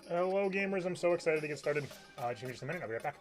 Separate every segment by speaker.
Speaker 1: Hello, gamers. I'm so excited to get started. Just give me just a minute. I'll be right back.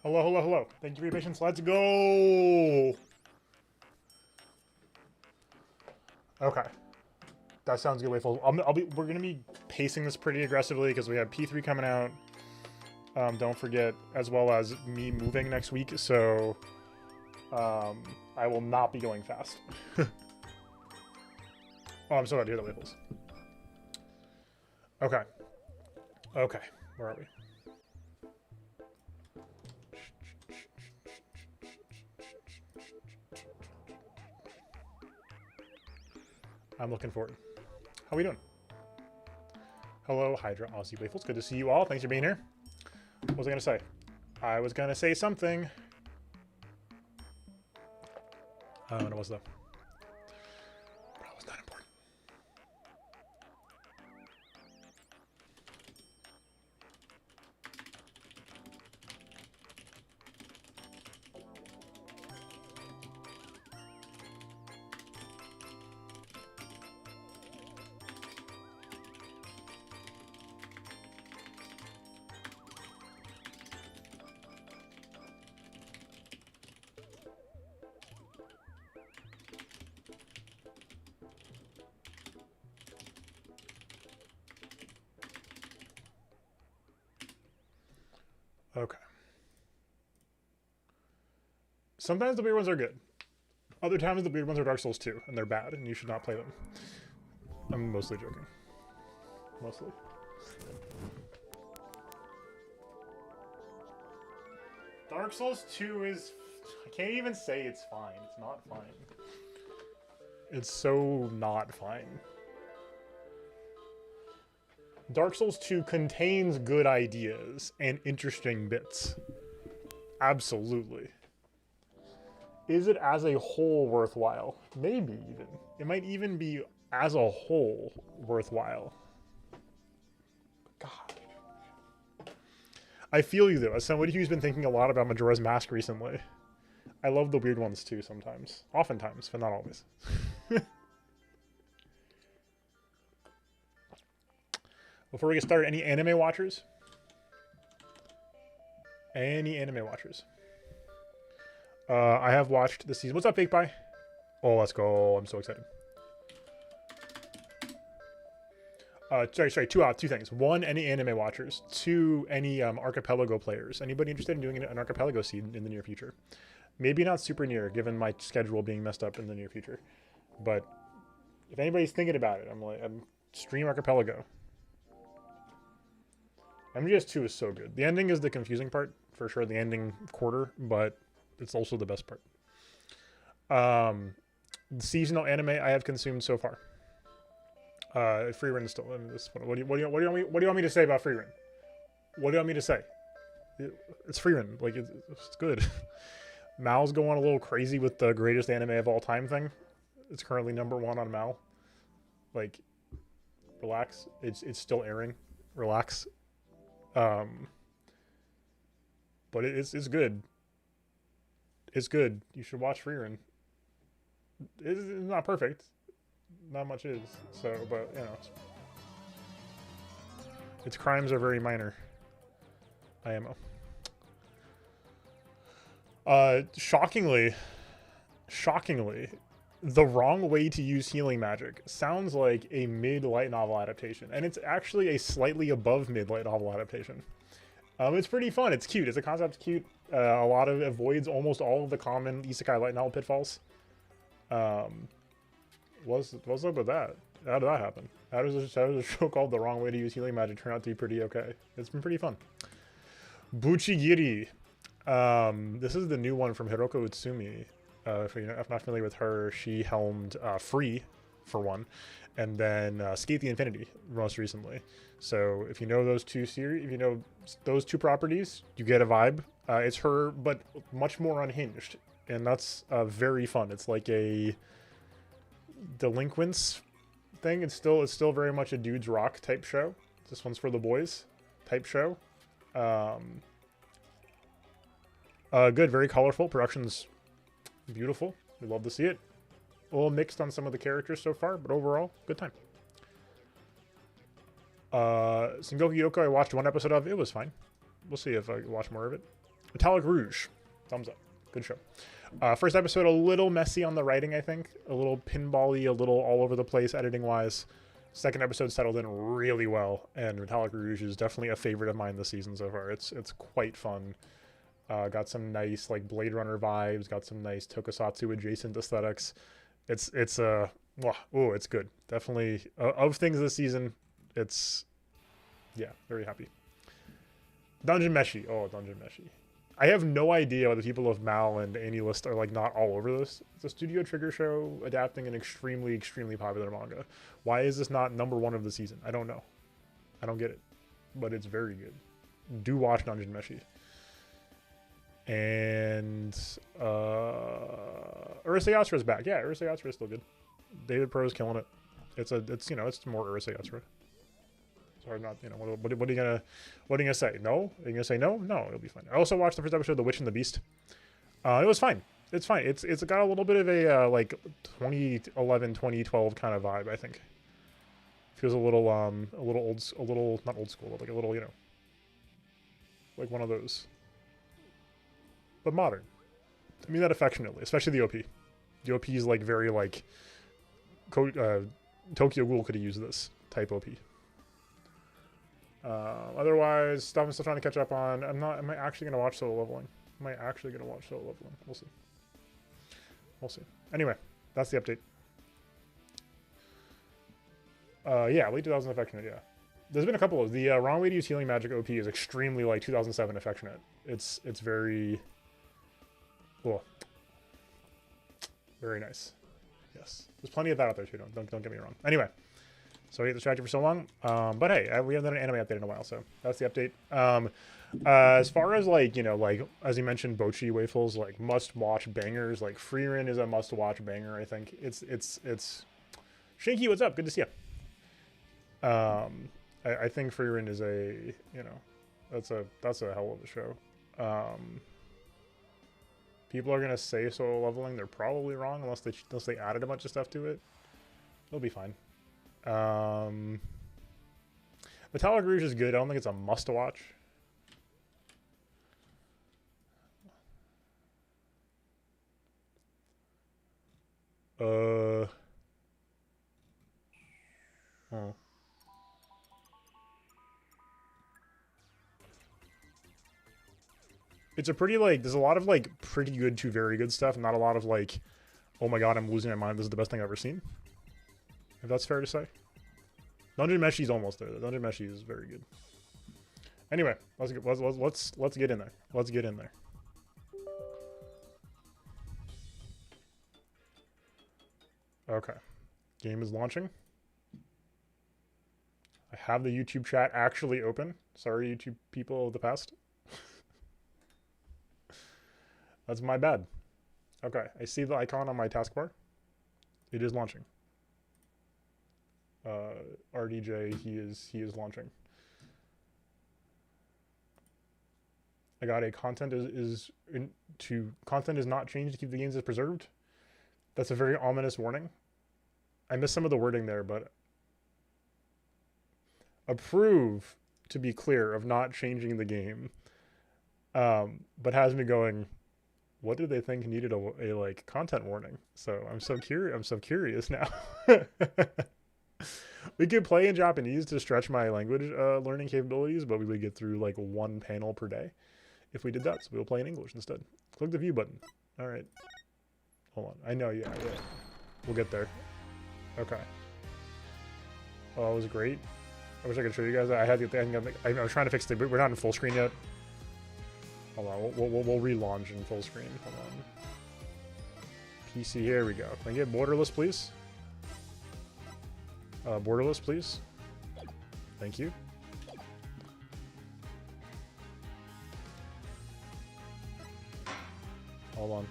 Speaker 1: Hello, hello, hello. Thank you for your patience. Let's go. Okay. That sounds good. We're gonna be pacing this pretty aggressively because we have P3 coming out. Don't forget, as well as me moving next week, so I will not be going fast. Oh, I'm so glad to hear the labels. Okay. Okay. Where are we? I'm looking forward. How we doing? Hello, Hydra Aussie Waffles. Good to see you all. Thanks for being here. What was I going to say? I was going to say something. I don't know what it was, though. Bro, it was not important. Okay. Sometimes the weird ones are good. Other times the weird ones are Dark Souls 2, and they're bad, and you should not play them. I'm mostly joking. Mostly. Dark Souls 2 is... I can't even say it's fine. It's not fine. It's so not fine. Dark Souls 2 contains good ideas and interesting bits. Absolutely. Is it as a whole worthwhile? Maybe even. It might even be as a whole worthwhile. God. I feel you though, as somebody who's been thinking a lot about Majora's Mask recently. I love the weird ones too sometimes. Oftentimes, but not always. Before we get started, any anime watchers? Any anime watchers? I have watched the season. What's up, Fake Pie? Oh, let's go. I'm so excited. Sorry, two things. One, any anime watchers. Two, any archipelago players. Anybody interested in doing an archipelago seed in the near future? Maybe not super near, given my schedule being messed up in the near future. But if anybody's thinking about it, I'm stream archipelago. MGS2 is so good. The ending is the confusing part, for sure, the ending quarter, but it's also the best part. The seasonal anime I have consumed so far. Freerun is still in this one. What do you want me to say about Freerun? What do you want me to say? It's Freerun. Like, it's good. Mal's going a little crazy with the greatest anime of all time thing. It's currently #1 on Mal. Like, relax. It's still airing. Relax. But it's good. It's good. You should watch Freerun. It's not perfect. Not much is. So, but, you know. Its crimes are very minor. IMO. Shockingly, The Wrong Way to Use Healing Magic sounds like a mid-light novel adaptation, and it's actually a slightly above mid-light novel adaptation. It's pretty fun. It's cute. As a concept, cute. A lot of avoids almost all of the common isekai light novel pitfalls. What's up with that? How did that happen? How does a show called The Wrong Way to Use Healing Magic turn out to be pretty okay? It's been pretty fun. Buchigiri. This is the new one from Hiroko Utsumi. If you're not familiar with her, she helmed Free, for one, and then Skate the Infinity most recently. So if you know those two series, if you know those two properties, you get a vibe. It's her, but much more unhinged, and that's very fun. It's like a delinquents thing. It's still very much a dude's rock type show. This one's for the boys type show. Good, very colorful. Production's beautiful. We love to see it. A little mixed on some of the characters so far, but overall, good time. Sengoku Yoko, I watched one episode of. It was fine. We'll see if I watch more of it. Metallic Rouge. Thumbs up. Good show. First episode, a little messy on the writing, I think. A little pinball-y, a little all over the place editing-wise. Second episode settled in really well, and Metallic Rouge is definitely a favorite of mine this season so far. It's quite fun. Got some nice like Blade Runner vibes. Got some nice Tokusatsu adjacent aesthetics. It's good. Definitely of things this season. Yeah, very happy. Dungeon Meshi. Oh, Dungeon Meshi. I have no idea why the people of Mal and AniList are like not all over this. It's a Studio Trigger show adapting an extremely, extremely popular manga. Why is this not #1 of the season? I don't know. I don't get it. But it's very good. Do watch Dungeon Meshi. And Urusei Yatsura's back. Yeah, Urusei Yatsura is still good. David Pro's killing it. It's more Urusei Yatsura. Or not, what are you gonna say? No? Are you gonna say no? No, it'll be fine. I also watched the first episode of The Witch and the Beast. It was fine. It's fine. It's got a little bit of a like 2011, 2012 kind of vibe, I think. Feels a little not old school, but like a little, like one of those. But modern. I mean that affectionately, especially the OP. The OP is like very like Tokyo Ghoul could have used this type OP. Otherwise, stuff I'm still trying to catch up on. Am I actually going to watch Solo Leveling? We'll see. Anyway, that's the update. Yeah, late 2000 Affectionate, yeah. There's been a couple of... The Wrong Way to Use Healing Magic OP is extremely, like, 2007 Affectionate. It's very... Cool. Very nice. Yes. There's plenty of that out there, too. Don't get me wrong. Anyway. So I get distracted for so long. But hey, we haven't done an anime update in a while, so that's the update. As far as like, as you mentioned, Bochi Waffles, like must-watch bangers, like Frieren is a must-watch banger, I think. It's Shinky, what's up? Good to see you. I think Frieren is a, that's a hell of a show. People are gonna say Solo Leveling, they're probably wrong unless they added a bunch of stuff to it. It'll be fine. Metallic Rouge is good. I don't think it's a must-watch. Oh. It's a pretty, like, there's a lot of, like, pretty good to very good stuff, not a lot of, like, oh my god, I'm losing my mind, this is the best thing I've ever seen. If that's fair to say. Dungeon Meshi is almost there. Dungeon Meshi is very good. Anyway, let's get in there. Let's get in there. Okay. Game is launching. I have the YouTube chat actually open. Sorry, YouTube people of the past. That's my bad. Okay, I see the icon on my taskbar. It is launching. RDJ, he is launching. I got a content is not changed to keep the games as preserved. That's a very ominous warning. I missed some of the wording there, but approve, to be clear, of not changing the game. But has me going, what did they think needed a like content warning? So I'm so curious now. We could play in Japanese to stretch my language learning capabilities, but we would get through like one panel per day if we did that. So we'll play in English instead. Click the view button. All right. Hold on. I know. Yeah. We'll get there. Okay. Oh, it was great. I wish I could show you guys. I was trying to fix the. We're not in full screen yet. Hold on. We'll relaunch in full screen. Hold on. PC. Here we go. Can I get borderless, please? Borderless, please. Thank you. Hold on.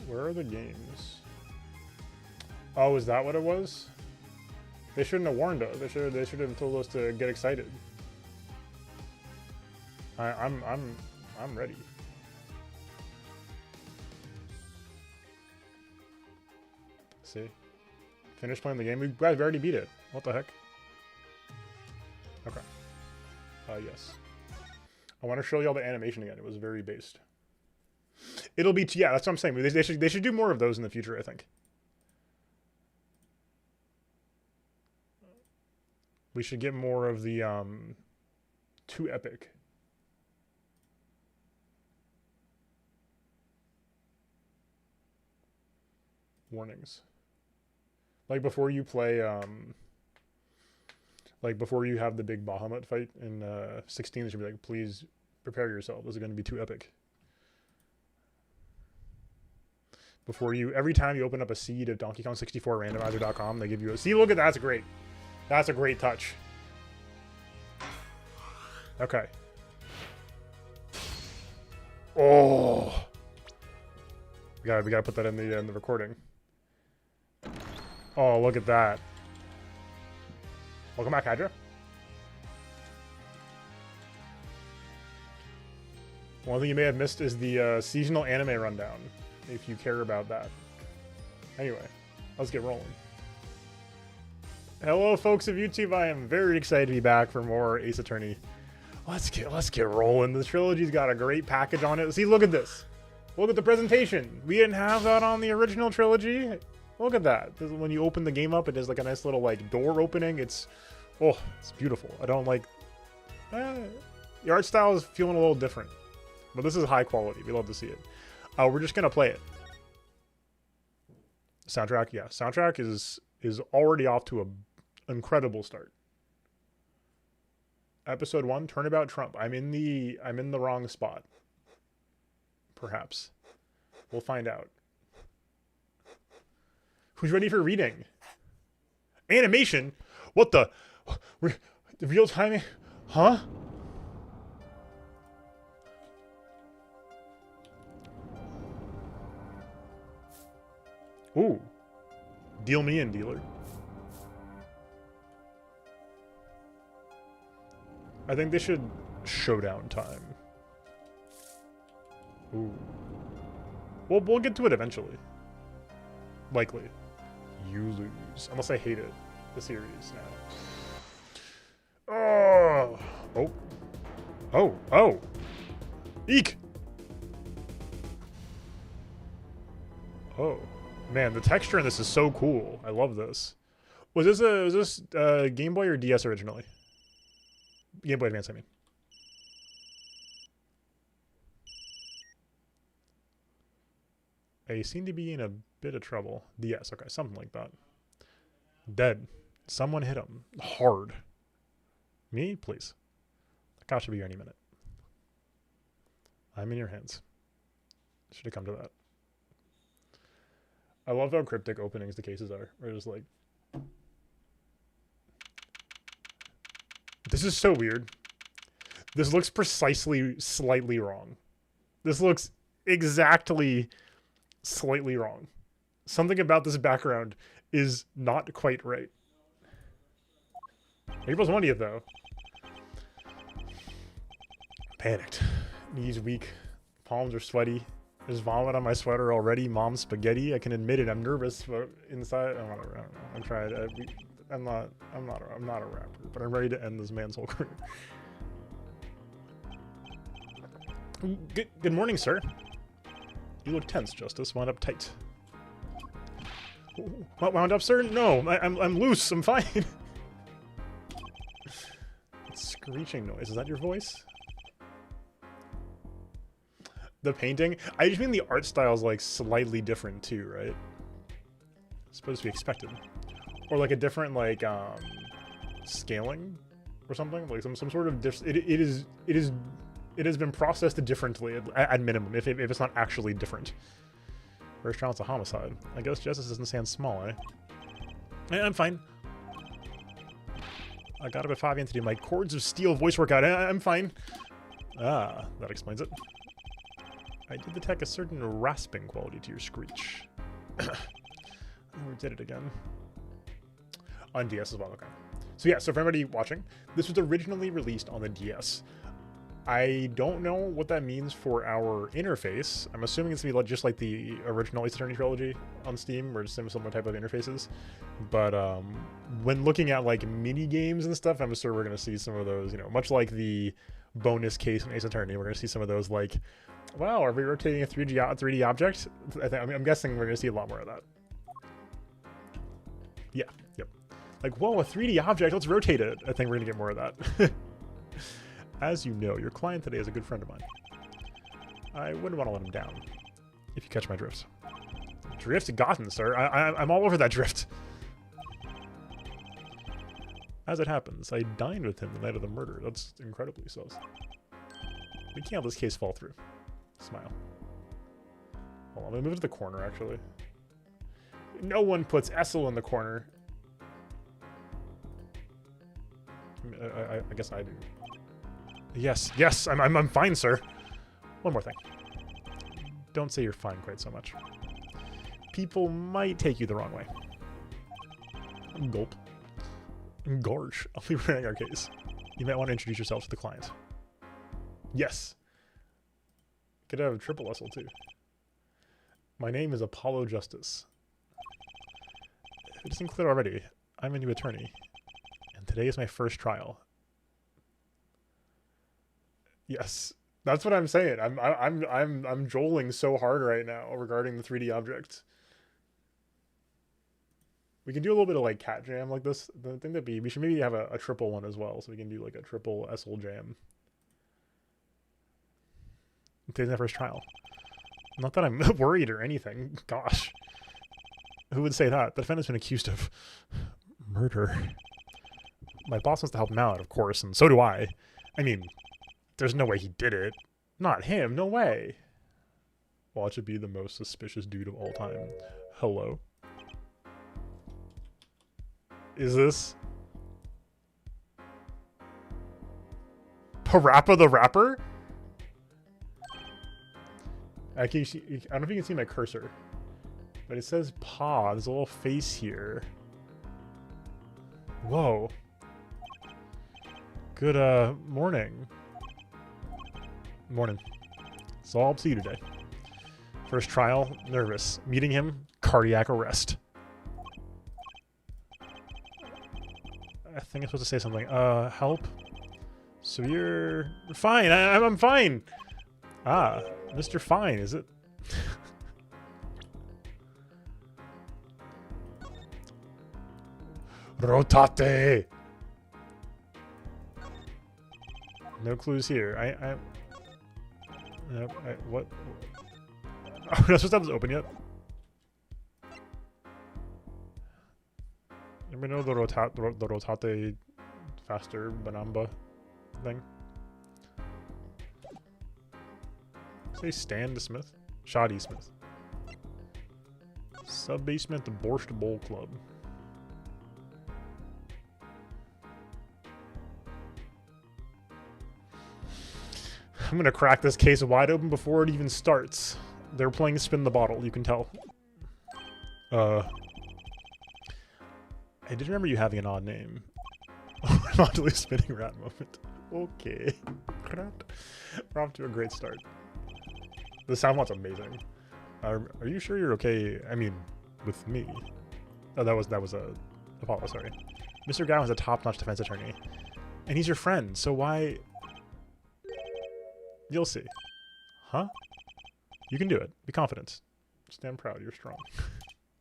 Speaker 1: Where are the games? Oh, is that what it was? They shouldn't have warned us. They should have told us to get excited. I'm ready. See? Finish playing the game. We guys already beat it. What the heck? Yes. I want to show you all the animation again. It was very based. It'll be, yeah, that's what I'm saying. They should do more of those in the future, I think. We should get more of the too epic. Warnings. Like before you play like before you have the big Bahamut fight in 16, they should be like, please prepare yourself. This is going to be too epic. Before you, every time you open up a seed of Donkey Kong 64 randomizer.com, they give you a, see, look at that, that's great. That's a great touch. Okay. Oh. We gotta put that in the recording. Oh, look at that. Welcome back, Hydra. One thing you may have missed is the seasonal anime rundown, if you care about that. Anyway, let's get rolling. Hello, folks of YouTube. I am very excited to be back for more Ace Attorney. Let's get rolling. The Trilogy's got a great package on it. See, look at this. Look at the presentation. We didn't have that on the original Trilogy. Look at that. This is when you open the game up, it does like a nice little like door opening. It's beautiful. I don't like the art style is feeling a little different, but this is high quality. We love to see it. We're just gonna play it. Soundtrack, yeah. Soundtrack is already off to an incredible start. Episode 1, Turnabout Trump. I'm in the wrong spot. Perhaps. We'll find out. Who's ready for reading? Animation? What the real timing? Huh? Ooh. Deal me in, dealer. I think they should showdown time. Ooh. We'll get to it eventually. Likely. You lose. Unless I hate it. The series now. Oh. Oh. Oh. Oh. Eek. Oh. Man, the texture in this is so cool. I love this. Was this Game Boy or DS originally? Game Boy Advance, I mean. I seem to be in a bit of trouble. DS, okay, something like that. Dead. Someone hit him. Hard. Me? Please. The cow should be here any minute. I'm in your hands. Should have come to that. I love how cryptic openings the cases are. Where it's like... This is so weird. This looks precisely slightly wrong. This looks exactly slightly wrong. Something about this background is not quite right. April's one it though. Panicked. Knees weak. Palms are sweaty. There's vomit on my sweater already. Mom's spaghetti. I can admit it. I'm nervous, but inside, I don't know. I'm trying. I'm not a rapper, but I'm ready to end this man's whole career. Good morning, sir. You look tense, Justice. Wound up tight. What, wound up, sir? No, I'm loose. I'm fine. Screeching noise. Is that your voice? The painting? I just mean the art style is like slightly different too, right? It's supposed to be expected. Or like a different like scaling or something. Like some sort of it has been processed differently at minimum, if it's not actually different. First trial, it's a homicide. I guess justice doesn't stand small, eh? I'm fine. I got up at 5 a.m. to do my Chords of Steel voice workout. I'm fine. Ah, that explains it. I did detect a certain rasping quality to your screech. I never did it again. On DS as well, okay. So yeah, so for everybody watching, this was originally released on the DS. I don't know what that means for our interface. I'm assuming it's going to be just like the original Ace Attorney Trilogy on Steam, or similar type of interfaces. But when looking at like mini games and stuff, I'm sure we're going to see some of those, you know, much like the bonus case in Ace Attorney, we're going to see some of those like, wow, are we rotating a 3D object? I'm guessing we're going to see a lot more of that. Yeah, yep. Like, whoa, a 3D object, let's rotate it. I think we're going to get more of that. As you know, your client today is a good friend of mine. I wouldn't want to let him down, if you catch my drift. Drift gotten, sir. I'm all over that drift. As it happens, I dined with him the night of the murder. That's incredibly sus. We can't let this case fall through. Smile. Hold on, let me move to the corner, actually. No one puts Essel in the corner. I guess I do. Yes, yes, I'm fine, sir. One more thing. Don't say you're fine quite so much. People might take you the wrong way. Gulp. Gorge. I'll be running our case. You might want to introduce yourself to the client. Yes. Could have a triple Essel too. My name is Apollo Justice. If it isn't clear already, I'm a new attorney, and today is my first trial. Yes, that's what I'm saying. I'm joling so hard right now regarding the 3D object. We can do a little bit of like cat jam like this. The thing that we should maybe have a triple one as well, so we can do like a triple Essel jam. Today's my first trial. Not that I'm worried or anything. Gosh, who would say that? The defendant's been accused of murder. My boss wants to help him out, of course, and so do I. I mean, there's no way he did it. Not him, no way. Watch it be the most suspicious dude of all time. Hello? Is this Parappa the Rapper? I don't know if you can see my cursor, but it says paw. There's a little face here. Whoa. Good morning. Morning. It's all up to you today. First trial, nervous. Meeting him, cardiac arrest. I think I'm supposed to say something. Help? So you're fine. I'm fine. Ah, Mr. Fine, is it? Rotate. No clues here. What? Are we not supposed to have this open yet? Anybody know the rotate faster banamba thing? Say Stan Smith? Shoddy Smith. Sub-basement Borscht Bowl Club. I'm gonna crack this case wide open before it even starts. They're playing Spin the Bottle, you can tell. I did remember you having an odd name. Not really spinning rat moment. Okay. We're off to a great start. The sound front's amazing. Are you sure you're okay? I mean, with me. Oh, that was Apollo, sorry. Mr. Gowan is a top-notch defense attorney. And he's your friend, so why... You'll see. Huh? You can do it. Be confident. Stand proud. You're strong.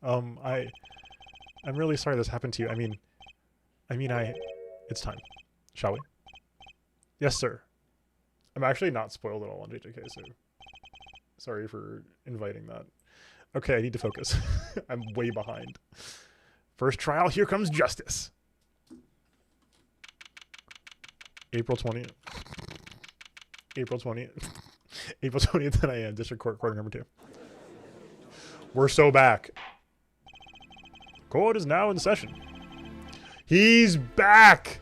Speaker 1: I'm really sorry this happened to you. It's time. Shall we? Yes, sir. I'm actually not spoiled at all on JJK, so sorry for inviting that. Okay, I need to focus. I'm way behind. First trial, here comes justice. April 20th. April 20th. April 20th, 10 a.m. District Court, quarter number 2. We're so back. Court is now in session. He's back!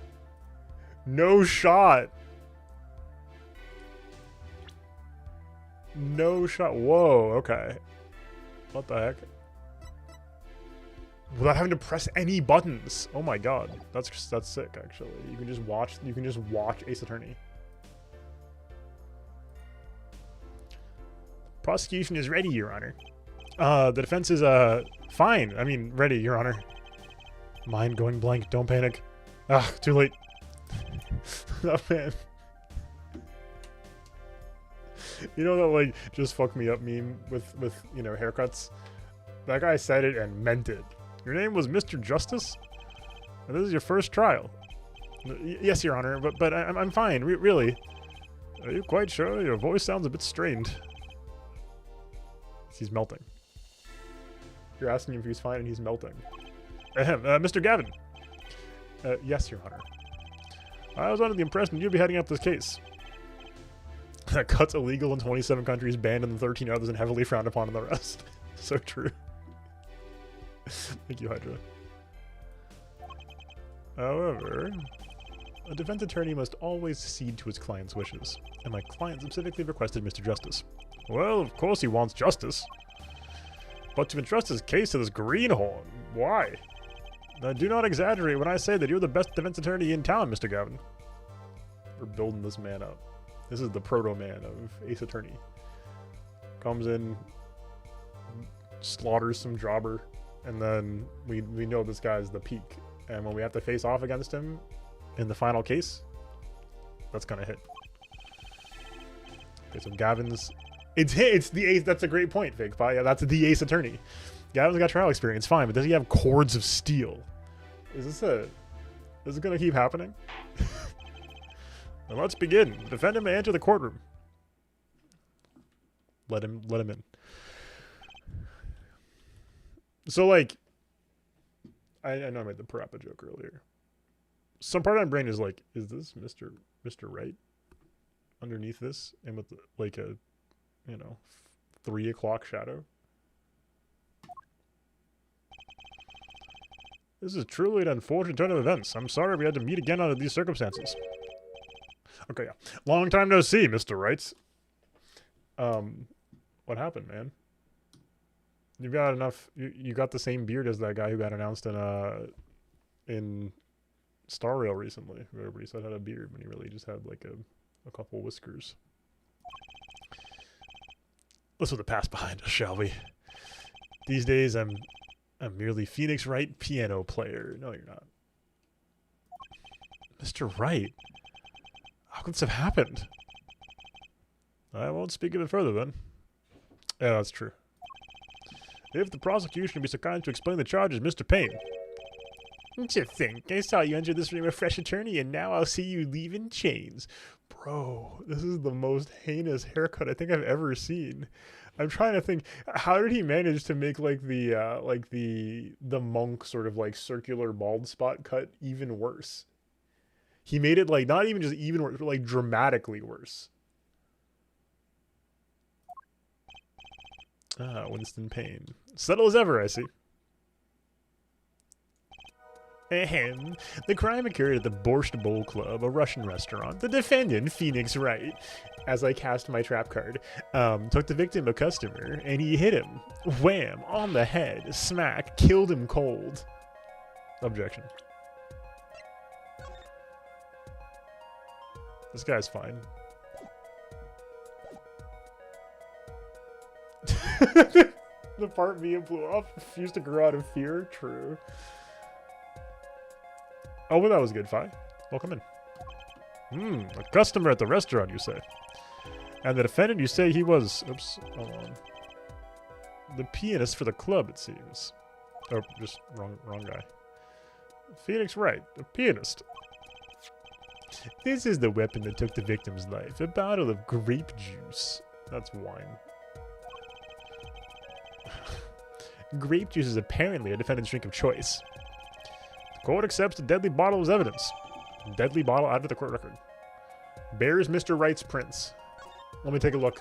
Speaker 1: No shot. No shot. Whoa, okay. What the heck? Without having to press any buttons. Oh my god. That's sick, actually. You can just watch Ace Attorney. Prosecution is ready, Your Honor. The defense is, fine. I mean, ready, Your Honor. Mind going blank. Don't panic. Ah, too late. Oh, man. You know that, like, just fuck me up meme with you know, haircuts? That guy said it and meant it. Your name was Mr. Justice? And this is your first trial. Yes, Your Honor, but I'm fine, really. Are you quite sure? Your voice sounds a bit strained. He's melting. You're asking him if he's fine and he's melting. Ahem, Mr. Gavin. Yes, Your Honor. I was under the impression you'd be heading up this case. That cut's illegal in 27 countries, banned in the 13 others, and heavily frowned upon in the rest. So true. Thank you, Hydra. However, a defense attorney must always cede to his client's wishes, and my client specifically requested Mr. Justice. Well, of course he wants justice. But to entrust his case to this greenhorn, why? Do not exaggerate when I say that you're the best defense attorney in town, Mr. Gavin. We're building this man up. This is the proto-man of Ace Attorney. Comes in, slaughters some jobber, and then we know this guy's the peak. And when we have to face off against him in the final case, that's gonna hit. Okay, so Gavin's... It's the Ace... That's a great point, Fake Pie. Yeah, that's the Ace Attorney. Gavin's got trial experience, fine, but does he have cords of steel? Is it gonna keep happening? Then let's begin. The defendant may enter the courtroom. Let him in. So, like, I know I made the Parappa joke earlier. Some part of my brain is like, is this Mr. Wright underneath this, and with like a, you know, 3 o'clock shadow? This is truly an unfortunate turn of events. I'm sorry we had to meet again under these circumstances. Okay, yeah. Long time no see, Mr. Wright. What happened, man? You've got enough... You got the same beard as that guy who got announced in Star Rail recently. Who everybody said had a beard when he really just had, like, a couple whiskers. Let's put the past behind us, shall we? These days, I'm merely Phoenix Wright piano player. No, you're not. Mr. Wright? How could this have happened? I won't speak of it further, then. Yeah, that's true. If the prosecution would be so kind to explain the charges, Mr. Payne. To think, I saw you enter this room a fresh attorney, and now I'll see you leave in chains. Bro, this is the most heinous haircut I think I've ever seen. I'm trying to think, how did he manage to make like the monk sort of like circular bald spot cut even worse? He made it like not even just even worse, but like dramatically worse. Ah, Winston Payne. Subtle as ever, I see. Ahem. The crime occurred at the Borscht Bowl Club, a Russian restaurant. The defendant, Phoenix Wright, as I cast my trap card, took the victim, a customer, and he hit him. Wham! On the head. Smack. Killed him cold. Objection. This guy's fine. The part me blew off refused to grow out of fear. True. Oh, well, that was good, Fi. Welcome in. A customer at the restaurant, you say? And the defendant, you say he was... Oops, hold on. The pianist for the club, it seems. Oh, just wrong guy. Phoenix Wright, a pianist. This is the weapon that took the victim's life. A bottle of grape juice. That's wine. Grape juice is apparently a defendant's drink of choice. The court accepts the deadly bottle as evidence. Deadly bottle added to the court record. Bears Mr. Wright's prints. Let me take a look.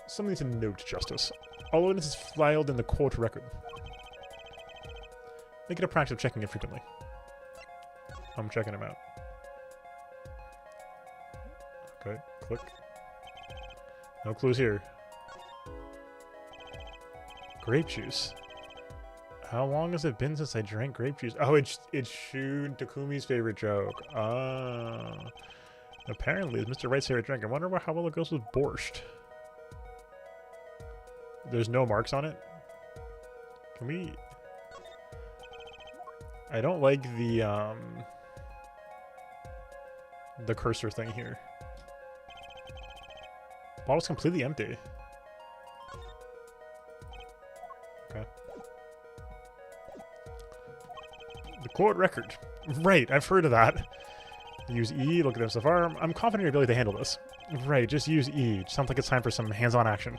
Speaker 1: Something to note, Justice. All evidence is filed in the court record. Make it a practice of checking it frequently. I'm checking him out. Okay, click. No clues here. Grape juice. How long has it been since I drank grape juice? Oh, it's Shun Takumi's favorite joke. Ah. Apparently, it's Mr. Wright's favorite drink. I wonder how well it goes with borscht. There's no marks on it. Can we? I don't like the cursor thing here. Bottle's completely empty. Okay. The court record. Right, I've heard of that. Use E, look at this so far. I'm confident in your ability to handle this. Right, just use E. Sounds like it's time for some hands-on action.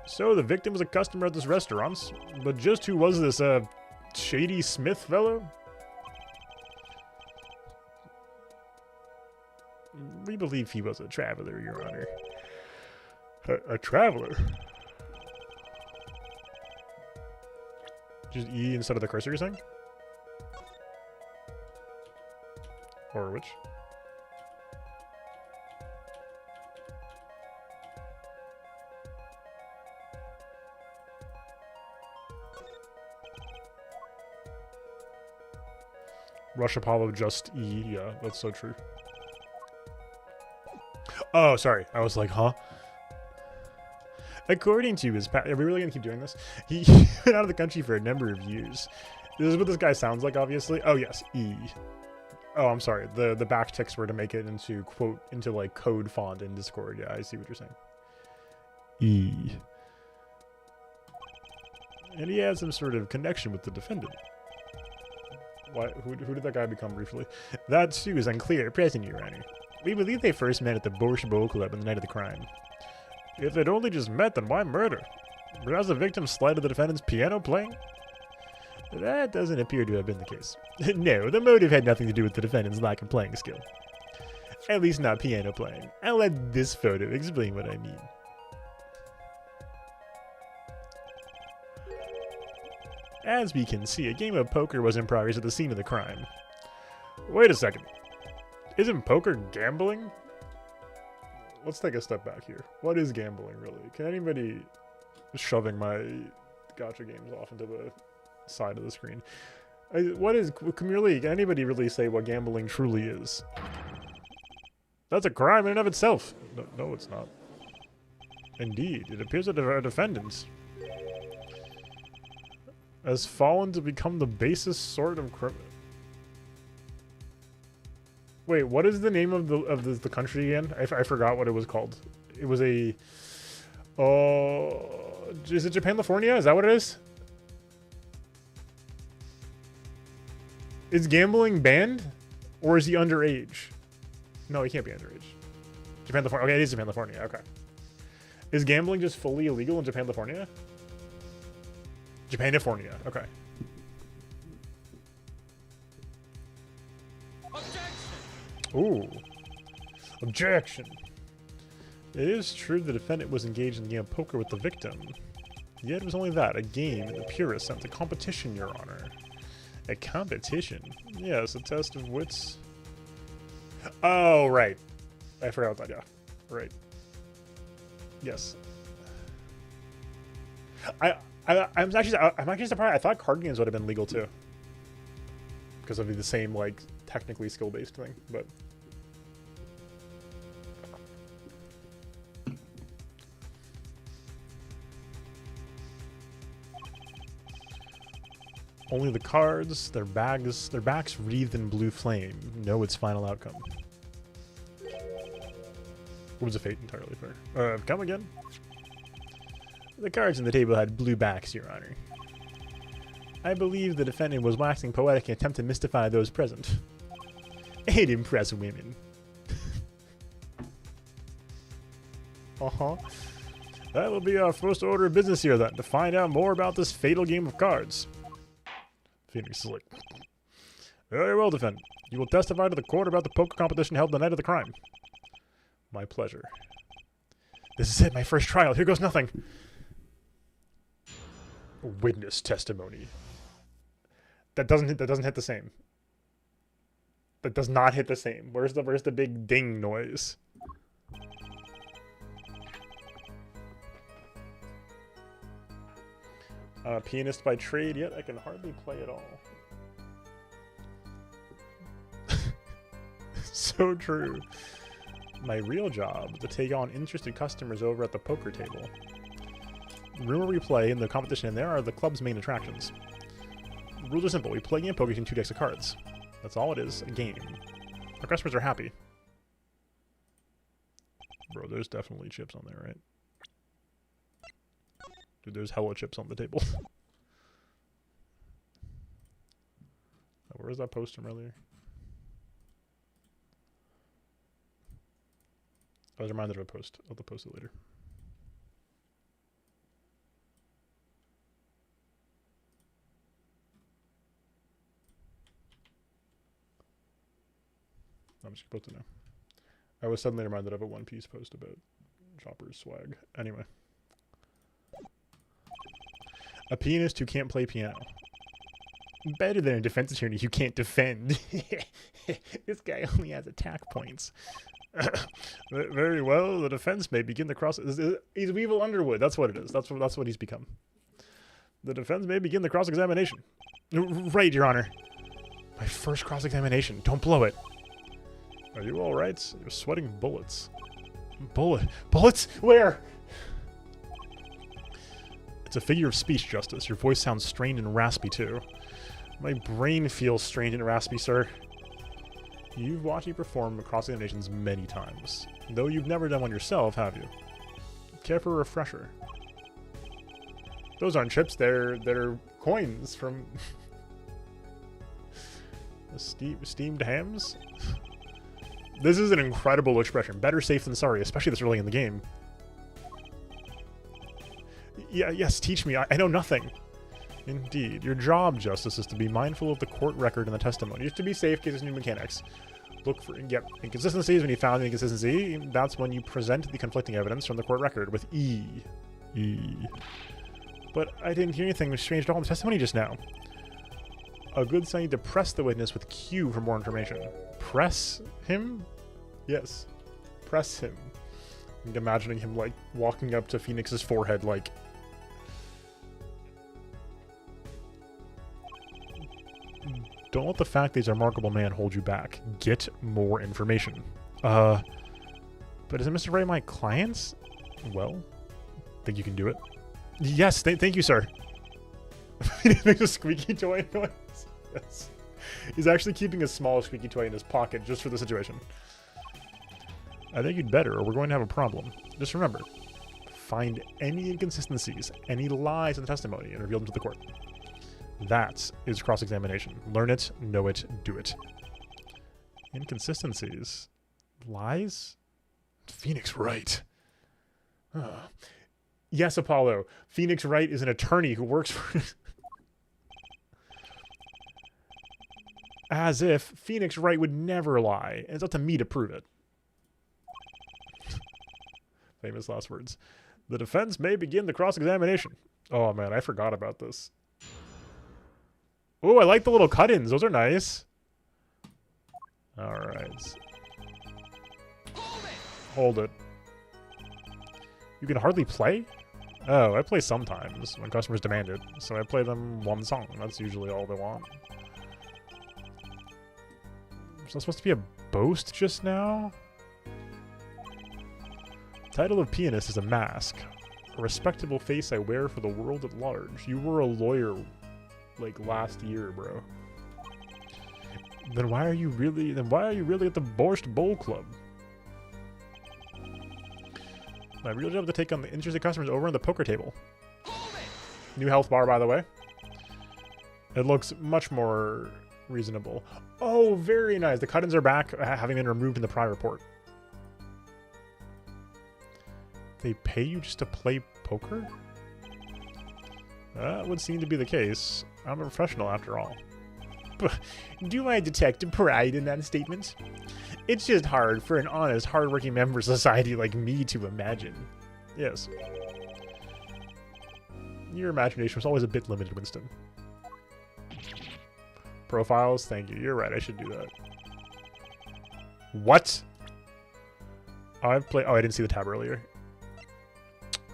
Speaker 1: So, the victim was a customer at this restaurant, but just who was this, Shady Smith fellow? We believe he was a traveler, Your Honor. A traveler? Just E instead of the cursor, you're saying? Or which? Rush Apollo, just E. Yeah, that's so true. Oh, sorry. I was like, huh? According to his are we really gonna keep doing this? He been out of the country for a number of years. This is what this guy sounds like, obviously. Oh, yes, E. Oh, I'm sorry. The backticks were to make it into, quote, into, like, code font in Discord. Yeah, I see what you're saying. E. And he had some sort of connection with the defendant. Why? Who did that guy become briefly? That too is unclear at present, Your Honor. We believe they first met at the Borscht Bowl Club on the night of the crime. If they'd only just met, then why murder? Perhaps the victim slighted the defendant's piano playing? That doesn't appear to have been the case. No, the motive had nothing to do with the defendant's lack of playing skill. At least not piano playing. I'll let this photo explain what I mean. As we can see, a game of poker was in progress at the scene of the crime. Wait a second. Isn't poker gambling? Let's take a step back here. What is gambling, really? Can anybody... shoving my gacha games off into the side of the screen. Can anybody really say what gambling truly is? That's a crime in and of itself. No, it's not. Indeed, it appears that our defendant has fallen to become the basest sort of criminal. Wait, what is the name of the country again? I forgot what it was called. It was a... is it Japan, California? Is that what it is? Is gambling banned? Or is he underage? No, he can't be underage. Japan, California. Okay, it is Japan, California. Okay. Is gambling just fully illegal in Japan, California? Japan, California. Okay. Ooh. Objection. It is true the defendant was engaged in the game of poker with the victim. Yet it was only that, a game in the purest sense, a competition, Your Honor. A competition? Yes, a test of wits. Oh, right. I forgot that, yeah. Right. Yes. I'm actually surprised. I thought card games would have been legal too. Because of the same, like, technically skill-based thing, but... Only the cards, their backs wreathed in blue flame, know its final outcome. It was a fate entirely fair. Come again? The cards on the table had blue backs, Your Honor. I believe the defendant was waxing poetic in an attempt to mystify those present. And impress women. Uh-huh. That will be our first order of business here, then, to find out more about this fatal game of cards. Phoenix is like, very well, defendant. You will testify to the court about the poker competition held the night of the crime. My pleasure. This is it, my first trial. Here goes nothing. Witness testimony. That doesn't hit the same. That does not hit the same. Where's the big ding noise? Pianist by trade, yet I can hardly play at all. So true. My real job, to take on interested customers over at the poker table. The room where we play and the competition in there are the club's main attractions. The rules are simple. We play a game of poker using 2 decks of cards. That's all it is, a game. Our customers are happy. Bro, there's definitely chips on there, right? Dude, there's hella chips on the table. Where was that post from earlier? I was reminded of a post. I'll post it later. I'm just going to post it now. I was suddenly reminded of a One Piece post about Chopper's swag. Anyway. A pianist who can't play piano. Better than a defense attorney who can't defend. This guy only has attack points. Very well, the defense may begin the cross. He's Weevil Underwood. That's what it is. That's what he's become. The defense may begin the cross-examination. Right, Your Honor. My first cross-examination. Don't blow it. Are you all right? You're sweating bullets. Bullets? Where? It's a figure of speech, Justice. Your voice sounds strained and raspy, too. My brain feels strained and raspy, sir. You've watched me perform cross-examinations many times. Though you've never done one yourself, have you? Care for a refresher? Those aren't chips, they're coins from... steamed hams? This is an incredible expression. Better safe than sorry, especially this early in the game. Yeah, yes, teach me. I know nothing. Indeed. Your job, Justice, is to be mindful of the court record and the testimony. Just to be safe, get new mechanics. Look for inconsistencies. When you found an inconsistency, that's when you present the conflicting evidence from the court record with E. But I didn't hear anything strange at all in the testimony just now. A good sign to press the witness with Q for more information. Press him? Yes. Press him. I'm imagining him, like, walking up to Phoenix's forehead, like... Don't let the fact that he's a remarkable man hold you back. Get more information. But isn't Mr. Wright my client? Well, think you can do it? Yes, thank you, sir. He makes a squeaky toy noise. Yes. He's actually keeping a small squeaky toy in his pocket just for the situation. I think you'd better, or we're going to have a problem. Just remember, find any inconsistencies, any lies in the testimony, and reveal them to the court. That is cross-examination. Learn it, know it, do it. Inconsistencies? Lies? Phoenix Wright. Yes, Apollo. Phoenix Wright is an attorney who works for... As if Phoenix Wright would never lie. And it's up to me to prove it. Famous last words. The defense may begin the cross-examination. Oh, man, I forgot about this. Oh, I like the little cut-ins. Those are nice. All right. Hold it. You can hardly play? Oh, I play sometimes when customers demand it. So I play them one song. That's usually all they want. Was that supposed to be a boast just now? Title of pianist is a mask. A respectable face I wear for the world at large. You were a lawyer, like, last year, bro. Then why are you really at the Borscht Bowl Club? My real job is to take on the interested customers over on the poker table. New health bar, by the way. It looks much more reasonable. Oh, very nice. The cut-ins are back, having been removed in the prior report. They pay you just to play poker? That would seem to be the case. I'm a professional after all. Do I detect pride in that statement? It's just hard for an honest, hard-working member of society like me to imagine. Yes. Your imagination was always a bit limited, Winston. Profiles? Thank you. You're right. I should do that. What? Oh, I didn't see the tab earlier.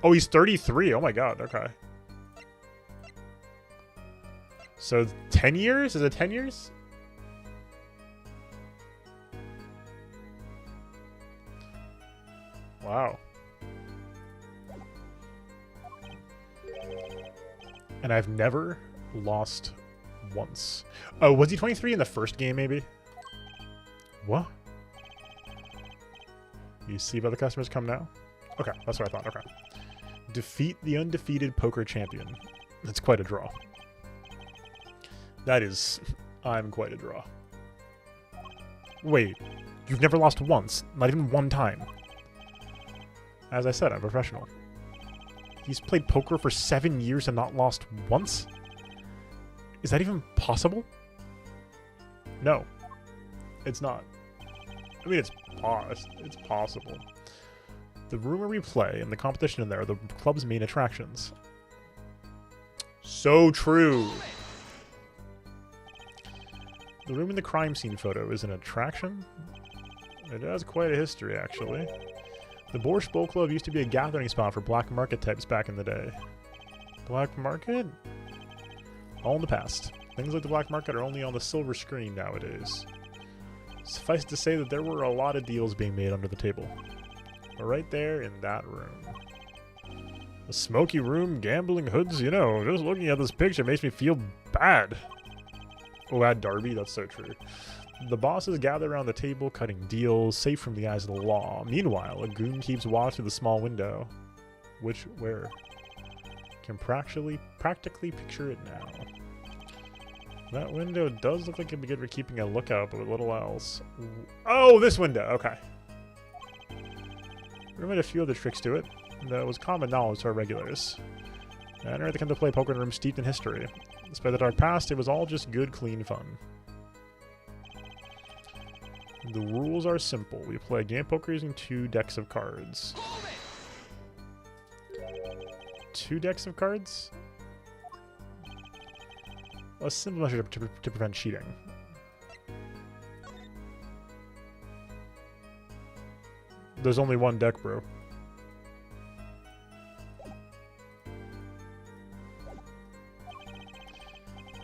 Speaker 1: Oh, he's 33. Oh my god. Okay. So 10 years? Is it 10 years? Wow. And I've never lost once. Oh, was he 23 in the first game, maybe? What? You see why the customers come now? Okay, that's what I thought. Okay. Defeat the undefeated poker champion. That's quite a draw. That is... I'm quite a draw. Wait, you've never lost once? Not even one time? As I said, I'm professional. He's played poker for 7 years and not lost once? Is that even possible? No. It's not. I mean, it's possible. The room where we play and the competition in there are the club's main attractions. So true! The room in the crime scene photo is an attraction? It has quite a history, actually. The Borscht Bowl Club used to be a gathering spot for black market types back in the day. Black market? All in the past. Things like the black market are only on the silver screen nowadays. Suffice to say that there were a lot of deals being made under the table. But right there in that room. A smoky room, gambling hoods, you know, just looking at this picture makes me feel bad. Oh, at Darby, that's so true. The bosses gather around the table, cutting deals, safe from the eyes of the law. Meanwhile, a goon keeps watch through the small window. Where? Can practically picture it now. That window does look like it'd be good for keeping a lookout, but with little else. Oh, this window! Okay. We made a few other tricks to it. That was common knowledge to our regulars. And they come to play poker in a room steeped in history. Despite the dark past, it was all just good, clean fun. The rules are simple. We play game poker using 2 decks of cards. 2 decks of cards? A simple measure to prevent cheating. There's only 1 deck, bro.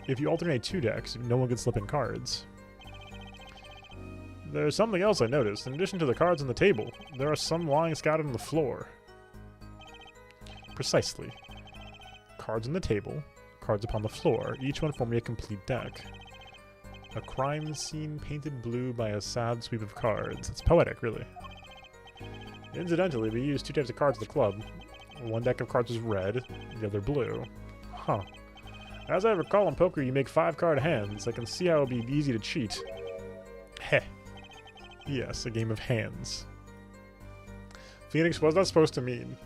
Speaker 1: If you alternate 2 decks, no one can slip in cards. There's something else I noticed. In addition to the cards on the table, there are some lying scattered on the floor. Precisely. Cards on the table, cards upon the floor, each one forming a complete deck. A crime scene painted blue by a sad sweep of cards. It's poetic, really. Incidentally, we use 2 types of cards at the club. 1 deck of cards is red, the other blue. Huh. As I recall in poker, you make 5-card hands. I can see how it would be easy to cheat. Heh. Yes, a game of hands. Phoenix, what's that supposed to mean?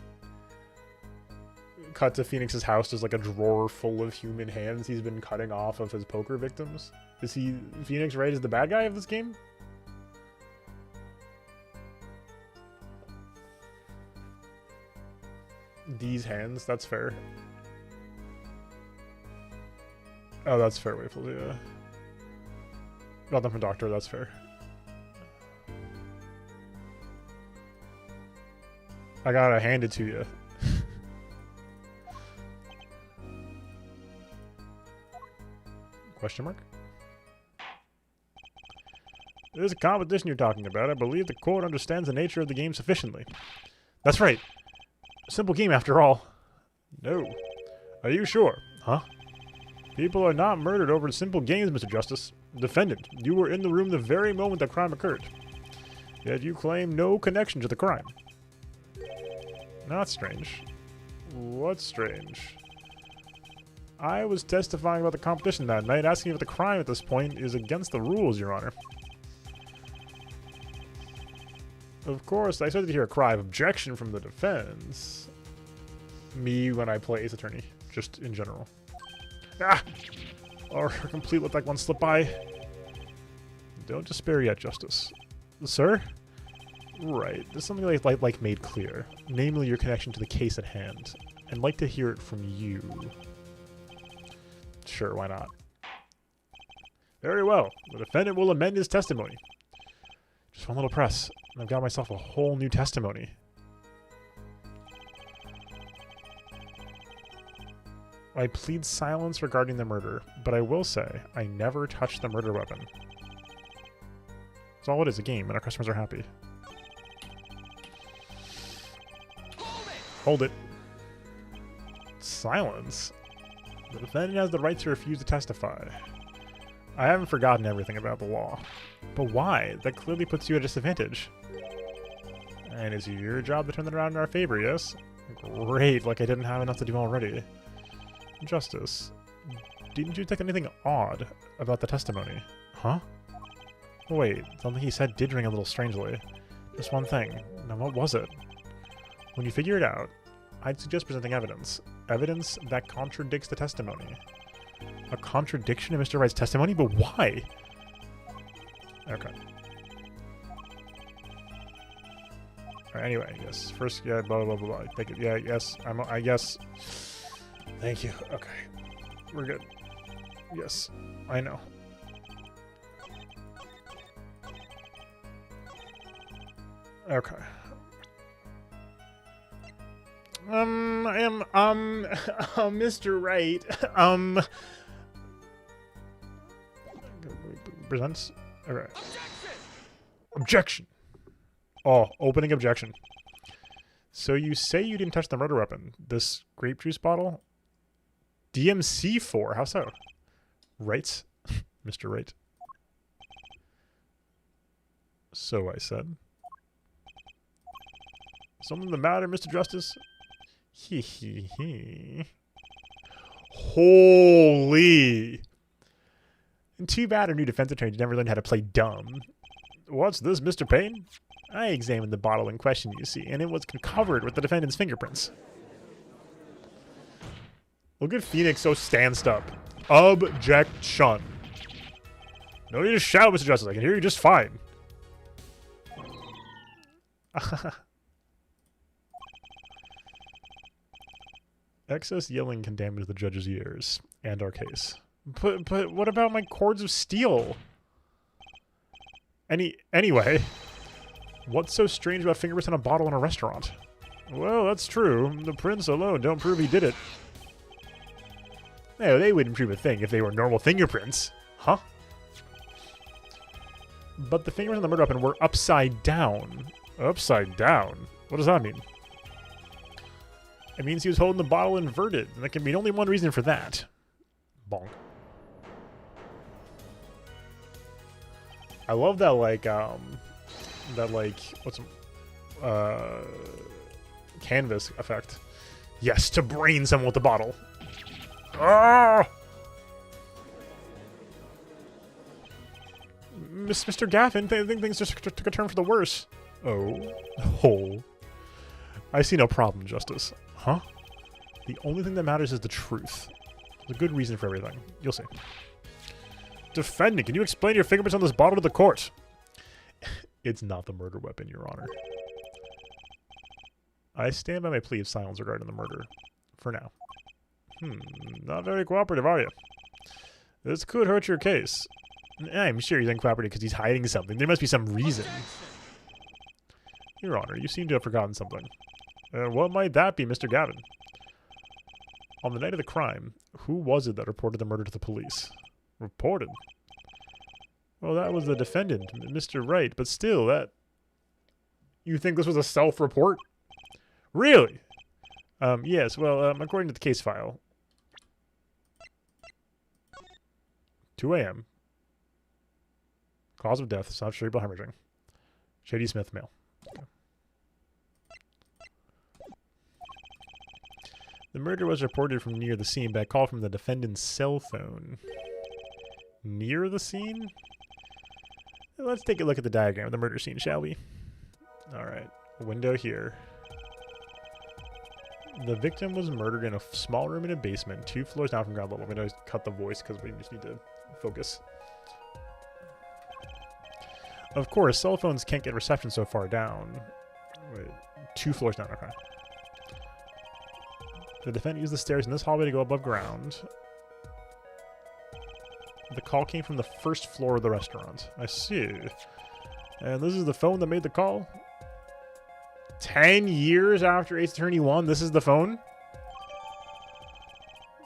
Speaker 1: Cut to Phoenix's house, there's like a drawer full of human hands he's been cutting off of his poker victims. Is he Phoenix Wright is the bad guy of this game? These hands, that's fair. Oh, that's fair, Wayful, yeah. Got them from Doctor, that's fair. I gotta hand it to you. Question mark? There's a competition you're talking about. I believe the court understands the nature of the game sufficiently. That's right. A simple game after all. No. Are you sure? Huh? People are not murdered over simple games, Mr. Justice. Defendant, you were in the room the very moment the crime occurred. Yet you claim no connection to the crime. Not strange. What's strange? I was testifying about the competition that night. Asking about the crime at this point is against the rules, Your Honor. Of course, I started to hear a cry of objection from the defense. Me when I play Ace Attorney, just in general. Ah! Or complete look like one slip by. Don't despair yet, Justice. Sir? Right, there's something like made clear, namely your connection to the case at hand. I'd like to hear it from you. Sure, why not? Very well, the defendant will amend his testimony. Just one little press, and I've got myself a whole new testimony. I plead silence regarding the murder, but I will say I never touched the murder weapon. It's all it is, a game, and our customers are happy. Hold it. Silence? The defendant has the right to refuse to testify. I haven't forgotten everything about the law. But why? That clearly puts you at a disadvantage. And it's your job to turn that around in our favor, yes? Great, like I didn't have enough to do already. Justice. Didn't you detect anything odd about the testimony? Huh? Wait, something he said did ring a little strangely. Just one thing. Now what was it? When you figure it out, I'd suggest presenting evidence. Evidence that contradicts the testimony. A contradiction in Mr. Wright's testimony? But why? Okay. Alright, anyway, yes. First, yeah, blah, blah, blah, blah. Thank you. Yeah, yes. I guess. Thank you. Okay. We're good. Yes. I know. Okay. I am, Mr. Wright, presents, okay. Objection! Oh, opening objection. So you say you didn't touch the murder weapon, this grape juice bottle? DMC4, how so? Wrights? Mr. Wright. So I said. Something the matter, Mr. Justice? Hee hee hee. Holy! And too bad our new defense attorney never learned how to play dumb. What's this, Mr. Payne? I examined the bottle in question, you see, and it was covered with the defendant's fingerprints. Look at Phoenix so stanced up. Objection. No need to shout, Mr. Justice. I can hear you just fine. Excess yelling can damage the judge's ears and our case. But what about my cords of steel? Anyway, what's so strange about fingerprints on a bottle in a restaurant? Well, that's true. The prints alone don't prove he did it. No, they wouldn't prove a thing if they were normal fingerprints. Huh? But the fingerprints on the murder weapon were upside down. Upside down? What does that mean? It means he was holding the bottle inverted, and there can be only one reason for that. Bonk. I love that, what's canvas effect. Yes, to brain someone with the bottle. Ah! Mr. Gaffin, I think things just took a turn for the worse. Oh. I see no problem, Justice. Huh? The only thing that matters is the truth. There's a good reason for everything. You'll see. Defendant, can you explain your fingerprints on this bottle to the court? It's not the murder weapon, Your Honor. I stand by my plea of silence regarding the murder. For now. Not very cooperative, are you? This could hurt your case. I'm sure he's uncooperative because he's hiding something. There must be some reason. Your Honor, you seem to have forgotten something. What might that be, Mr. Gavin? On the night of the crime, who was it that reported the murder to the police? Reported? Well, that was the defendant, Mr. Wright, but still, that... You think this was a self-report? Really? Yes, well, according to the case file. 2 a.m. Cause of death, soft cerebral hemorrhaging. Shady Smith, male. Okay. The murder was reported from near the scene by a call from the defendant's cell phone. Near the scene? Let's take a look at the diagram of the murder scene, shall we? Alright, window here. The victim was murdered in a small room in a basement, 2 floors down from ground level. I'm going to cut the voice because we just need to focus. Of course, cell phones can't get reception so far down. Wait, 2 floors down, okay. The defendant used the stairs in this hallway to go above ground. The call came from the 1st floor of the restaurant. I see. And this is the phone that made the call? 10 years after Ace Attorney 1, this is the phone?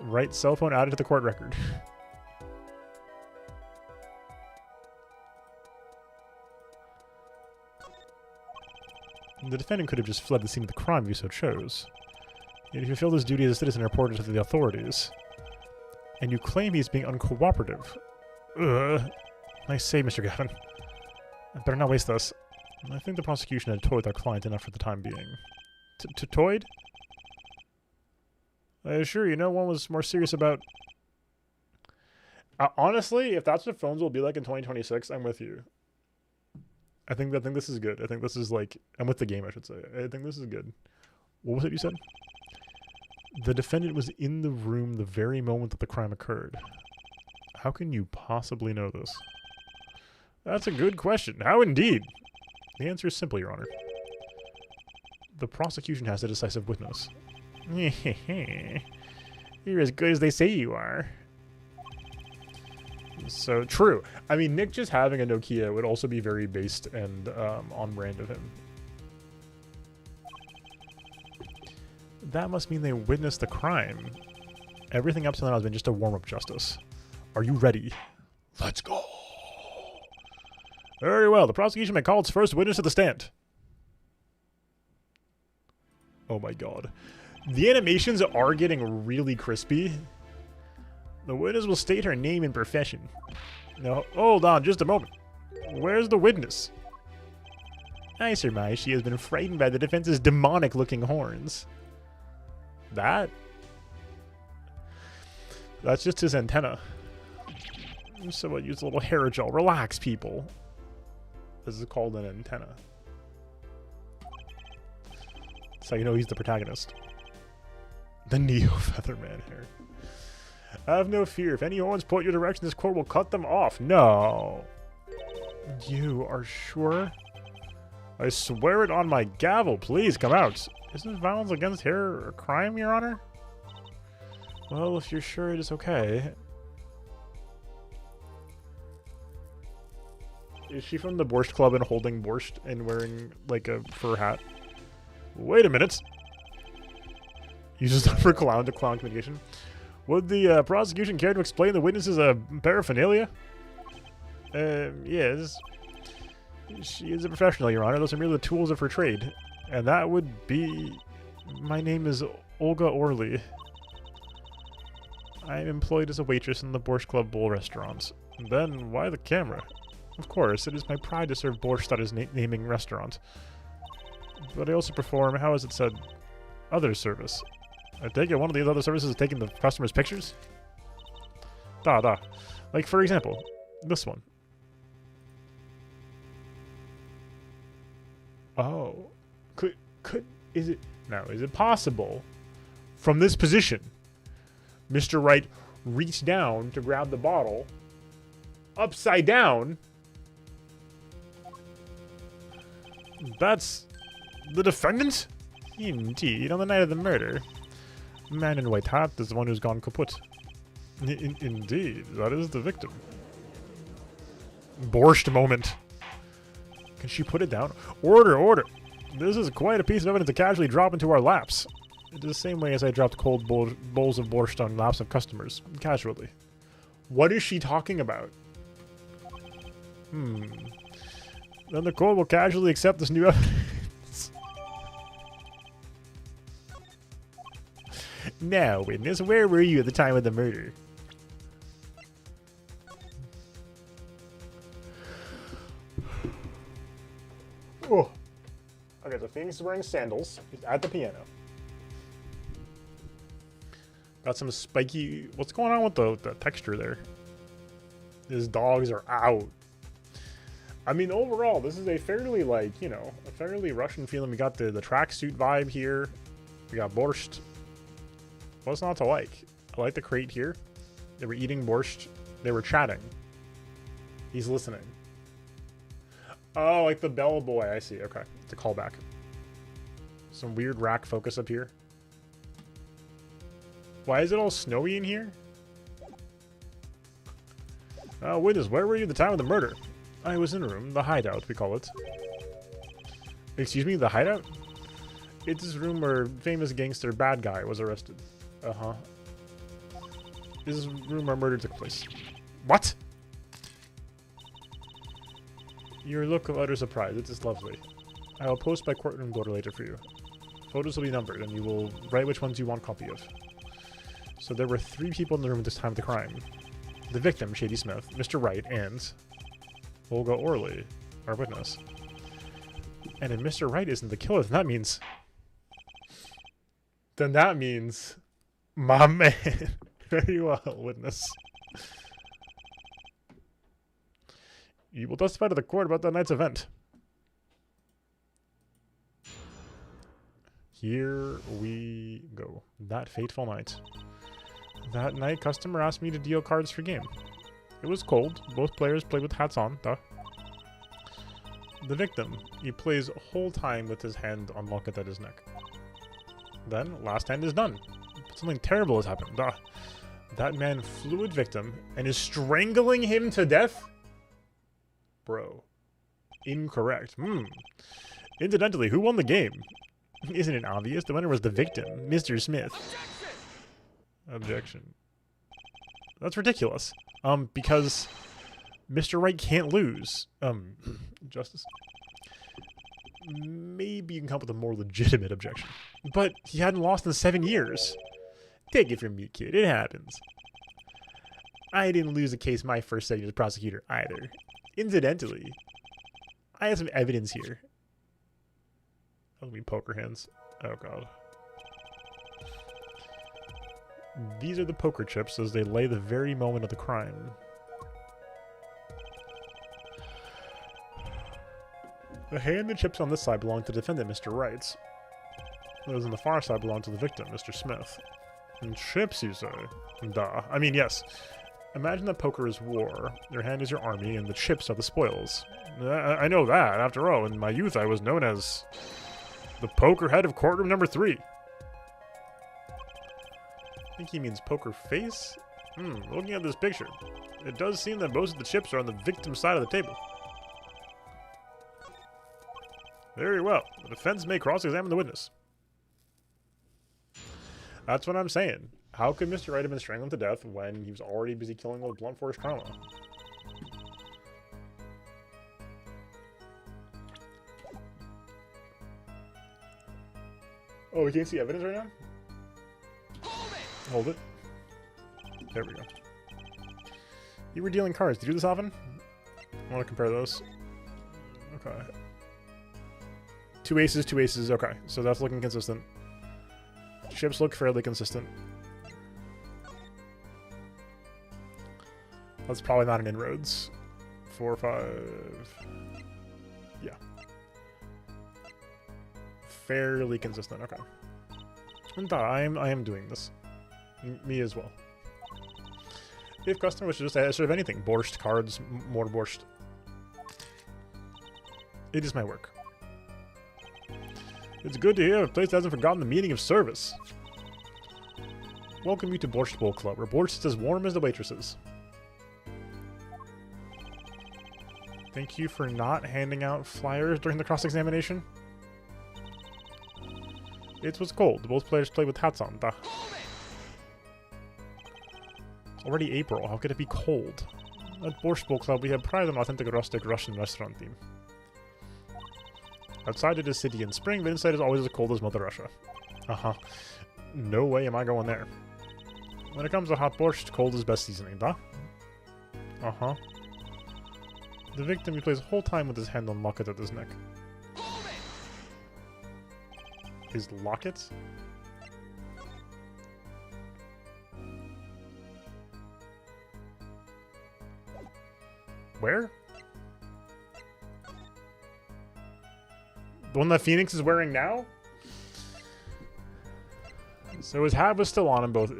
Speaker 1: Right cell phone added to the court record. The defendant could have just fled the scene of the crime if he so chose. Yet he fulfilled his duty as a citizen and reported to the authorities. And you claim he's being uncooperative. Ugh. Nice save, Mr. Gavin. I better not waste this. I think the prosecution had toyed our client enough for the time being. Toyed? I assure you, no one was more serious about... honestly, if that's what phones will be like in 2026, I'm with you. I think this is good. I think this is like... I'm with the game, I should say. I think this is good. What was it you said? The defendant was in the room the very moment that the crime occurred. How can you possibly know this? That's a good question. How indeed? The answer is simple, Your Honor. The prosecution has a decisive witness. You're as good as they say you are. So, true. I mean, Nick just having a Nokia would also be very based and on brand of him. That must mean they witnessed the crime. Everything up to now has been just a warm-up, Justice. Are you ready? Let's go. Very well. The prosecution may call its first witness to the stand. Oh my god. The animations are getting really crispy. The witness will state her name and profession. Now, hold on just a moment. Where's the witness? I surmise she has been frightened by the defense's demonic-looking horns. That's just his antenna. So I use a little hair gel. Relax, people. This is called an antenna. That's how you know he's the protagonist. The Neo Featherman hair. Have no fear. If any horns point your direction, this court will cut them off. No. You are sure? I swear it on my gavel. Please come out. Isn't violence against hair a crime, Your Honor? Well, if you're sure it is okay. Is she from the Borscht Club and holding borscht and wearing, like, a fur hat? Wait a minute. Uses that for clown-to-clown communication. Would the prosecution care to explain the witness's paraphernalia? Yes. She is a professional, Your Honor. Those are merely the tools of her trade. And that would be... My name is Olga Orley. I am employed as a waitress in the Borscht Club Bowl restaurant. Then, why the camera? Of course, it is my pride to serve borscht at his naming restaurant. But I also perform, how is it said, other service. I take it one of these other services is taking the customer's pictures? Da. Like, for example, this one. Oh. Is it possible, from this position, Mr. Wright reached down to grab the bottle, upside down? That's the defendant? Indeed, on the night of the murder. The man in white hat is the one who's gone kaput. Indeed, that is the victim. Borscht moment. Can she put it down? Order! This is quite a piece of evidence to casually drop into our laps. It is the same way as I dropped cold bowls of borscht on laps of customers. Casually. What is she talking about? Then the court will casually accept this new evidence. Now, witness, where were you at the time of the murder? Oh. Okay, so Phoenix is wearing sandals. He's at the piano. Got some spiky... What's going on with the texture there? His dogs are out. I mean, overall, this is a fairly, like, you know, a fairly Russian feeling. We got the tracksuit vibe here. We got borscht. What's not to like? I like the crate here. They were eating borscht. They were chatting. He's listening. Oh, like the bellboy. I see. Okay. It's a callback. Some weird rack focus up here. Why is it all snowy in here? Witness, where were you at the time of the murder? I was in a room. The hideout, we call it. Excuse me, the hideout? It's this room where famous gangster bad guy was arrested. Uh-huh. This is room where murder took place. What? Your look of utter surprise. It is lovely. I will post my courtroom door later for you. Photos will be numbered, and you will write which ones you want copy of. So there were 3 people in the room at this time of the crime. The victim, Shady Smith, Mr. Wright, and Olga Orley, our witness. And if Mr. Wright isn't the killer, then that means... my man. Very well, witness. You will testify to the court about that night's event. Here we go. That fateful night. That night, customer asked me to deal cards for game. It was cold. Both players played with hats on. Duh. The victim, he plays whole time with his hand unlocked at his neck. Then, last hand is done. But something terrible has happened. Duh. That man fluid victim and is strangling him to death? Bro. Incorrect. Incidentally, who won the game? Isn't it obvious? The winner was the victim, Mr. Smith. Objection. That's ridiculous. Because Mr. Wright can't lose. Justice. Maybe you can come up with a more legitimate objection. But he hadn't lost in 7 years. Take it from me, kid. It happens. I didn't lose a case my first setting as prosecutor either. Incidentally, I have some evidence here. Oh, we poker hands. Oh, God. These are the poker chips as they lay the very moment of the crime. The hand and chips on this side belong to the defendant, Mr. Wright. Those on the far side belong to the victim, Mr. Smith. And chips, you say? Duh. I mean, yes. Imagine that poker is war. Your hand is your army, and the chips are the spoils. I know that. After all, in my youth, I was known as the poker head of courtroom number 3. I think he means poker face? Looking at this picture, it does seem that most of the chips are on the victim's side of the table. Very well. The defense may cross-examine the witness. That's what I'm saying. How could Mr. Wright have been strangled to death when he was already busy killing with blunt force trauma? Oh, we can't see evidence right now? Hold it. There we go. You were dealing cards. Do you do this often? I want to compare those. Okay. 2 aces, 2 aces. Okay, so that's looking consistent. Chips look fairly consistent. That's probably not an inroads. 4, 5. Yeah. Fairly consistent. Okay. And I am doing this. Me as well. If customer wishes to serve anything, borscht, cards, more borscht. It is my work. It's good to hear a place that hasn't forgotten the meaning of service. Welcome you to Borscht Bowl Club, where borscht is as warm as the waitresses. Thank you for not handing out flyers during the cross-examination. It was cold. Both players played with hats on. Duh. It's already April. How could it be cold? At Borscht Bowl Club, we have pride on authentic rustic Russian restaurant theme. Outside it is city in spring, but inside is always as cold as Mother Russia. Uh-huh. No way am I going there. When it comes to hot borscht, cold is best seasoning, duh? Uh-huh. The victim, he plays the whole time with his hand on locket at his neck. His locket? Where? The one that Phoenix is wearing now? So his hat was still on and both.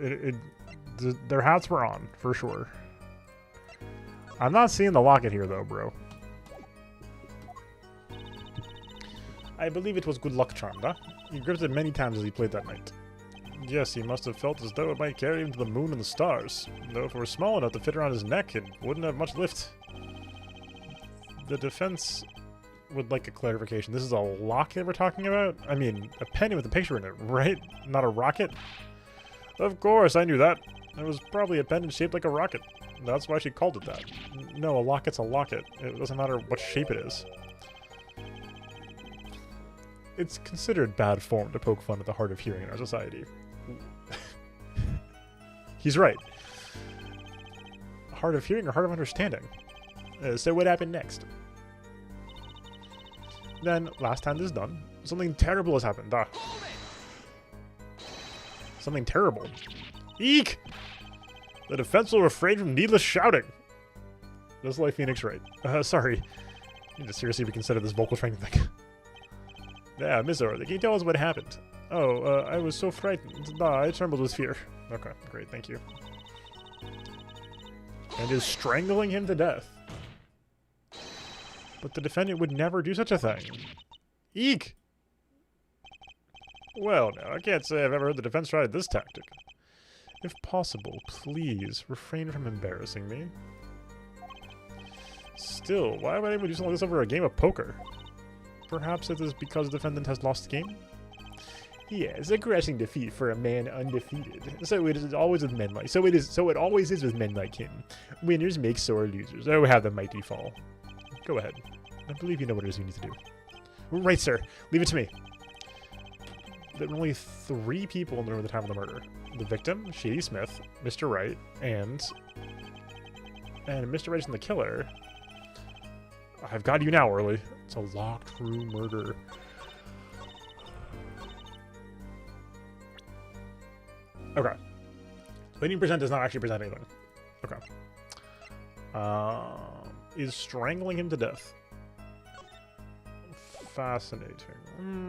Speaker 1: Their hats were on, for sure. I'm not seeing the locket here, though, bro. I believe it was good luck charmed, huh? He gripped it many times as he played that night. Yes, he must have felt as though it might carry him to the moon and the stars. Though if it were small enough to fit around his neck, it wouldn't have much lift. The defense would like a clarification. This is a locket we're talking about? I mean, a penny with a picture in it, right? Not a rocket? Of course, I knew that. It was probably a pendant shaped like a rocket. That's why she called it that. No, a locket's a locket. It doesn't matter what shape it is. It's considered bad form to poke fun at the hard of hearing in our society. He's right. Hard of hearing or hard of understanding? So what happened next? Then, last time this is done, something terrible has happened. Something terrible. Eek! The defense will refrain from needless shouting. Just like Phoenix Wright. Sorry. I need to seriously reconsider this vocal training thing. Yeah, Miss Orley, can you tell us what happened? Oh, I was so frightened. I trembled with fear. Okay, great, thank you. And is strangling him to death. But the defendant would never do such a thing. Eek! Well, now, I can't say I've ever heard the defense try this tactic. If possible, please refrain from embarrassing me. Still, why would anyone do something like this over a game of poker? Perhaps it is because the defendant has lost the game? Yes, a crushing defeat for a man undefeated. So it always with men like it always is with men like him. Winners make sore losers. Oh, how the mighty fall. Go ahead. I believe you know what it is you need to do. Right, sir. Leave it to me. There were only 3 people in the room at the time of the murder. The victim, Shady Smith, Mr. Wright, and Mr. Wright isn't the killer. I've got you now, Orley. It's a locked room murder. Okay. Leading present does not actually present anything. Okay. Is strangling him to death. Fascinating.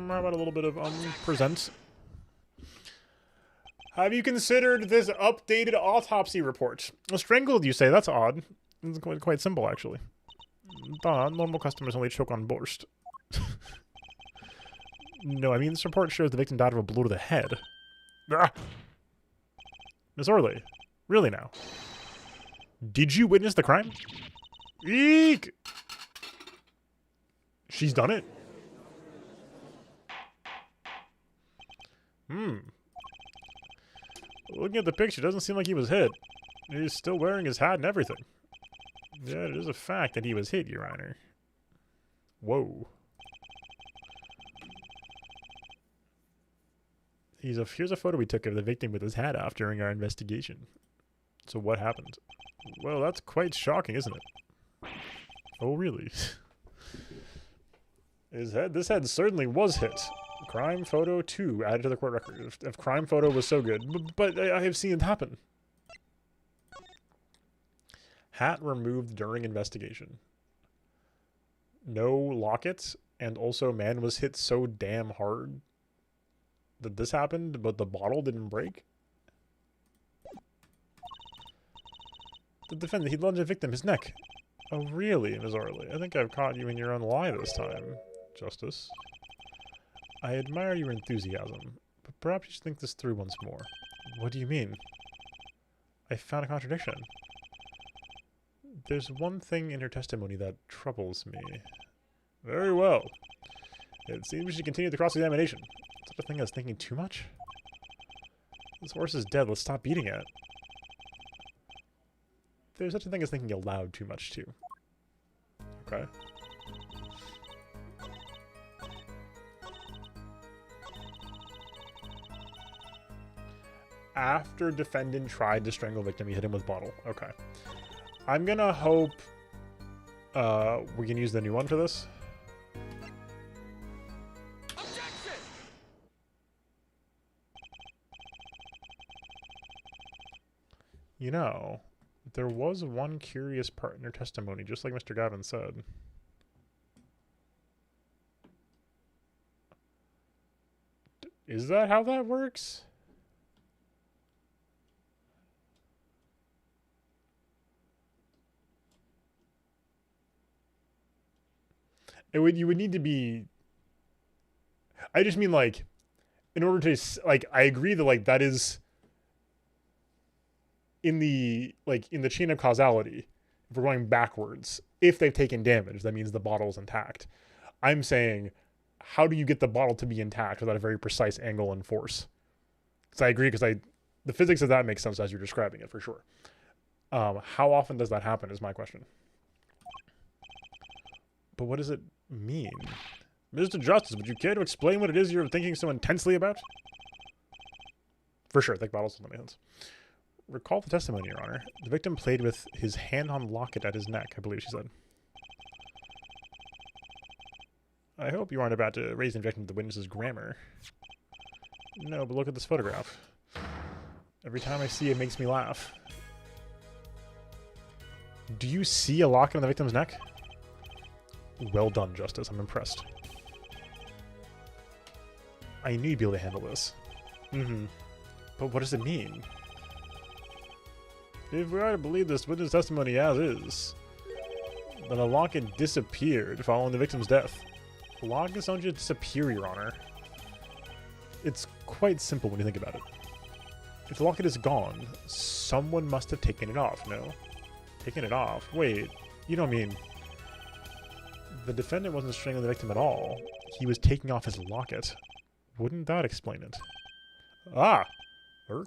Speaker 1: How about a little bit of present? Have you considered this updated autopsy report? Strangled, you say? That's odd. It's quite simple, actually. But normal customers only choke on borscht. No, I mean, this report shows the victim died of a blow to the head. Ah! Miss Orley, really now? Did you witness the crime? Eek! She's done it? Looking at the picture, doesn't seem like he was hit. He's still wearing his hat and everything. Yeah, it is a fact that he was hit, Your Honor. Whoa. Here's a photo we took of the victim with his hat off during our investigation. So what happened? Well, that's quite shocking, isn't it? Oh, really? This head certainly was hit. Crime photo 2 added to the court record. If crime photo was so good. But I have seen it happen. Hat removed during investigation. No locket, and also man was hit so damn hard that this happened, but the bottle didn't break. The defendant, he lunged the victim his neck. Oh really, Ms. Orley? I think I've caught you in your own lie this time, Justice. I admire your enthusiasm, but perhaps you should think this through once more. What do you mean? I found a contradiction. There's one thing in her testimony that troubles me. Very well. It seems we should continue the cross-examination. Such a thing as thinking too much? This horse is dead, let's stop beating it. There's such a thing as thinking aloud too much, too. Okay. After defendant tried to strangle victim, he hit him with bottle. Okay. I'm gonna hope we can use the new one for this. Objection! You know, there was one curious part in her testimony, just like Mr. Gavin said. Is that how that works? You would need to be... I just mean, like, in order to... Like, I agree that, like, that is... In the chain of causality, if we're going backwards, if they've taken damage, that means the bottle's intact. I'm saying, how do you get the bottle to be intact without a very precise angle and force? Because I agree, because the physics of that makes sense as you're describing it, for sure. How often does that happen is my question. But what does it mean? Mr. Justice, would you care to explain what it is you're thinking so intensely about? For sure, thick bottles, that makes sense. Recall the testimony, Your Honor. The victim played with his hand on locket at his neck, I believe she said. I hope you aren't about to raise an objection to the witness's grammar. No, but look at this photograph. Every time I see it, makes me laugh. Do you see a locket on the victim's neck? Well done, Justice. I'm impressed. I knew you'd be able to handle this. But what does it mean? If we are to believe this witness testimony as is, then a locket disappeared following the victim's death. Lockets don't just disappear, Your Honor. It's quite simple when you think about it. If the locket is gone, someone must have taken it off, no? Taken it off? Wait, you don't mean... The defendant wasn't strangling the victim at all. He was taking off his locket. Wouldn't that explain it? Ah! Irk?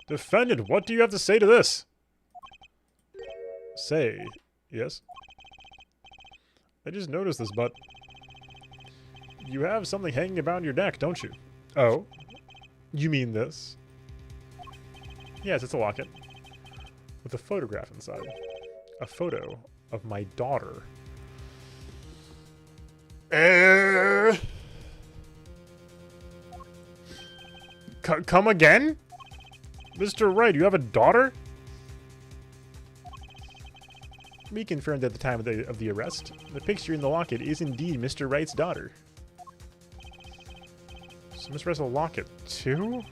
Speaker 1: Defendant, what do you have to say to this? Say... Yes? I just noticed this, but... You have something hanging about your neck, don't you? Oh? You mean this? Yes, it's a locket. With a photograph inside. A photo of my daughter. Come again? Mr. Wright, you have a daughter? We confirmed at the time of the arrest. The picture in the locket is indeed Mr. Wright's daughter. So Mr. Wright's a locket too?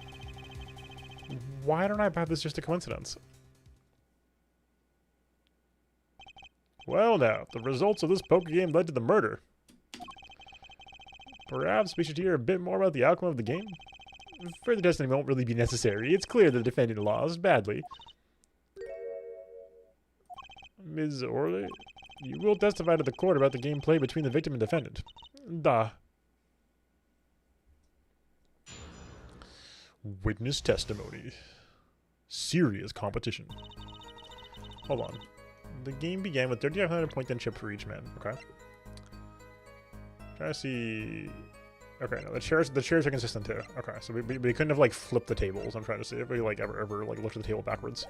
Speaker 1: Why don't I bet this just a coincidence? Well now, the results of this poker game led to the murder. Perhaps we should hear a bit more about the outcome of the game? Further testimony won't really be necessary. It's clear the defendant lost badly. Ms. Orley, you will testify to the court about the game played between the victim and defendant. Duh. Witness testimony. Serious competition. Hold on. The game began with 3,500 points and chip for each man. Okay. Trying to see... Okay, no, the chairs are consistent too. Okay, so we couldn't have like flipped the tables. I'm trying to see if we like ever like looked at the table backwards.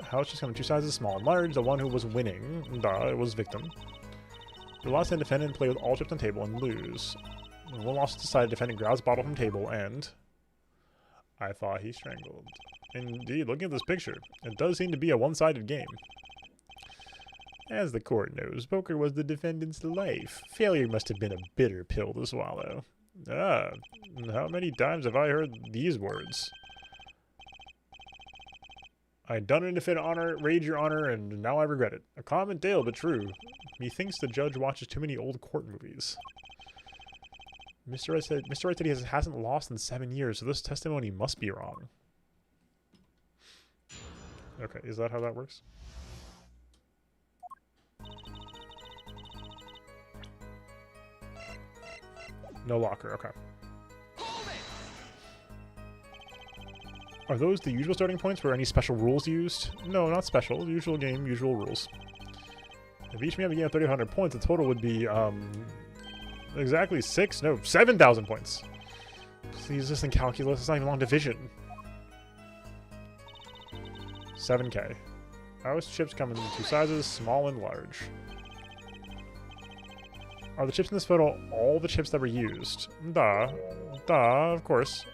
Speaker 1: House just come in two sizes, small and large. The one who was winning, it was victim. The last hand defendant play with all chips on table and lose. When one lost decided defendant grabs bottle from table and... I thought he strangled. Indeed, looking at this picture, it does seem to be a one-sided game. As the court knows, poker was the defendant's life. Failure must have been a bitter pill to swallow. Ah, how many times have I heard these words? I done it if it honor, rage your honor, and now I regret it. A common tale, but true. Methinks the judge watches too many old court movies. Mr. Wright said he hasn't lost in 7 years, so this testimony must be wrong. Okay, is that how that works? No locker, okay. Are those the usual starting points? Were any special rules used? No, not special. Usual game, usual rules. If each man began at 3,500 points, the total would be, exactly 7,000 points. Please, this in calculus. It's not even long division. 7K. House chips come in two sizes, small and large. Are the chips in this photo all the chips that were used? Duh, of course.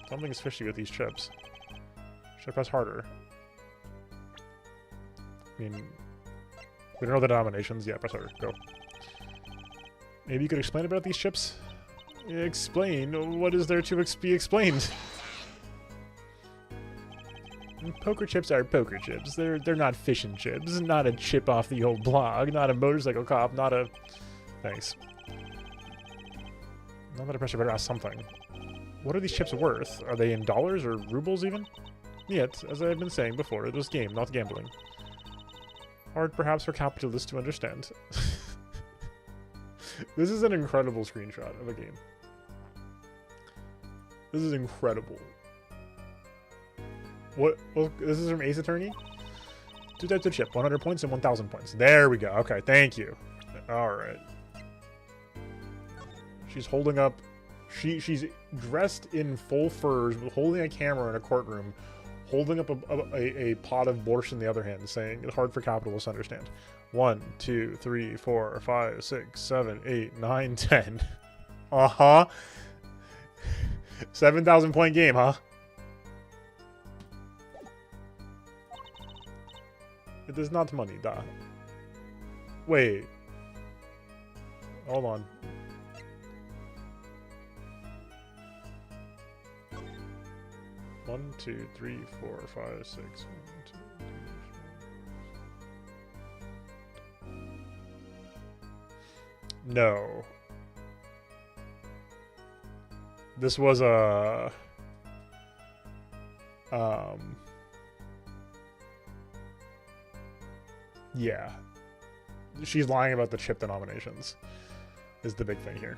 Speaker 1: Something's fishy with these chips. Should I press harder? I mean, we don't know the denominations. Yeah, press harder. Go. Maybe you could explain about these chips? Explain? What is there to be explained? Poker chips are poker chips. They're not fish and chips. Not a chip off the old blog. Not a motorcycle cop. Not a... Thanks. Now that I pressure better ask something. What are these chips worth? Are they in dollars or rubles even? Yet, as I've been saying before, it was game, not gambling. Hard perhaps for capitalists to understand. This is an incredible screenshot of a game. This is incredible. What? Well, this is from Ace Attorney? 2 types of chip, 100 points and 1,000 points. There we go. Okay, thank you. Alright. She's holding up. She's dressed in full furs, holding a camera in a courtroom, holding up a pot of borscht in the other hand, saying it's hard for capitalists to understand. 1, 2, 3, 4, 5, 6, 7, 8, 9, 10. Uh-huh. 7,000 point game, huh? It is not money, da. Wait. Hold on. One, two, three, 4, 5, 6. 1, 2, 3, 4. No. This was a yeah. She's lying about the chip denominations. Is the big thing here.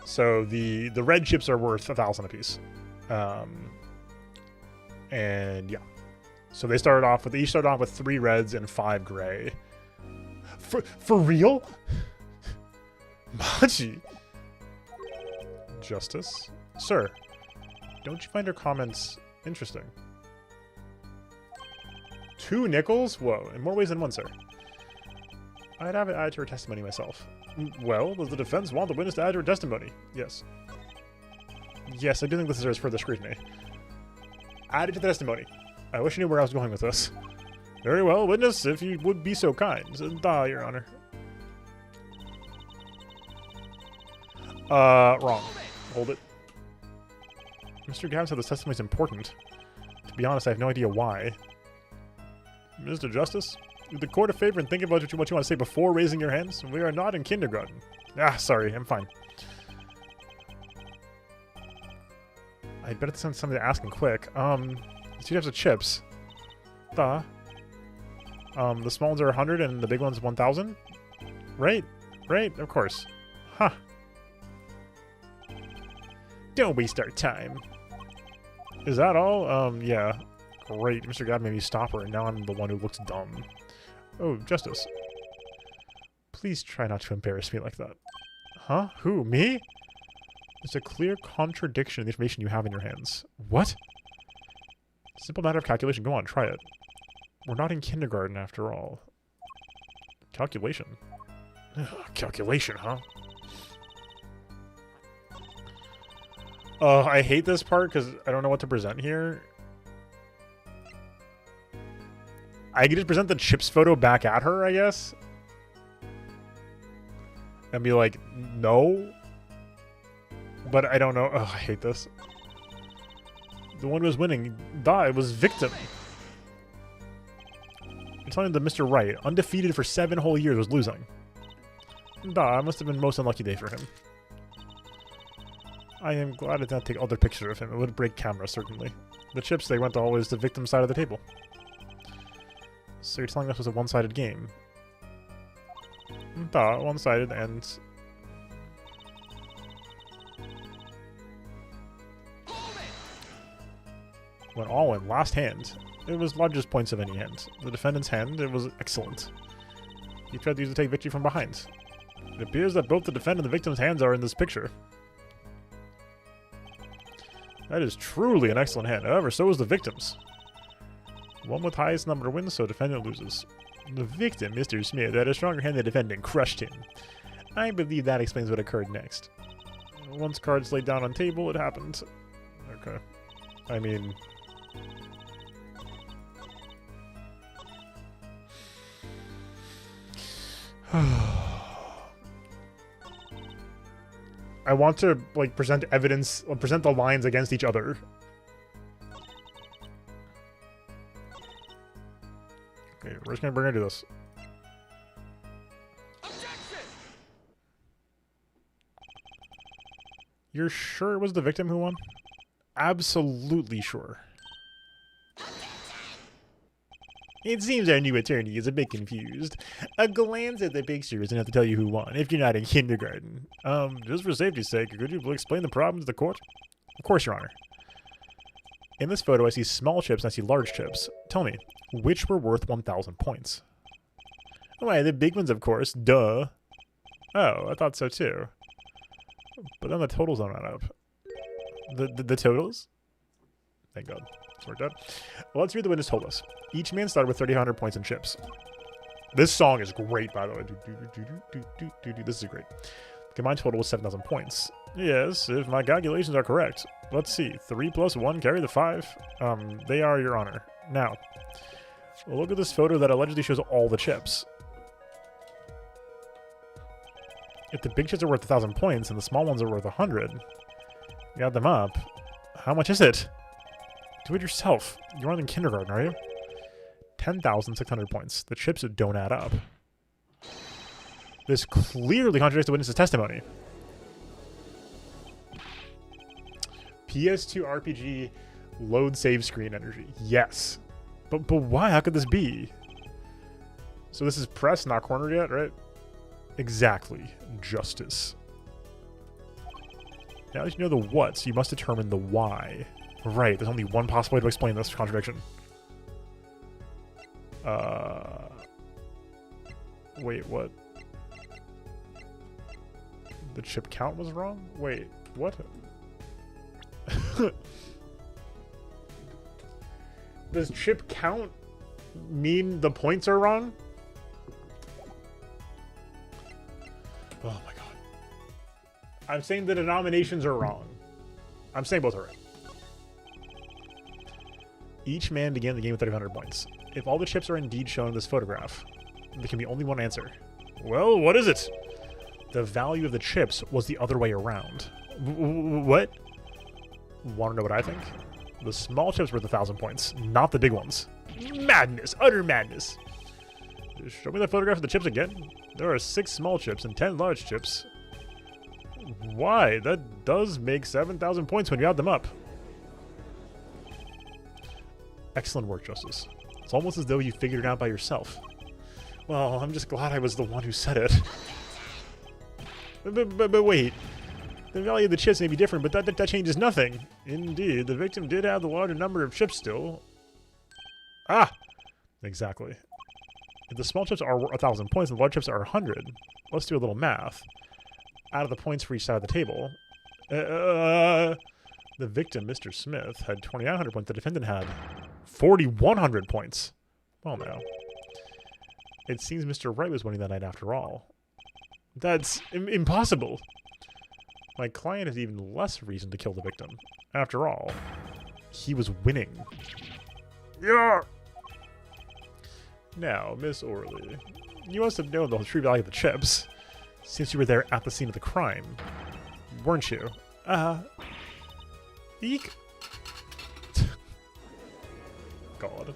Speaker 1: So the red chips are worth 1,000 apiece. And yeah. So they started off with, each started off with 3 reds and 5 gray. For real? Machi. Justice? Sir, don't you find her comments interesting? 2 nickels? Whoa, in more ways than one, sir. I'd have it added to her testimony myself. Well, does the defense want the witness to add to her testimony? Yes. Yes, I do think this deserves further scrutiny. Add it to the testimony. I wish I knew where I was going with this. Very well, witness, if you would be so kind. Da, Your Honor. Wrong. Hold it. Mr. Gabb said this testimony is important. To be honest, I have no idea why. Mr. Justice, would the court a favor and think about what you want to say before raising your hands? We are not in kindergarten. Ah, sorry, I'm fine. I bet it's something to ask him quick. 2 types of chips. The small ones are 100 and the big one's 1,000? Right? Right? Of course. Huh. Don't waste our time. Is that all? Yeah. Great. Mr. God made me stop her, and now I'm the one who looks dumb. Oh, Justice. Please try not to embarrass me like that. Huh? Who? Me? There's a clear contradiction in the information you have in your hands. What? Simple matter of calculation. Go on, try it. We're not in kindergarten after all. Calculation? Ugh, calculation, huh? I hate this part because I don't know what to present here. I could just present the chips photo back at her, I guess. And be like, no. But I don't know. Ugh, I hate this. The one who was winning died was victim. I'm telling you that Mr. Wright, undefeated for 7 whole years, was losing. It must have been the most unlucky day for him. I am glad I did not take other picture of him. It would break camera, certainly. The chips, they went always to the victim's side of the table. So you're telling us it was a one-sided game? One-sided and... Went all in. Last hand. It was largest points of any hand. The defendant's hand, it was excellent. He tried to use to take victory from behind. It appears that both the defendant and the victim's hands are in this picture. That is truly an excellent hand. However, so is the victim's. One with highest number wins, so defendant loses. The victim, Mr. Smith, had a stronger hand than the defendant, crushed him. I believe that explains what occurred next. Once cards laid down on table, it happened. Okay. I mean... I want to, like, present evidence, present the lines against each other. Okay, we're just gonna bring her to this. Objection! You're sure it was the victim who won? Absolutely sure. It seems our new attorney is a bit confused. A glance at the picture is enough to tell you who won, if you're not in kindergarten. Just for safety's sake, could you explain the problem to the court? Of course, Your Honor. In this photo, I see small chips and I see large chips. Tell me, which were worth 1,000 points? Why, the big ones, of course. Duh. Oh, I thought so too. But then the totals don't add up. The totals? Thank God. It's worked out. Well, let's read the witness told us. Each man started with 3,500 points in chips. This song is great, by the way. This is great. The combined total was 7,000 points. Yes, if my calculations are correct. Let's see. 3 plus 1 carry the 5. They are, Your Honor. Now, look at this photo that allegedly shows all the chips. If the big chips are worth 1,000 points and the small ones are worth 100, you add them up. How much is it? Do it yourself. You're in kindergarten, are you? 10,600 points. The chips don't add up. This clearly contradicts the witness's testimony. PS2 RPG load save screen energy. Yes. But why? How could this be? So this is pressed, not cornered yet, right? Exactly. Justice. Now that you know the what, you must determine the why. Right, there's only one possible way to explain this contradiction. Wait, what? The chip count was wrong? Wait, what? Does chip count mean the points are wrong? Oh my god. I'm saying the denominations are wrong. I'm saying both are right. Each man began the game with 3,500 points. If all the chips are indeed shown in this photograph, there can be only one answer. Well, what is it? The value of the chips was the other way around. What? Want to know what I think? The small chips were worth 1,000 points, not the big ones. Madness! Utter madness! Show me that photograph of the chips again. There are 6 small chips and 10 large chips. Why? That does make 7,000 points when you add them up. Excellent work, Justice. It's almost as though you figured it out by yourself. Well, I'm just glad I was the one who said it. But wait. The value of the chips may be different, but that changes nothing. Indeed, the victim did have the larger number of chips still. Ah! Exactly. If the small chips are 1,000 points and the large chips are 100, let's do a little math. Out of the points for each side of the table. The victim, Mr. Smith, had 2,900 points. The defendant had 4,100 points. Well, now. It seems Mr. Wright was winning that night after all. That's impossible. My client has even less reason to kill the victim. After all, he was winning. Yeah. Now, Miss Orley, you must have known the true value of the chips, since you were there at the scene of the crime, weren't you? Eek. God.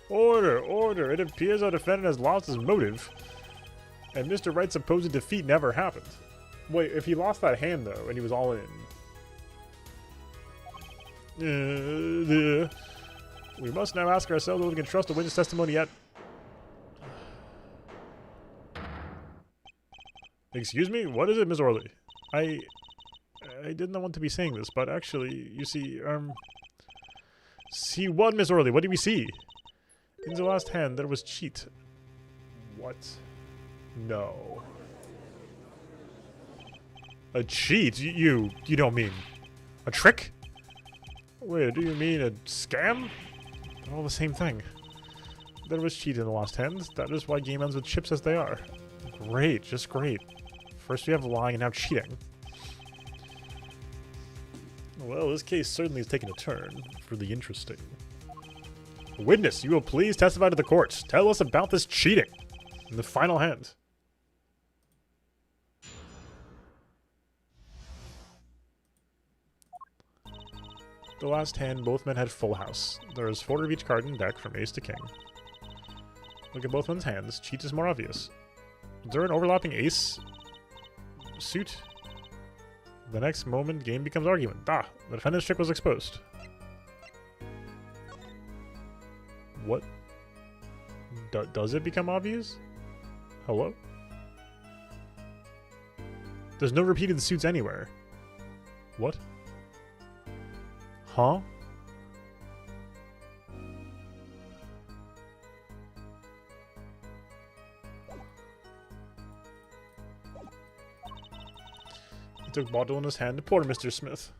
Speaker 1: Order, order. It appears our defendant has lost his motive, and Mr. Wright's supposed defeat never happened. Wait, if he lost that hand, though, and he was all in... we must now ask ourselves whether we can trust the witness testimony yet. Excuse me? What is it, Miss Orley? I didn't want to be saying this, but actually, you see, See what, Miss Orley? What did we see? In the last hand, there was cheat. What? No. A cheat? You don't mean a trick? Wait, do you mean a scam? They're all the same thing. There was cheat in the last hand. That is why game ends with chips as they are. Great, just great. First we have lying and now cheating. Well, this case certainly has taken a turn for the interesting. Witness, you will please testify to the court. Tell us about this cheating in the final hand. The last hand, both men had full house. There is 4 of each card in deck from ace to king. Look at both men's hands. Cheat is more obvious. Is there an overlapping ace suit? The next moment, game becomes argument. The defendant's trick was exposed. What? Does it become obvious? Hello? There's no repeated suits anywhere. What? Huh? took bottle in his hand. Poor Mr. Smith.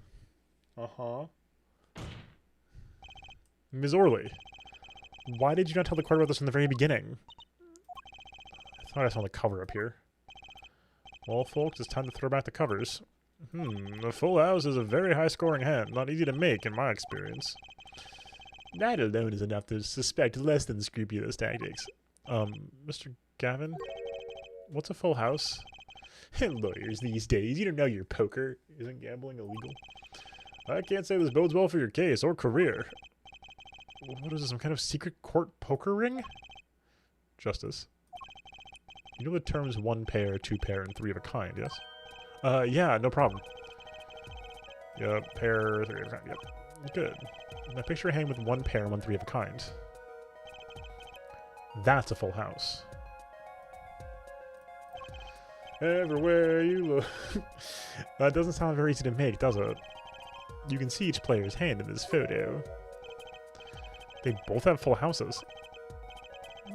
Speaker 1: Uh-huh. Ms. Orley, why did you not tell the court about this from the very beginning? I thought I saw the cover up here. Well, folks, it's time to throw back the covers. The full house is a very high-scoring hand. Not easy to make, in my experience. That alone is enough to suspect less than scrupulous tactics. Mr. Gavin? What's a full house? Lawyers these days, you don't know your poker. Isn't gambling illegal? I can't say this bodes well for your case or career. What is this, some kind of secret court poker ring? Justice. You know the terms one pair, two pair, and three of a kind, yes? Yeah, no problem. Yep, pair, three of a kind, yep. Good. Now picture a hand with one pair and one three of a kind. That's a full house. Everywhere you look. That doesn't sound very easy to make, does it? You can see each player's hand in this photo. They both have full houses.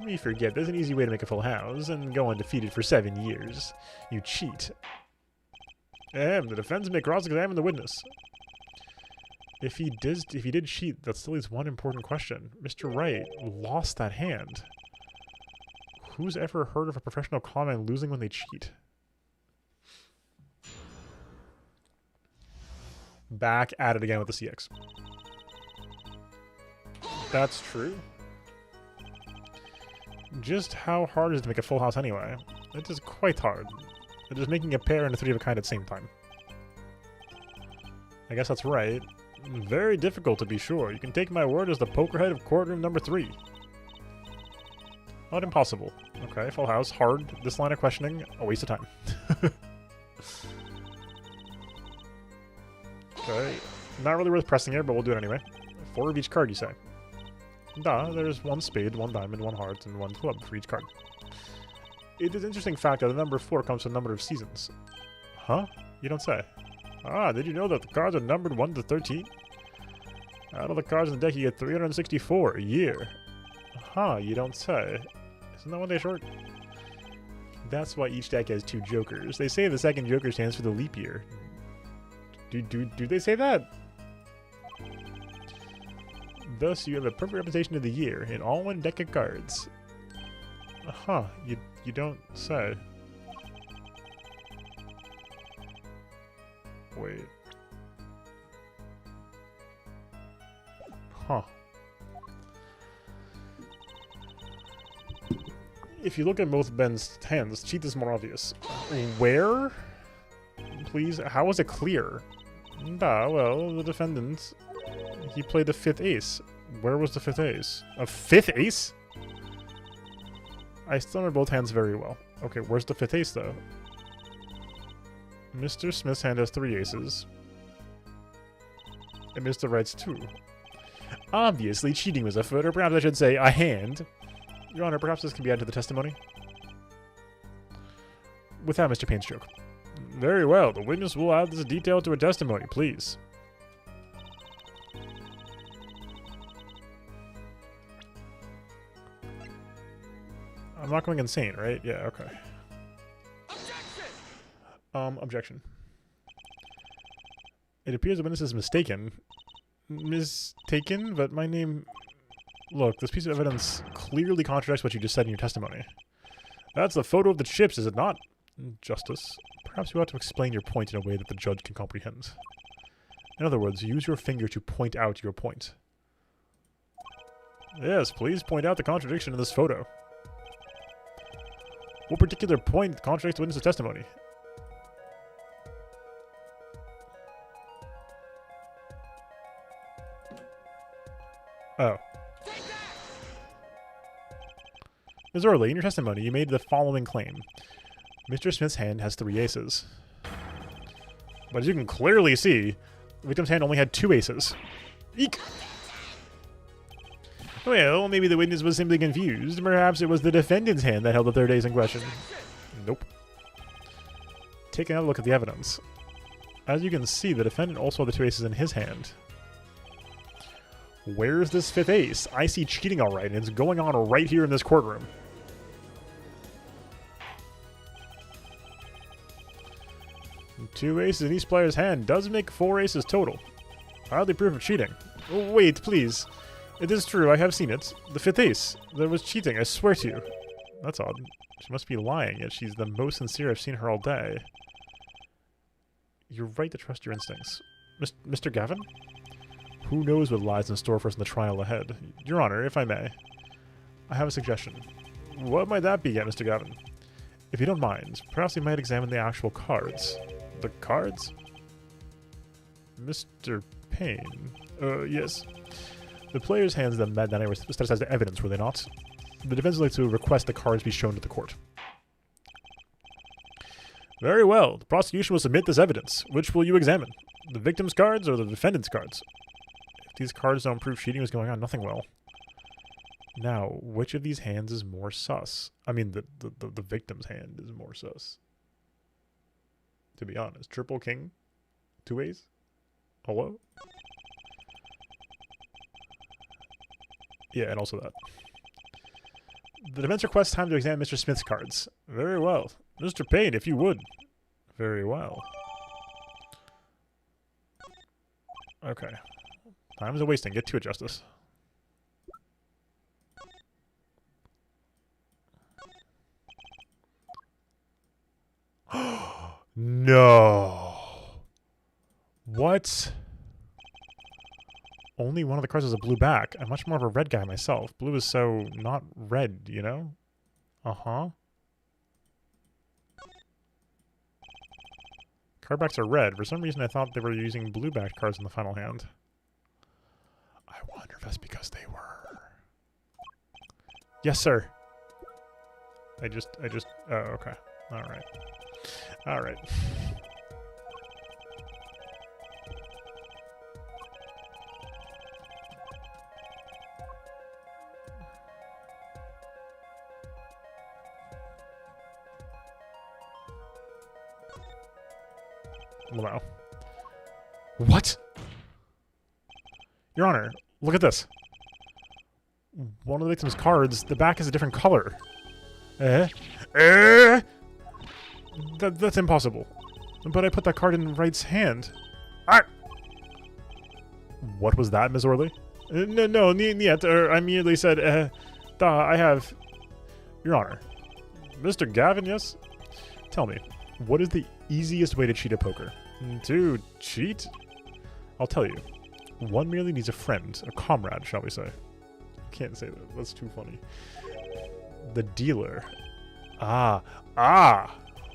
Speaker 1: We forget there's an easy way to make a full house and go undefeated for 7 years. You cheat. The defense may cross-examine the witness. If he did cheat, that still leaves one important question. Mr. Wright lost that hand. Who's ever heard of a professional conman losing when they cheat? Back at it again with the CX. That's true. Just how hard is it to make a full house anyway? It is quite hard. It is making a pair and a three of a kind at the same time. I guess that's right. Very difficult to be sure. You can take my word as the pokerhead of courtroom number 3. Not impossible. Okay, full house. Hard. This line of questioning, a waste of time. Okay. Not really worth pressing here, but we'll do it anyway. 4 of each card, you say? There's 1 spade, 1 diamond, 1 heart, and 1 club for each card. It is an interesting fact that the number 4 comes from the number of seasons. Huh? You don't say. Did you know that the cards are numbered 1 to 13? Out of the cards in the deck, you get 364 a year. You don't say. Isn't that 1 day short? That's why each deck has 2 jokers. They say the second joker stands for the leap year. Do they say that? Thus, you have a perfect representation of the year in all 1 deck of cards. You don't say. Wait. If you look at both Ben's hands, cheat is more obvious. Where? Please? How is it clear? Well, the defendant, he played the 5th ace. Where was the 5th ace? A 5th ace? I still remember both hands very well. Okay, where's the 5th ace, though? Mr. Smith's hand has 3 aces. And Mr. Wright's 2. Obviously, cheating was afoot, or perhaps I should say, a hand. Your Honor, perhaps this can be added to the testimony? Without Mr. Payne's joke. Very well, the witness will add this detail to a testimony, please. I'm not going insane, right? Yeah, okay. Objection. It appears the witness is mistaken. Mistaken? But my name... Look, this piece of evidence clearly contradicts what you just said in your testimony. That's the photo of the chips, is it not? Justice, perhaps you ought to explain your point in a way that the judge can comprehend. In other words, use your finger to point out your point. Yes, please point out the contradiction in this photo. What particular point contradicts the witness's testimony? Oh. Ms. Orley, in your testimony, you made the following claim. Mr. Smith's hand has 3 aces. But as you can clearly see, the victim's hand only had 2 aces. Eek! Well, maybe the witness was simply confused. Perhaps it was the defendant's hand that held the 3rd ace in question. Nope. Take another look at the evidence. As you can see, the defendant also had the 2 aces in his hand. Where's this 5th ace? I see cheating alright, and it's going on right here in this courtroom. 2 aces in each player's hand does make 4 aces total. Hardly proof of cheating. Oh, wait, please. It is true, I have seen it. The 5th ace. There was cheating, I swear to you. That's odd. She must be lying, yet she's the most sincere I've seen her all day. You're right to trust your instincts. Mr. Gavin? Who knows what lies in store for us in the trial ahead? Your Honor, if I may, I have a suggestion. What might that be yet, Mr. Gavin? If you don't mind, perhaps we might examine the actual cards. The cards? Mr. Payne? Yes. The players' hands that met that were set as evidence, were they not? The defense would like to request the cards be shown to the court. Very well. The prosecution will submit this evidence. Which will you examine? The victim's cards or the defendant's cards? If these cards don't prove cheating was going on, nothing will. Now, which of these hands is more sus? I mean, the victim's hand is more sus. To be honest. Triple king? 2 ace? Hello? Yeah, and also that. The defense requests time to examine Mr. Smith's cards. Very well. Mr. Payne, if you would. Very well. Okay. Time is wasting. Get to it, Justice. No. What? Only one of the cards has a blue back. I'm much more of a red guy myself. Blue is so not red, you know? Uh-huh. Card backs are red. For some reason I thought they were using blue backed cards in the final hand. I wonder if that's because they were. Yes, sir. Oh, okay. Alright. Alright. Wow. What? Your Honor, look at this. One of the victim's cards, the back is a different color. That's impossible. But I put that card in Wright's hand. Ah! What was that, Ms. Orley? No, yet. I merely said, I have... Your Honor. Mr. Gavin, yes? Tell me, what is the easiest way to cheat at poker? To cheat? I'll tell you. One merely needs a friend, a comrade, shall we say. Can't say that. That's too funny. The dealer.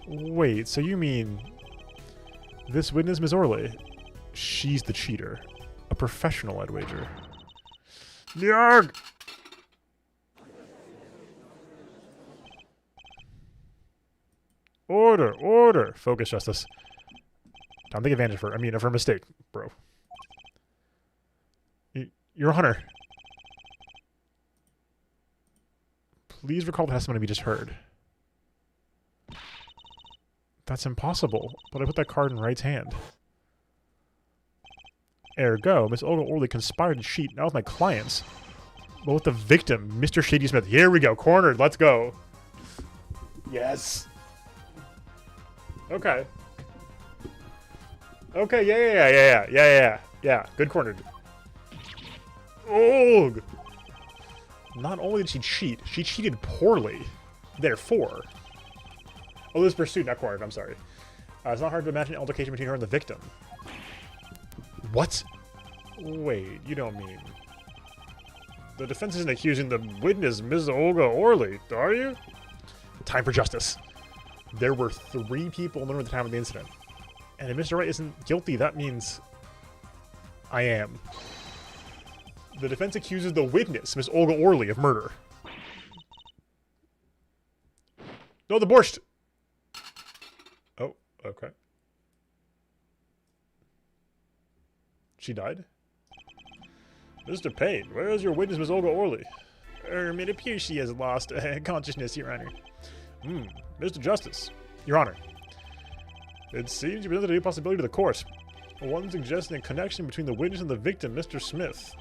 Speaker 1: Wait, so you mean... This witness, Ms. Orley? She's the cheater. A professional, I'd wager. Yarg! Order! Focus, Justice. Don't take advantage of her mistake, bro. Your Honor. Please recall the testimony we just heard. That's impossible, but I put that card in Wright's hand. Ergo, Miss Olga Orley conspired to cheat, not with my clients, but with the victim, Mr. Shady Smith. Here we go, cornered, let's go. Yes. Okay. Okay, yeah. Good cornered. Oh! Not only did she cheat, she cheated poorly. Therefore. Oh, this is pursued, not cornered, I'm sorry. It's not hard to imagine an altercation between her and the victim. What? Wait, you don't mean... The defense isn't accusing the witness, Ms. Olga Orley, are you? Time for justice. There were 3 people in the room at the time of the incident. And if Mr. Wright isn't guilty, that means... I am. The defense accuses the witness, Ms. Olga Orley, of murder. No, the borscht! Oh, okay. She died? Mr. Payne, where is your witness, Ms. Olga Orley? It appears she has lost consciousness, Your Honor. Mr. Justice, Your Honor. It seems you presented a new possibility to the court. One suggesting a connection between the witness and the victim, Mr. Smith.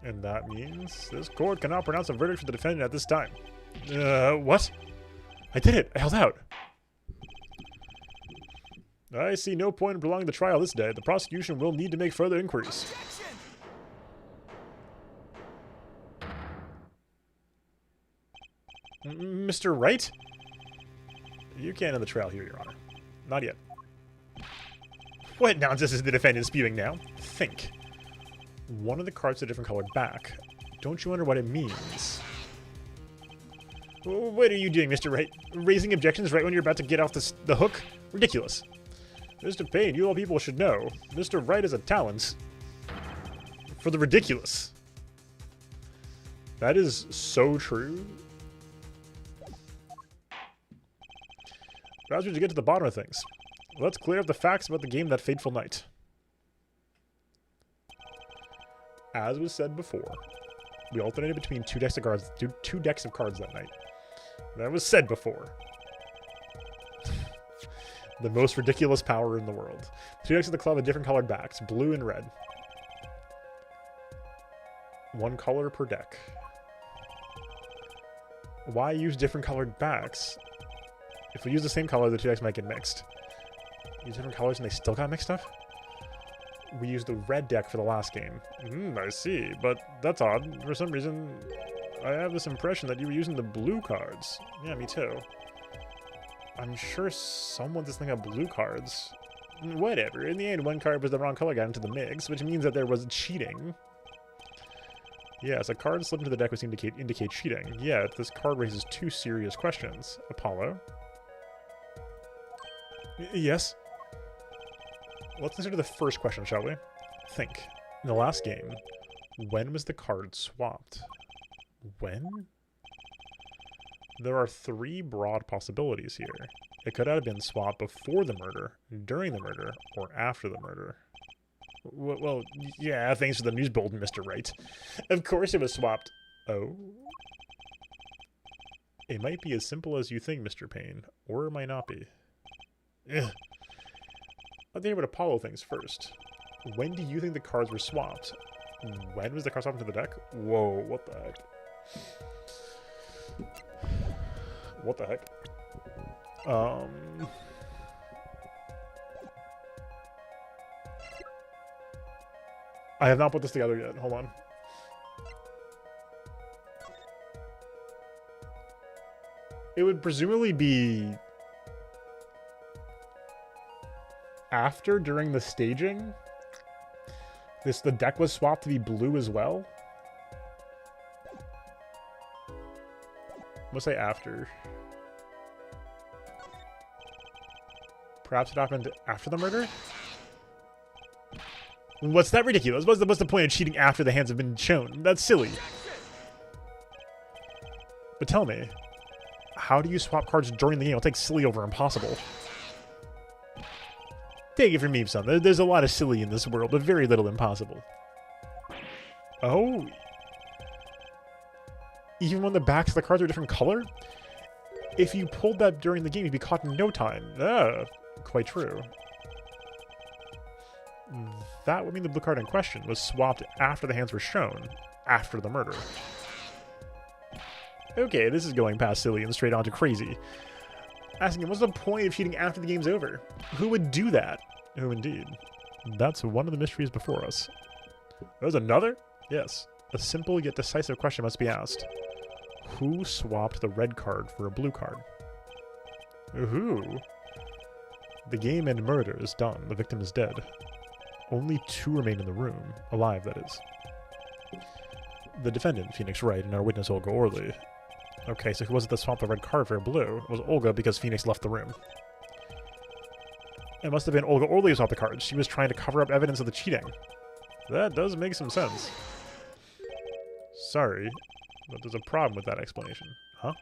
Speaker 1: And that means this court cannot pronounce a verdict for the defendant at this time. What? I did it! I held out! I see no point in prolonging the trial this day. The prosecution will need to make further inquiries. Mr. Wright? You can't end the trial here, Your Honor. Not yet. What nonsense is the defendant spewing now? Think. One of the cards a different colored back. Don't you wonder what it means? What are you doing, Mr. Wright? Raising objections right when you're about to get off the hook? Ridiculous. Mr. Payne, you all people should know. Mr. Wright has a talent for the ridiculous. That is so true. Perhaps we should get to the bottom of things. Let's clear up the facts about the game that fateful night. As was said before, we alternated between two decks of cards that night. That was said before. The most ridiculous power in the world. Two decks of the club had different colored backs, blue and red. One color per deck. Why use different colored backs? If we use the same color, the two decks might get mixed. Use different colors and they still got mixed up? We used the red deck for the last game. I see, but that's odd. For some reason, I have this impression that you were using the blue cards. Yeah, me too. I'm sure someone just thinking of blue cards. Whatever. In the end, one card was the wrong color got into the mix, which means that there was cheating. Yes, a card slipped into the deck would seem to indicate cheating. Yet, this card raises two serious questions. Apollo? Yes? Let's consider the first question, shall we? Think. In the last game, when was the card swapped? When? There are three broad possibilities here. It could have been swapped before the murder, during the murder, or after the murder. Well, yeah, thanks for the news bulletin, Mr. Wright. Of course it was swapped. Oh? It might be as simple as you think, Mr. Payne, or it might not be. Ugh. Let's think about Apollo things first. When do you think the cards were swapped? When was the card swapped into the deck? Whoa, what the heck? What the heck? I have not put this together yet. Hold on. It would presumably be during the staging. The deck was swapped to be blue as well. I'm gonna say after. Perhaps it happened after the murder? What's that ridiculous? What's the point of cheating after the hands have been shown? That's silly. But tell me, how do you swap cards during the game? I'll take silly over impossible. Take it from me, son. There's a lot of silly in this world, but very little impossible. Oh? Even when the backs of the cards are a different color? If you pulled that during the game, you'd be caught in no time. Quite true. That would mean the blue card in question was swapped after the hands were shown, after the murder. Okay, this is going past silly and straight on to crazy. Asking him, what's the point of cheating after the game's over? Who would do that? Who indeed? That's one of the mysteries before us. There's another? Yes. A simple yet decisive question must be asked. Who swapped the red card for a blue card? Who? The game and murder is done. The victim is dead. Only two remain in the room. Alive, that is. The defendant, Phoenix Wright, and our witness, Olga Orley. Okay, so who was it that swapped the red card for a blue? It was Olga because Phoenix left the room. It must have been Olga Orley who swapped the cards. She was trying to cover up evidence of the cheating. That does make some sense. Sorry, but there's a problem with that explanation. Huh?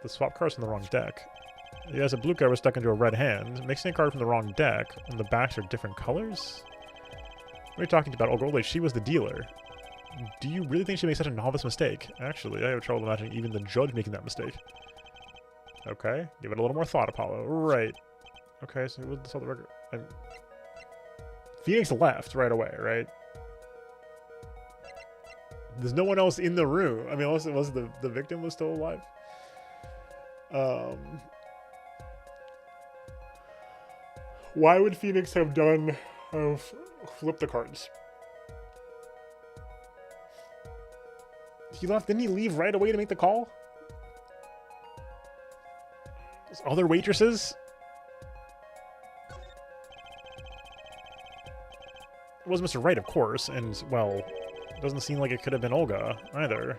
Speaker 1: The swap cards from the wrong deck. Yes, a blue card was stuck into a red hand. Mixing a card from the wrong deck when the backs are different colors? What are you talking about? Olga Orley, she was the dealer. Do you really think she made such a novice mistake? Actually, I have trouble imagining even the judge making that mistake. Okay, give it a little more thought, Apollo. Right. Okay, so who was the record? Phoenix left right away, right? There's no one else in the room. I mean, unless it was the victim was still alive. Why would Phoenix have flipped the cards? He left, didn't he leave right away to make the call? Those other waitresses? It was Mr. Wright, of course, and, well, it doesn't seem like it could have been Olga, either.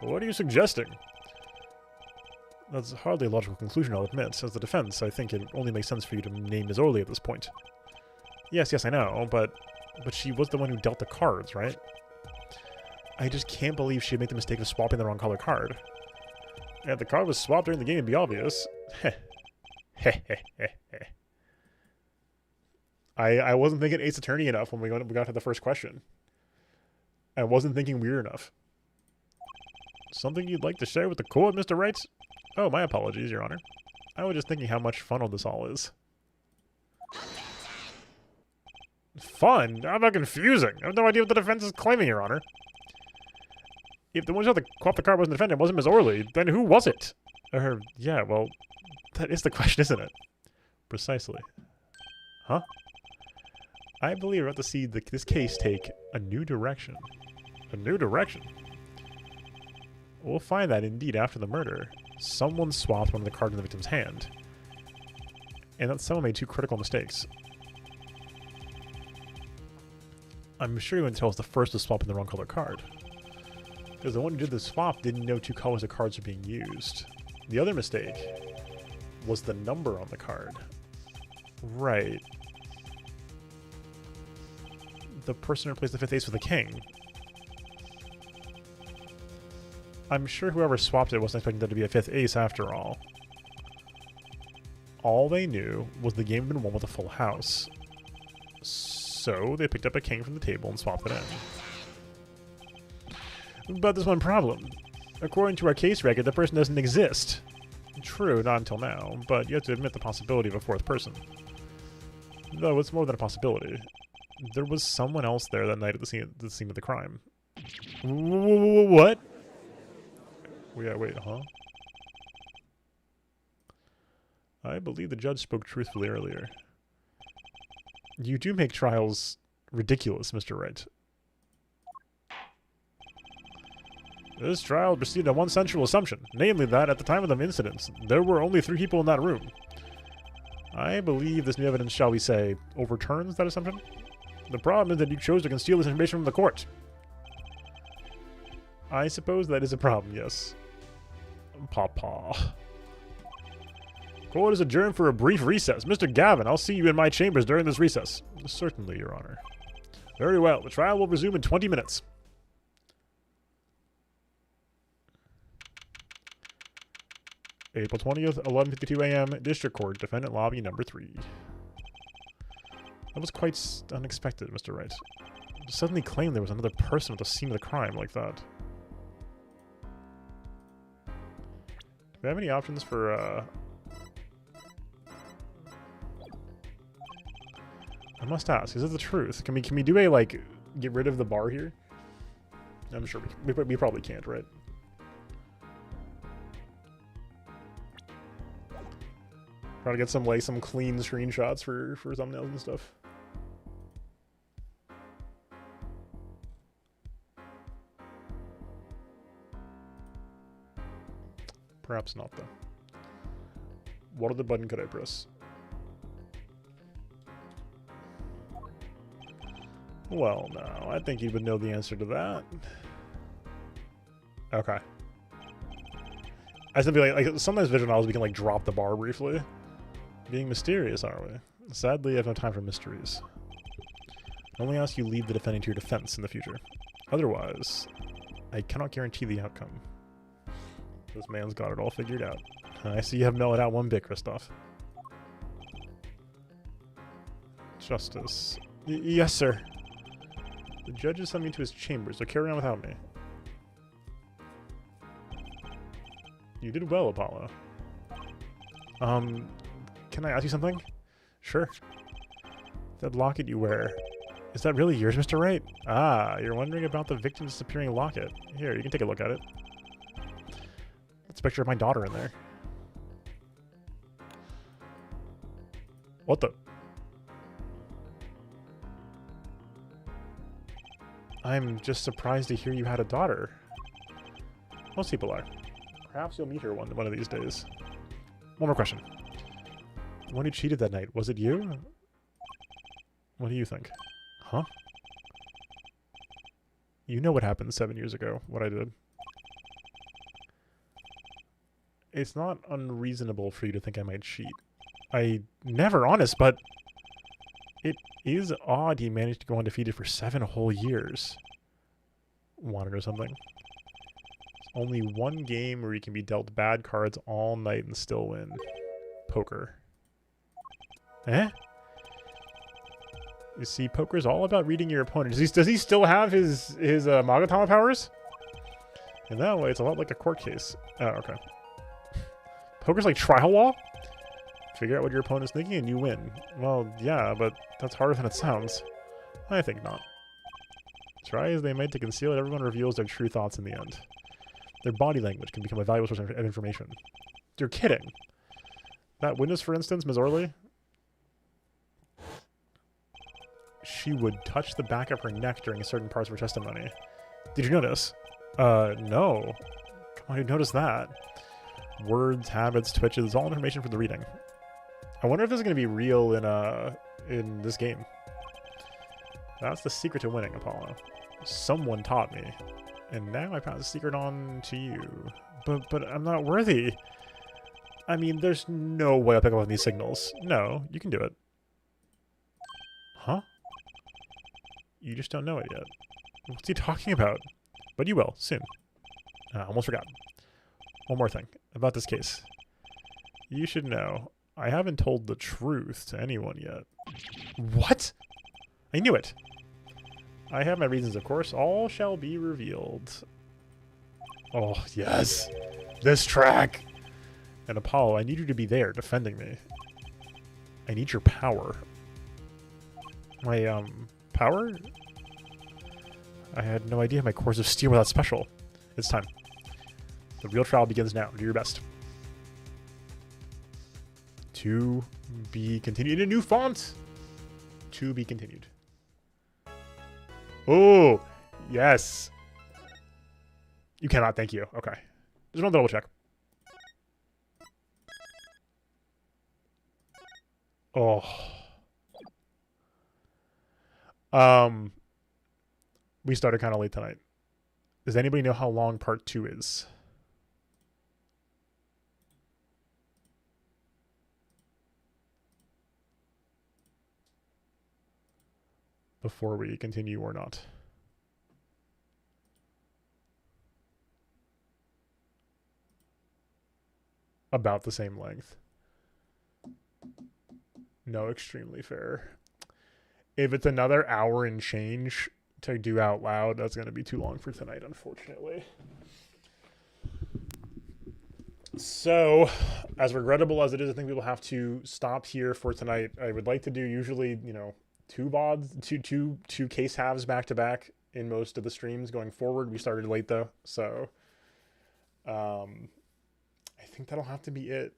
Speaker 1: What are you suggesting? That's hardly a logical conclusion, I'll admit. As the defense, I think it only makes sense for you to name Ms. Orley at this point. Yes, I know, but she was the one who dealt the cards, right? I just can't believe she'd make the mistake of swapping the wrong color card. Yeah, if the card was swapped during the game, it'd be obvious. I wasn't thinking Ace Attorney enough when we got to the first question. I wasn't thinking weird enough. Something you'd like to share with the court, Mr. Wright? Oh, my apologies, Your Honor. I was just thinking how much fun all this all is. Fun? How about confusing? I have no idea what the defense is claiming, Your Honor. If the one who swapped the card wasn't the defendant, wasn't Ms. Orley, then who was it? Yeah, well, that is the question, isn't it? Precisely. Huh? I believe we're about to see this case take a new direction. A new direction? We'll find that, indeed, after the murder, someone swapped one of the cards in the victim's hand. And that someone made two critical mistakes. I'm sure you wouldn't tell us the first was swapping the wrong color card. Because the one who did the swap didn't know two colors of cards were being used. The other mistake was the number on the card. Right. The person replaced the fifth ace with a king. I'm sure whoever swapped it wasn't expecting that to be a fifth ace after all. All they knew was the game had been won with a full house. So they picked up a king from the table and swapped it in. But there's one problem. According to our case record, the person doesn't exist. True, not until now, but you have to admit the possibility of a fourth person. Though it's more than a possibility. There was someone else there that night at the scene of the crime. What? Yeah, wait, huh? I believe the judge spoke truthfully earlier. You do make trials ridiculous, Mr. Wright. This trial proceeded on one central assumption, namely that, at the time of the incidents, there were only 3 people in that room. I believe this new evidence, shall we say, overturns that assumption? The problem is that you chose to conceal this information from the court. I suppose that is a problem, yes. Papa. Court is adjourned for a brief recess. Mr. Gavin, I'll see you in my chambers during this recess. Certainly, Your Honor. Very well. The trial will resume in 20 minutes. April 20th, 11:52 a.m., District Court, Defendant Lobby number 3. That was quite unexpected, Mr. Wright. To suddenly claim there was another person at the scene of the crime like that. Do we have any options for, I must ask, is it the truth? Can we do a, like, get rid of the bar here? I'm sure we probably can't, right? Try to get some, like, some clean screenshots for thumbnails and stuff. Perhaps not, though. What other button could I press? Well, no, I think you would know the answer to that. Okay. I simply like sometimes visual novels we can like drop the bar briefly. Being mysterious, are we? Sadly, I have no time for mysteries. I only ask you leave the defendant to your defense in the future. Otherwise, I cannot guarantee the outcome. This man's got it all figured out. I see you have mellowed out one bit, Christoph. Justice. Yes, sir. The judge has sent me to his chambers, so carry on without me. You did well, Apollo. Can I ask you something? Sure. That locket you wear, is that really yours, Mr. Wright? Ah, you're wondering about the victim's disappearing locket. Here, you can take a look at it. That's a picture of my daughter in there. What the? I'm just surprised to hear you had a daughter. Most people are. Perhaps you'll meet her one of these days. One more question. The one who cheated that night, was it you? What do you think? Huh? You know what happened 7 years ago, what I did. It's not unreasonable for you to think I might cheat. I never honest, but it is odd he managed to go undefeated for 7 whole years. Want to know something? There's only one game where you can be dealt bad cards all night and still win. Poker. Eh? You see, poker's all about reading your opponent. Does he still have his Magatama powers? In that way, it's a lot like a court case. Oh, okay. Poker's like trial law? Figure out what your opponent's thinking and you win. Well, yeah, but that's harder than it sounds. I think not. Try as they might to conceal it, everyone reveals their true thoughts in the end. Their body language can become a valuable source of information. You're kidding. That witness, for instance, Ms. Orley, she would touch the back of her neck during certain parts of her testimony. Did you notice? No. Come on, you noticed that. Words, habits, twitches, all information for the reading. I wonder if this is going to be real in this game. That's the secret to winning, Apollo. Someone taught me. And now I pass the secret on to you. But I'm not worthy. I mean, there's no way I'll pick up on these signals. No, you can do it. Huh? You just don't know it yet. What's he talking about? But you will, soon. I almost forgot. One more thing about this case. You should know, I haven't told the truth to anyone yet. What? I knew it. I have my reasons, of course. All shall be revealed. Oh, yes. This track. And Apollo, I need you to be there defending me. I need your power. My, power? I had no idea my cores of steel were that special. It's time. The real trial begins now. Do your best. To be continued. A new font. To be continued. Oh, yes. You cannot. Thank you. Okay. Just want to double check. Oh. We started kind of late tonight. Does anybody know how long part 2 is? Before we continue or not? About the same length. No, extremely fair. If it's another hour and change to do out loud, that's going to be too long for tonight, unfortunately. So, as regrettable as it is, I think we will have to stop here for tonight. I would like to do usually, you know, 2 VODs, two case halves back to back in most of the streams going forward. We started late though, so I think that'll have to be it.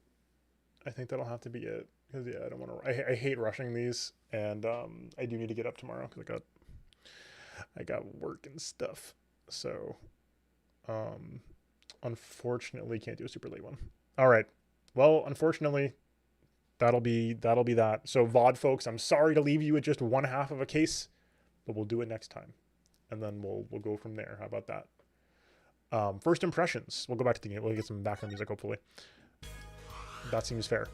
Speaker 1: Because yeah, I don't want to. I hate rushing these, and I do need to get up tomorrow because I got work and stuff. So, unfortunately, can't do a super late one. All right. Well, unfortunately, that'll be that. So VOD folks, I'm sorry to leave you with just one half of a case, but we'll do it next time, and then we'll go from there. How about that? First impressions. We'll go back to the game. We'll get some background music, hopefully. That seems fair.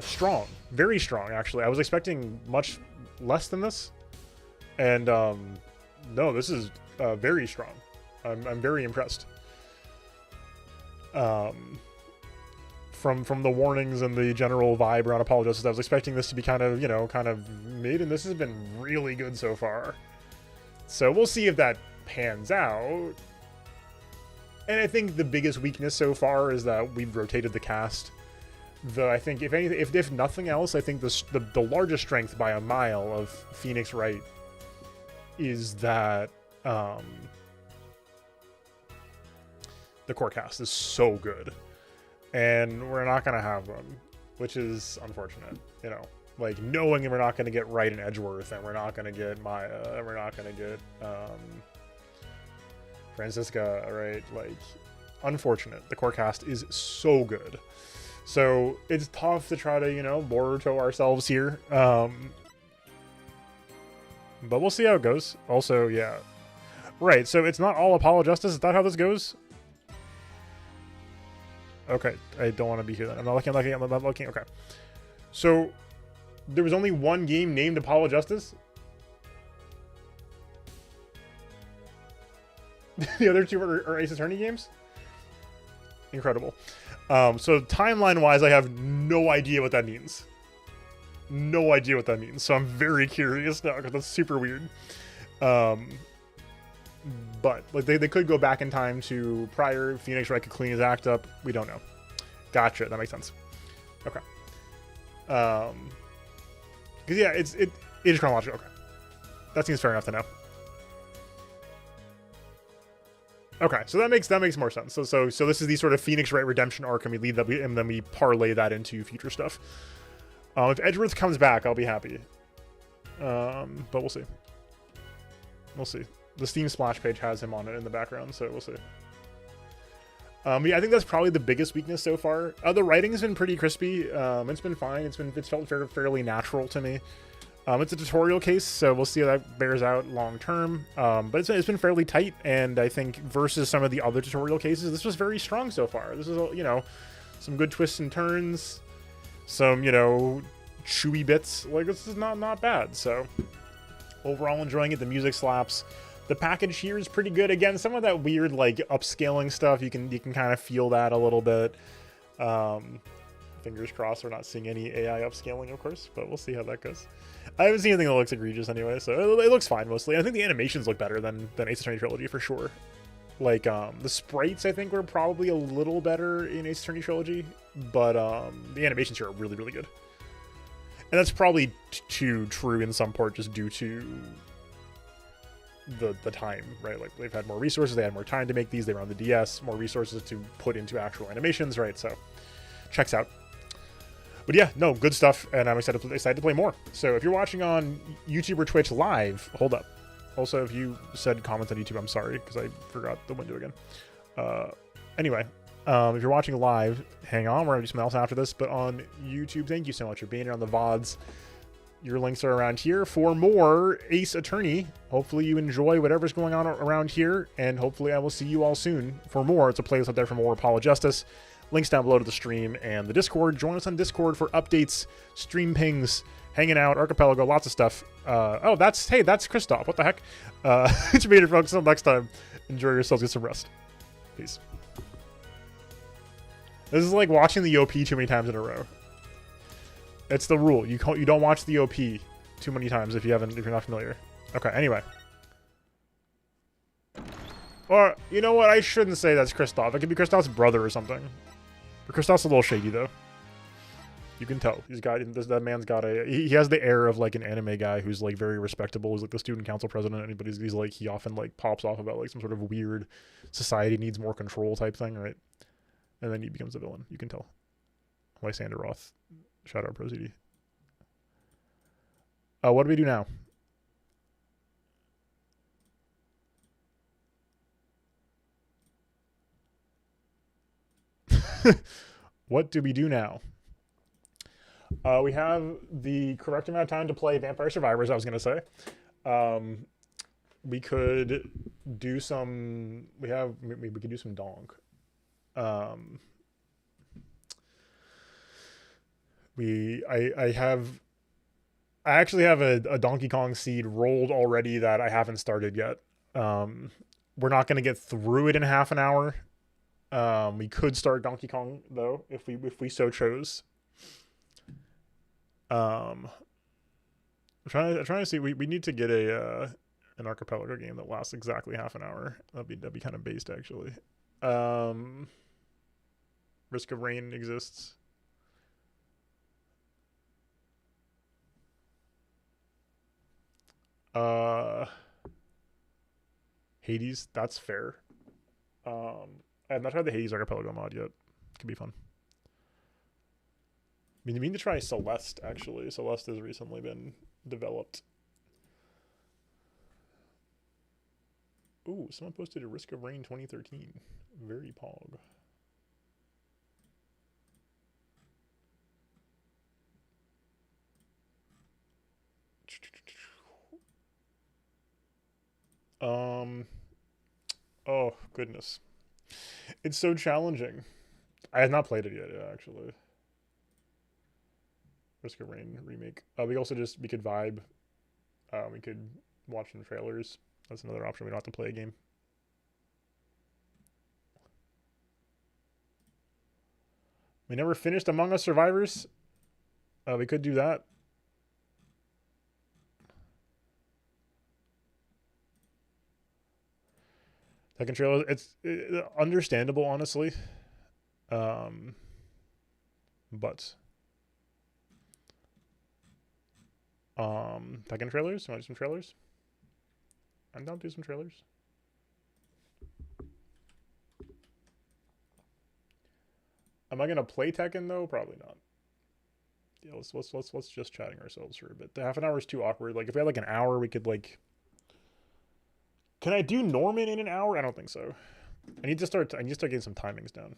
Speaker 1: Strong, very strong. Actually, I was expecting much less than this, and no, this is very strong. I'm very impressed. From the warnings and the general vibe around Apollo Justice, I was expecting this to be kind of mid, and this has been really good so far. So we'll see if that pans out. And I think the biggest weakness so far is that we've rotated the cast. I think if nothing else, I think the largest strength by a mile of Phoenix Wright is that the core cast is so good, and we're not gonna have them, which is unfortunate. Like, knowing we're not going to get Wright and Edgeworth, and we're not going to get Maya, and we're not going to get Francisca, right? Like, unfortunate. The core cast is so good. So it's tough to try to, you know, Boruto ourselves here. But we'll see how it goes. Also, yeah. Right, so it's not all Apollo Justice. Is that how this goes? Okay, I don't want to be here then. I'm not looking. I'm not looking. Okay. So there was only one game named Apollo Justice? The other two are Ace Attorney games? Incredible. So timeline-wise, I have no idea what that means. No idea what that means. So I'm very curious now, because that's super weird. But like they could go back in time to prior. Phoenix Wright could clean his act up. We don't know. Gotcha. That makes sense. Okay. Because yeah, it is chronological. Okay. That seems fair enough to know. Okay, so that makes more sense. So this is the sort of Phoenix Wright redemption arc, and we lead that, and then we parlay that into future stuff. If Edgeworth comes back, I'll be happy. But we'll see. We'll see. The Steam splash page has him on it in the background, so we'll see. Yeah, I think that's probably the biggest weakness so far. The writing's been pretty crispy. It's been fine. It's felt fairly natural to me. It's a tutorial case, so we'll see how that bears out long term. But it's been fairly tight, and I think versus some of the other tutorial cases, this was very strong so far. This is, you know, some good twists and turns, some, you know, chewy bits. Like, this is not bad. So overall, enjoying it. The music slaps. The package here is pretty good. Again, some of that weird like upscaling stuff, you can kind of feel that a little bit. Fingers crossed we're not seeing any AI upscaling, of course, but we'll see how that goes. I haven't seen anything that looks egregious anyway, so it looks fine mostly. I think the animations look better than Ace Attorney Trilogy for sure. Like, the sprites I think were probably a little better in Ace Attorney Trilogy, but the animations here are really, really good. And that's probably too true in some part just due to the time, right? Like, they've had more resources, they had more time to make these, they were on the DS, more resources to put into actual animations, right? So, checks out. But yeah, no, good stuff, and I'm excited to play more. So if you're watching on YouTube or Twitch live, hold up. Also, if you said comments on YouTube, I'm sorry, because I forgot the window again. Anyway, if you're watching live, hang on, we're going to do something else after this. But on YouTube, thank you so much for being here on the VODs. Your links are around here for more Ace Attorney. Hopefully you enjoy whatever's going on around here, and hopefully I will see you all soon for more. It's a playlist out there for more Apollo Justice. Links down below to the stream and the Discord. Join us on Discord for updates, stream pings, hanging out, Archipelago, lots of stuff. Oh, that's Christoph. What the heck? It's made it, folks. Until next time, enjoy yourselves. Get some rest. Peace. This is like watching the OP too many times in a row. It's the rule. You don't watch the OP too many times if you're not familiar. Okay. Anyway. Or you know what? I shouldn't say that's Christoph. It could be Christoph's brother or something. But Christoph's a little shady though. You can tell. That man's got he has the air of like an anime guy who's like very respectable. He's like the student council president, but he's like, he often like pops off about like some sort of weird society needs more control type thing, right? And then he becomes a villain. You can tell. Lysander Roth. Shout out Pro CD. What do we do now? What do we do now? We have the correct amount of time to play Vampire Survivors, I was going to say. We could do some... We could do some Donk. I actually have a Donkey Kong seed rolled already that I haven't started yet. We're not going to get through it in half an hour. We could start Donkey Kong though, if we so chose. I'm trying to see. We need to get an Archipelago game that lasts exactly half an hour. That'd be kind of based actually. Risk of Rain exists. Hades, that's fair. I have not tried the Hades Archipelago mod yet. Could be fun. I mean to try Celeste, actually. Celeste has recently been developed. Ooh, someone posted a Risk of Rain 2013. Very pog. Oh, goodness. It's so challenging. I have not played it yet, actually. Risk of Rain remake. We could vibe. We could watch some trailers. That's another option. We don't have to play a game. We never finished Among Us Survivors. We could do that. Tekken trailer, it's understandable, honestly. But Tekken trailers? You want to do some trailers? I'm down to do some trailers. Am I gonna play Tekken though? Probably not. Yeah, let's just chatting ourselves for a bit. The half an hour is too awkward. Like if we had like an hour, we could like. Can I do Norman in an hour? I don't think so. I need to start getting some timings down.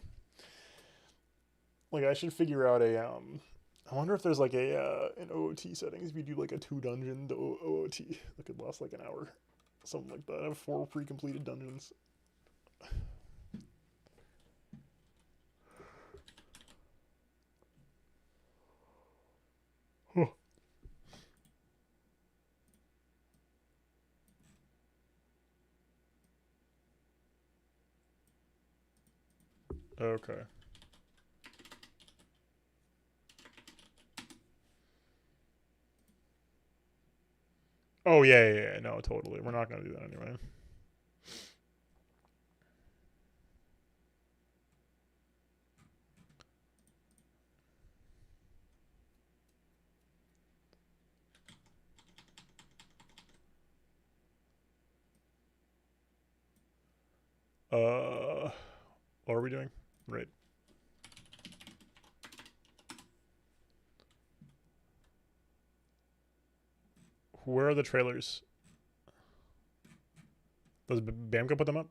Speaker 1: Like I should figure out a I wonder if there's like a an OOT settings if you do like a 2-dungeon OOT that could last like an hour. Something like that. I have 4 pre-completed dungeons. Okay. Oh yeah. No, totally. We're not gonna do that anyway. What are we doing? Right. Where are the trailers? Does Bamco put them up?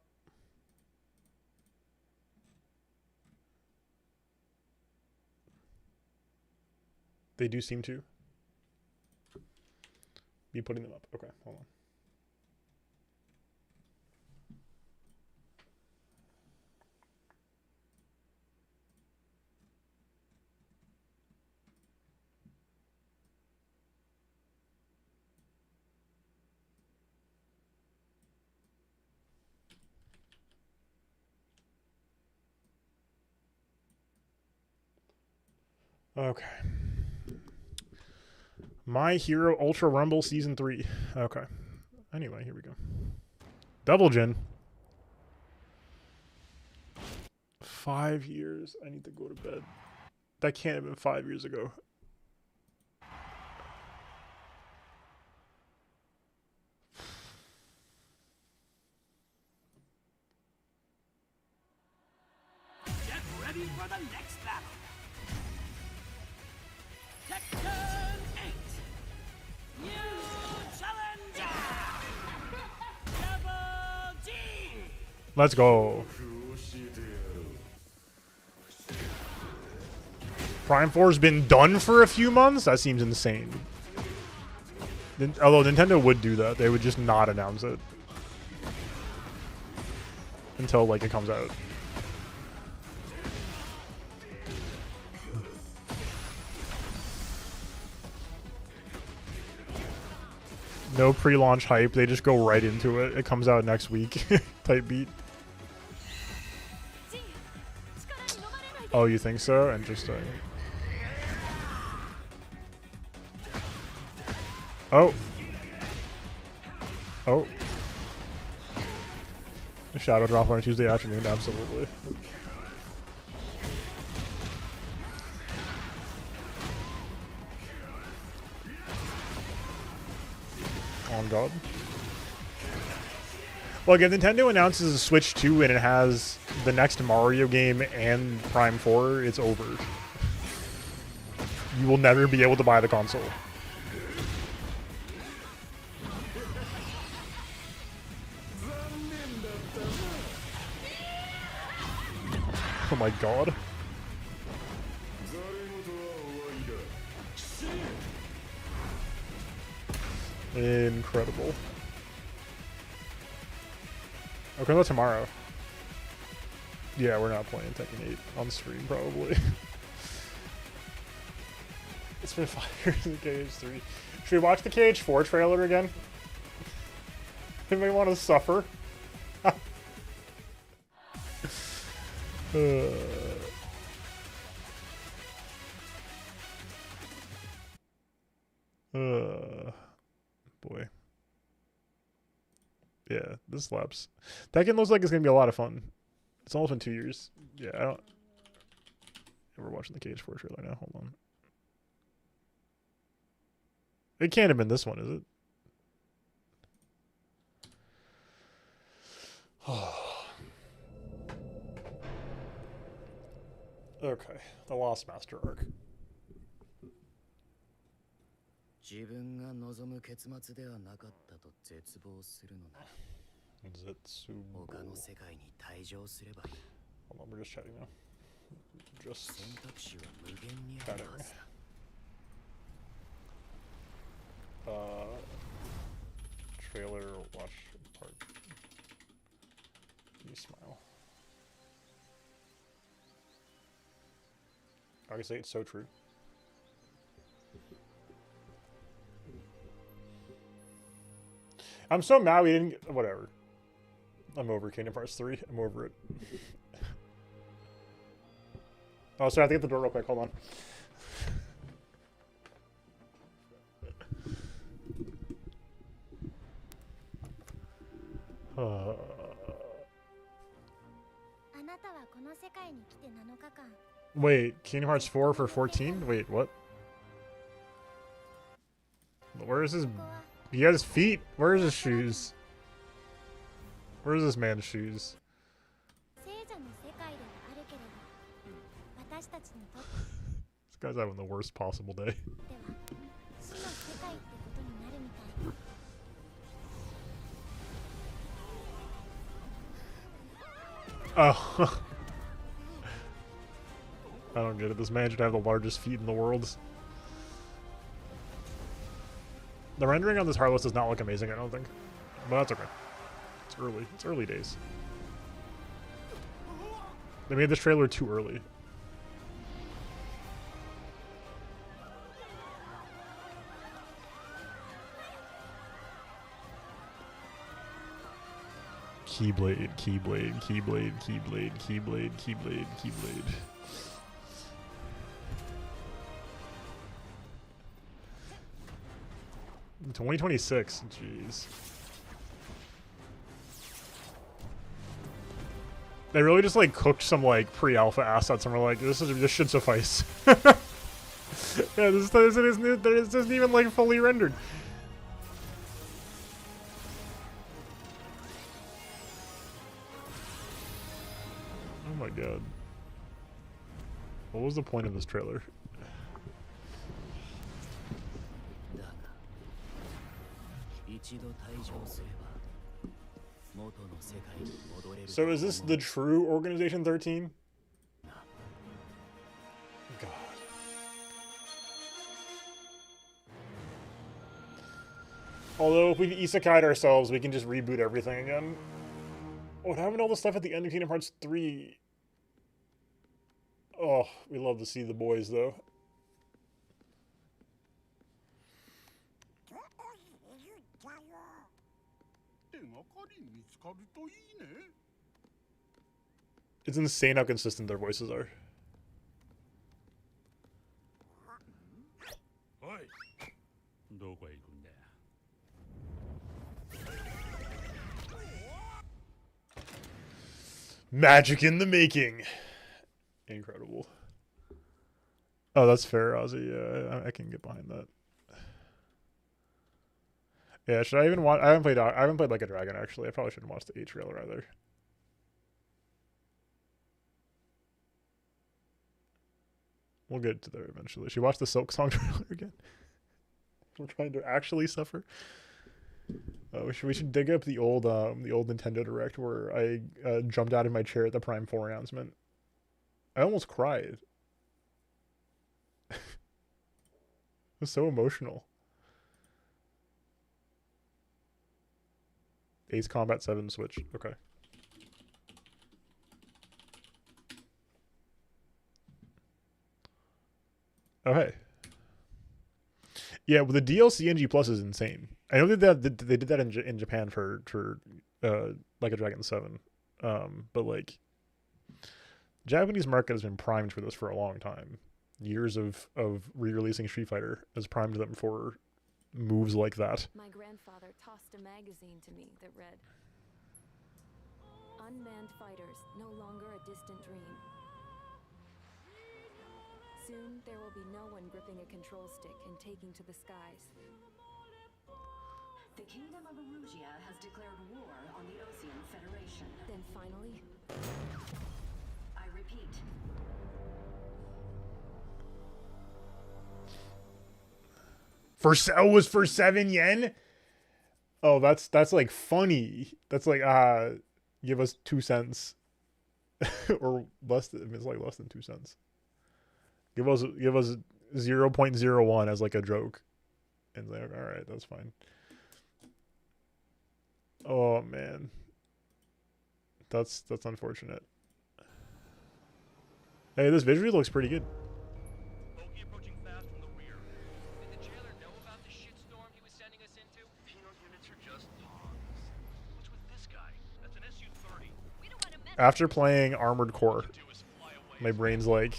Speaker 1: They do seem to be putting them up. Okay, hold on. Okay. My Hero Ultra Rumble Season 3. Okay. Anyway, here we go. Double Gen. 5 years. I need to go to bed. That can't have been 5 years ago.
Speaker 2: Get ready for the next battle. Tekken 8. New challenger. Double G.
Speaker 1: Let's go. Prime 4's been done for a few months? That seems insane. Although Nintendo would do that. They would just not announce it. Until, like, it comes out. No pre-launch hype. They just go right into it. It comes out next week. Type beat. Oh, you think so? Interesting. Oh. Oh. A shadow drop on a Tuesday afternoon, absolutely. On God. Well, if Nintendo announces a Switch 2 and it has the next Mario game and Prime 4, it's over. You will never be able to buy the console. Oh my god. Incredible. Okay, about tomorrow. Yeah, we're not playing Tekken 8 on stream, probably. It's been 5 years in KH3. Should we watch the KH4 trailer again? Anybody want to suffer? Boy. Yeah, this slaps. Tekken looks like it's gonna be a lot of fun. It's almost been 2 years. Yeah, I don't. We're watching the KH4 trailer now. Hold on. It can't have been this one, is it? Okay, the Lost Master arc. Zetsubo. Hold on, we're just chatting now. Just chatting. Trailer watch part. Can you smile? August 8th, so true. I'm so mad we didn't get, whatever. I'm over Kingdom Hearts 3. I'm over it. Oh, sorry, I have to get the door real quick. Hold on. Wait, Kingdom Hearts 4 for 14? Wait, what? Where is his... He has his feet? Where is his shoes? Where is this man's shoes? This guy's having the worst possible day. Oh. I don't get it. This man should have the largest feet in the world. The rendering on this Heartless does not look amazing, I don't think. But that's okay. It's early. It's early days. They made this trailer too early. Keyblade, Keyblade, Keyblade, Keyblade, Keyblade, Keyblade, Keyblade. In 2026, jeez. They really just like cooked some like pre-alpha assets and were like, this should suffice. Yeah, this isn't even like fully rendered. Oh my god. What was the point of this trailer? So is this the true Organization 13? God. Although if we've isekai'd ourselves, we can just reboot everything again. What happened to all the stuff at the end of Kingdom Hearts 3? Oh, we love to see the boys though. It's insane how consistent their voices are. Magic in the making. Incredible. Oh, that's fair, Ozzy. Yeah, I can get behind that. Yeah, should I even watch? I haven't played Like a Dragon actually. I probably shouldn't watch the 8 trailer either. We'll get to there eventually. She watched the Silk Song trailer again. We're trying to actually suffer. We should dig up the old Nintendo Direct where I jumped out of my chair at the Prime 4 announcement. I almost cried. It was so emotional. Ace Combat 7 Switch. Okay. Oh, hey. Yeah, well, the DLC NG Plus is insane. I know that they did that in Japan for Like a Dragon 7. But like Japanese market has been primed for this for a long time. Years of re-releasing Street Fighter has primed them for moves like that.
Speaker 3: My grandfather tossed a magazine to me that read, "Unmanned fighters, no longer a distant dream. Soon there will be no one gripping a control stick and taking to the skies."
Speaker 4: The Kingdom of Erugia has declared war on the Ocean Federation.
Speaker 3: Then finally,
Speaker 4: I repeat.
Speaker 1: Was for 7 yen? Oh, that's like funny. That's like give us 2 cents. Or less than, it's like less than 2 cents. Give us 0.01 as like a joke. And like, all right, that's fine. Oh man. That's unfortunate. Hey, this visually looks pretty good.
Speaker 2: Bogey approaching fast from the rear. Did the jailer know about the shitstorm he was sending us into? Penal units are just pawns. What's with this guy? That's an SU-30. We don't want to mess.
Speaker 1: After playing Armored Core, my brain's like,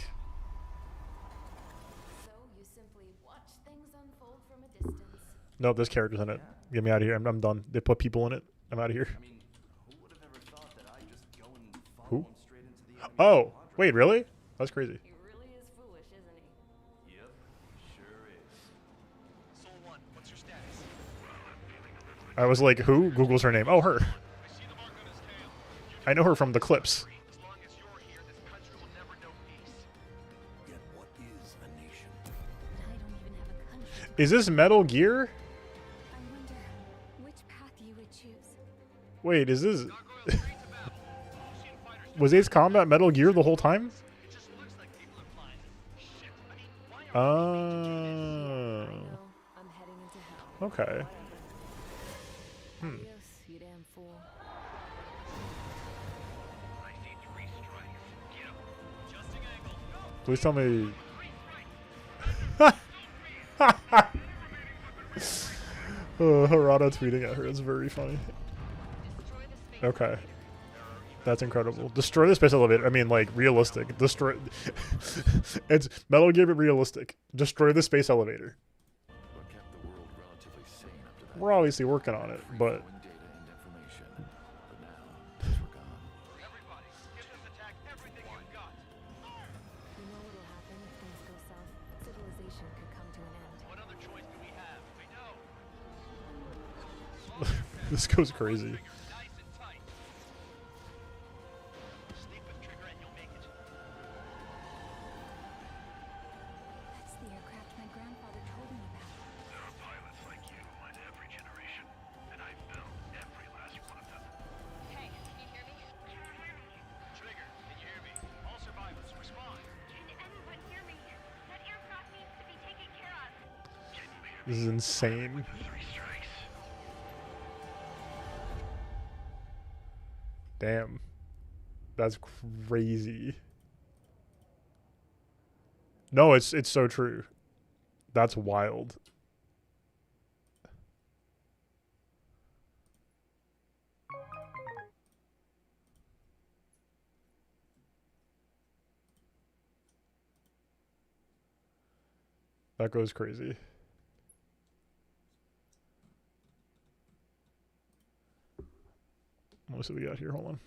Speaker 3: so you simply watch things unfold from a distance.
Speaker 1: no, this character's in it. Get me out of here. I'm done. They put people in it. I'm out of here.
Speaker 5: I mean, who would have ever thought that I'd just go and follow
Speaker 1: Who?
Speaker 5: him straight into the enemy
Speaker 1: Oh,
Speaker 5: squadron?
Speaker 1: wait, really? That's crazy.
Speaker 3: He really is foolish, isn't he?
Speaker 5: Yep, sure is.
Speaker 2: Soul 1, what's your status?
Speaker 1: I was like, who? Google's her name. Oh, her.
Speaker 2: I see the mark on his tail.
Speaker 1: I know her from the clips.
Speaker 2: As long as you're here, this country will never know peace.
Speaker 6: Yet what is a nation?
Speaker 3: I don't even have a country.
Speaker 1: Is this Metal Gear?
Speaker 3: I wonder which path you would choose.
Speaker 1: Wait, is this...
Speaker 2: Gargoyle 3 to battle. Ocean fighters.
Speaker 1: Was Ace Combat Metal Gear the whole time?
Speaker 2: It just looks like people are flying. Shit. I mean, why
Speaker 1: Oh.
Speaker 3: I know. I'm heading into hell.
Speaker 1: Okay.
Speaker 3: Adios, you damn fool.
Speaker 2: I see 3 strikes. Get 'em. Adjusting angle. Go.
Speaker 1: Please tell me... Harada tweeting at her. It's very funny. Okay. That's incredible. Destroy the space elevator. I mean, like, realistic. Destroy... It's Metal Gear, but realistic. Destroy the space elevator.
Speaker 6: What kept the world relatively sane up to that
Speaker 1: We're obviously working on it, but...
Speaker 6: flowing data and information. But now, those were gone.
Speaker 2: Everybody, give this attack everything you've got.
Speaker 3: You know what'll happen if things go south? Civilization could come to an end.
Speaker 2: What other choice do we have? We know.
Speaker 1: This goes crazy.
Speaker 2: Fingers nice and tight. Sleep with trigger and you'll make it.
Speaker 3: That's the aircraft my grandfather told me about.
Speaker 6: There are pilots like you in every generation, and I've built every last one of them.
Speaker 7: Hey, can you hear me?
Speaker 2: Trigger, can you hear me? All survivors, respond.
Speaker 7: Can anyone hear me? That aircraft needs to be taken care of.
Speaker 1: This is insane.
Speaker 6: 3 strikes.
Speaker 1: Damn. That's crazy. No, it's so true. That's wild. That goes crazy. What else do we got here? Hold on.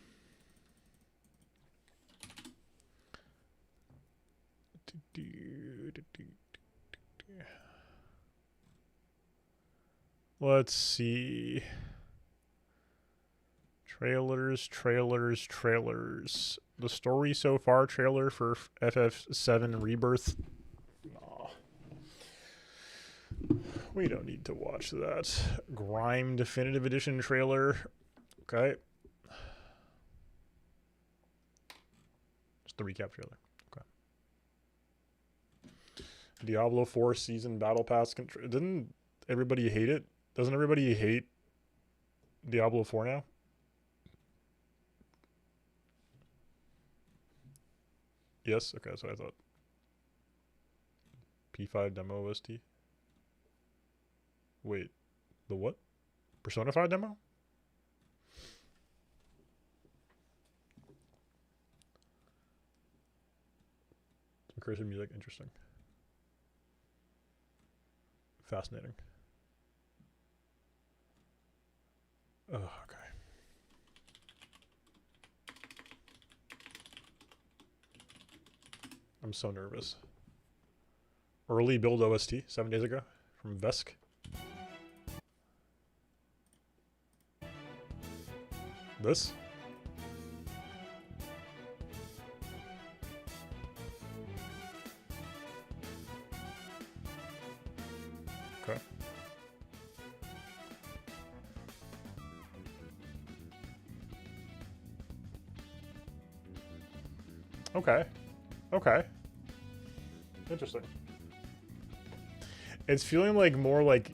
Speaker 1: Let's see. Trailers. The story so far, trailer for FF7 Rebirth. We don't need to watch that. Grime Definitive Edition trailer. Okay. Just the recap trailer. Okay. Diablo 4 Season Battle Pass. Didn't everybody hate it? Doesn't everybody hate Diablo 4 now? Yes? Okay, that's what I thought. P5 demo OST? Wait, the what? Persona 5 demo? Some cursed music, interesting. Fascinating. Oh, okay. I'm so nervous. Early build OST 7 days ago from Vesk. This? Okay. Okay. Okay. Interesting. It's feeling like more like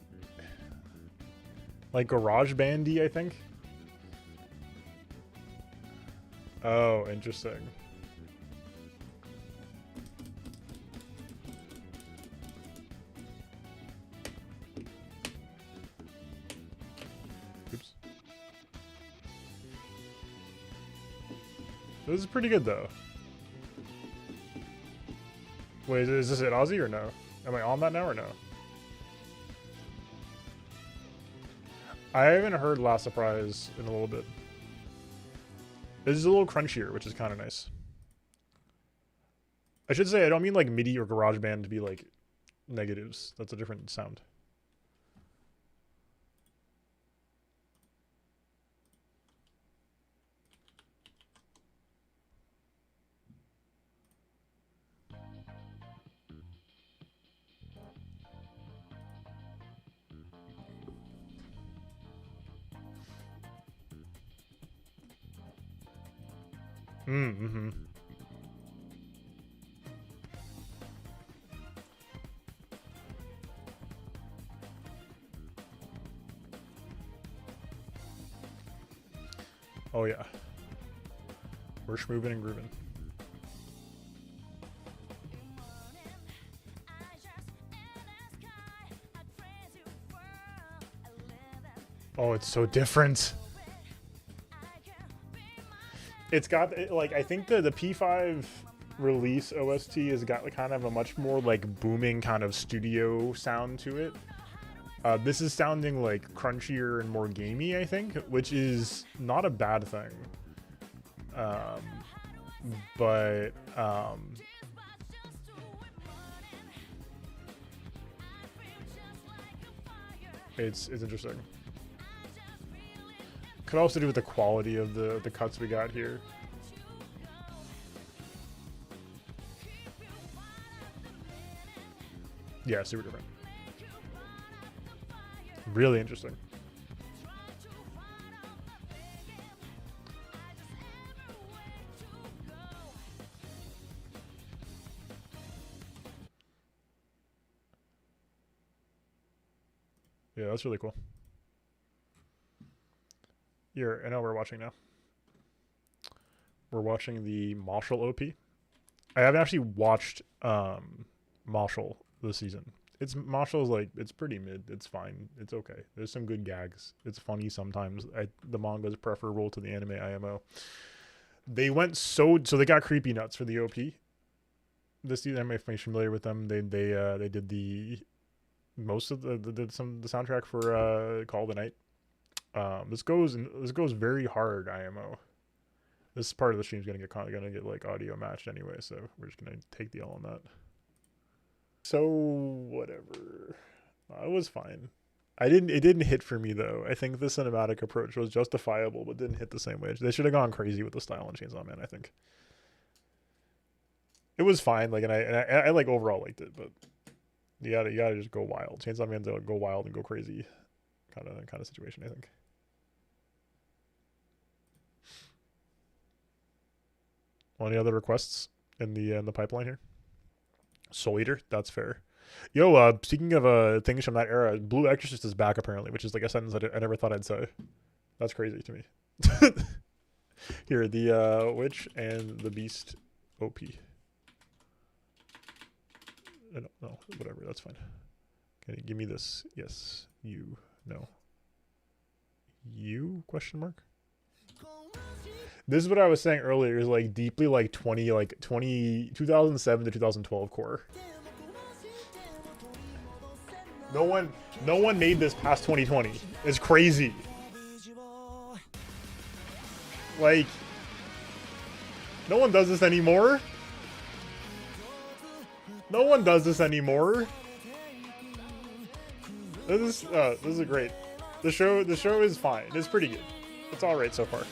Speaker 1: Garage Bandy, I think. Oh, interesting. Oops. This is pretty good though. Wait, is this at Aussie or no? Am I on that now or no? I haven't heard Last Surprise in a little bit. This is a little crunchier, which is kind of nice. I should say, I don't mean like MIDI or GarageBand to be like negatives. That's a different sound. Mm-hmm. Oh yeah. We're schmoovin' and groovin'. Oh, it's so different. It's got like, I think the P5 release OST has got like kind of a much more like booming kind of studio sound to it. This is sounding like crunchier and more gamey, I think, which is not a bad thing. But it's interesting. Could also do with the quality of the cuts we got here. Yeah, super different. Really interesting. Yeah, that's really cool. Here, I know we're watching now. We're watching the Marshall OP. I haven't actually watched Marshall this season. Marshall's like, it's pretty mid. It's fine. It's okay. There's some good gags. It's funny sometimes. The manga is preferable to the anime IMO. They went so they got Creepy Nuts for the OP. This season, I'm familiar with them. They did the most of the soundtrack for Call the Night. This goes very hard IMO. This part of the stream's gonna get like audio matched anyway, so we're just gonna take the L on that. So whatever. It was fine. It didn't hit for me though. I think the cinematic approach was justifiable, but didn't hit the same way. They should have gone crazy with the style on Chainsaw Man, I think. It was fine, like, and I like overall liked it, but You gotta just go wild. Chainsaw Man's a go wild and go crazy kind of situation, I think. Any other requests in the pipeline here? Soul Eater, that's fair. Yo, speaking of things from that era, Blue Exorcist is back apparently, which is like a sentence I never thought I'd say. That's crazy to me. Here, the Witch and the Beast OP. No, whatever, that's fine. Can you give me this? Yes. You. No. You? Question mark? This is what I was saying earlier, is like deeply like 2007 to 2012 core. No one made this past 2020. It's crazy. Like, no one does this anymore. No one does this anymore. This is great. The show is fine. It's pretty good. It's all right so far.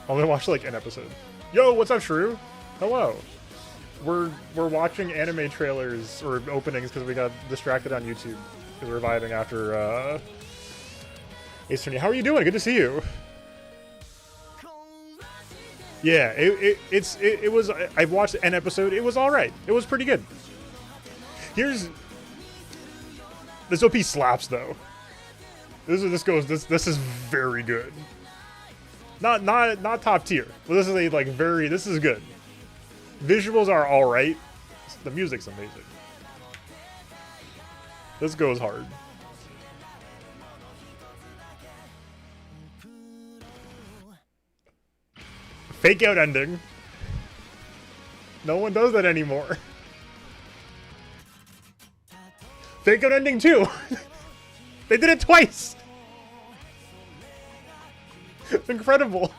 Speaker 1: I only watched like an episode. Yo, what's up, Shrew? Hello. We're watching anime trailers or openings because we got distracted on YouTube because we're vibing after Ace Attorney. How are you doing? Good to see you. Yeah, it was. I've watched an episode. It was all right. It was pretty good. This OP slaps though. This is very good. Not top tier, but this is a like very. This is good. Visuals are all right. The music's amazing. This goes hard. Fake out ending. No one does that anymore. Fake out ending too. They did it twice. It's incredible.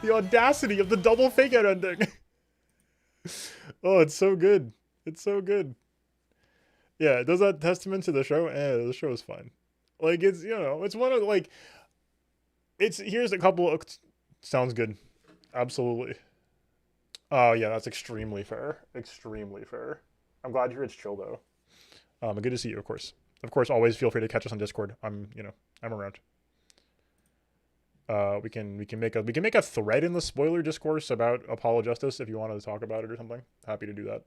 Speaker 1: The audacity of the double fake out ending. Oh, it's so good. It's so good. Yeah, does that testament to the show? The show is fine. Like, it's, you know, it's one of, like, here's a couple of, sounds good. Absolutely. Oh, yeah, that's extremely fair. Extremely fair. I'm glad you're chill, though. Good to see you, of course. Of course, always feel free to catch us on Discord. I'm around. We can make a thread in the spoiler discourse about Apollo Justice if you wanted to talk about it or something. Happy to do that.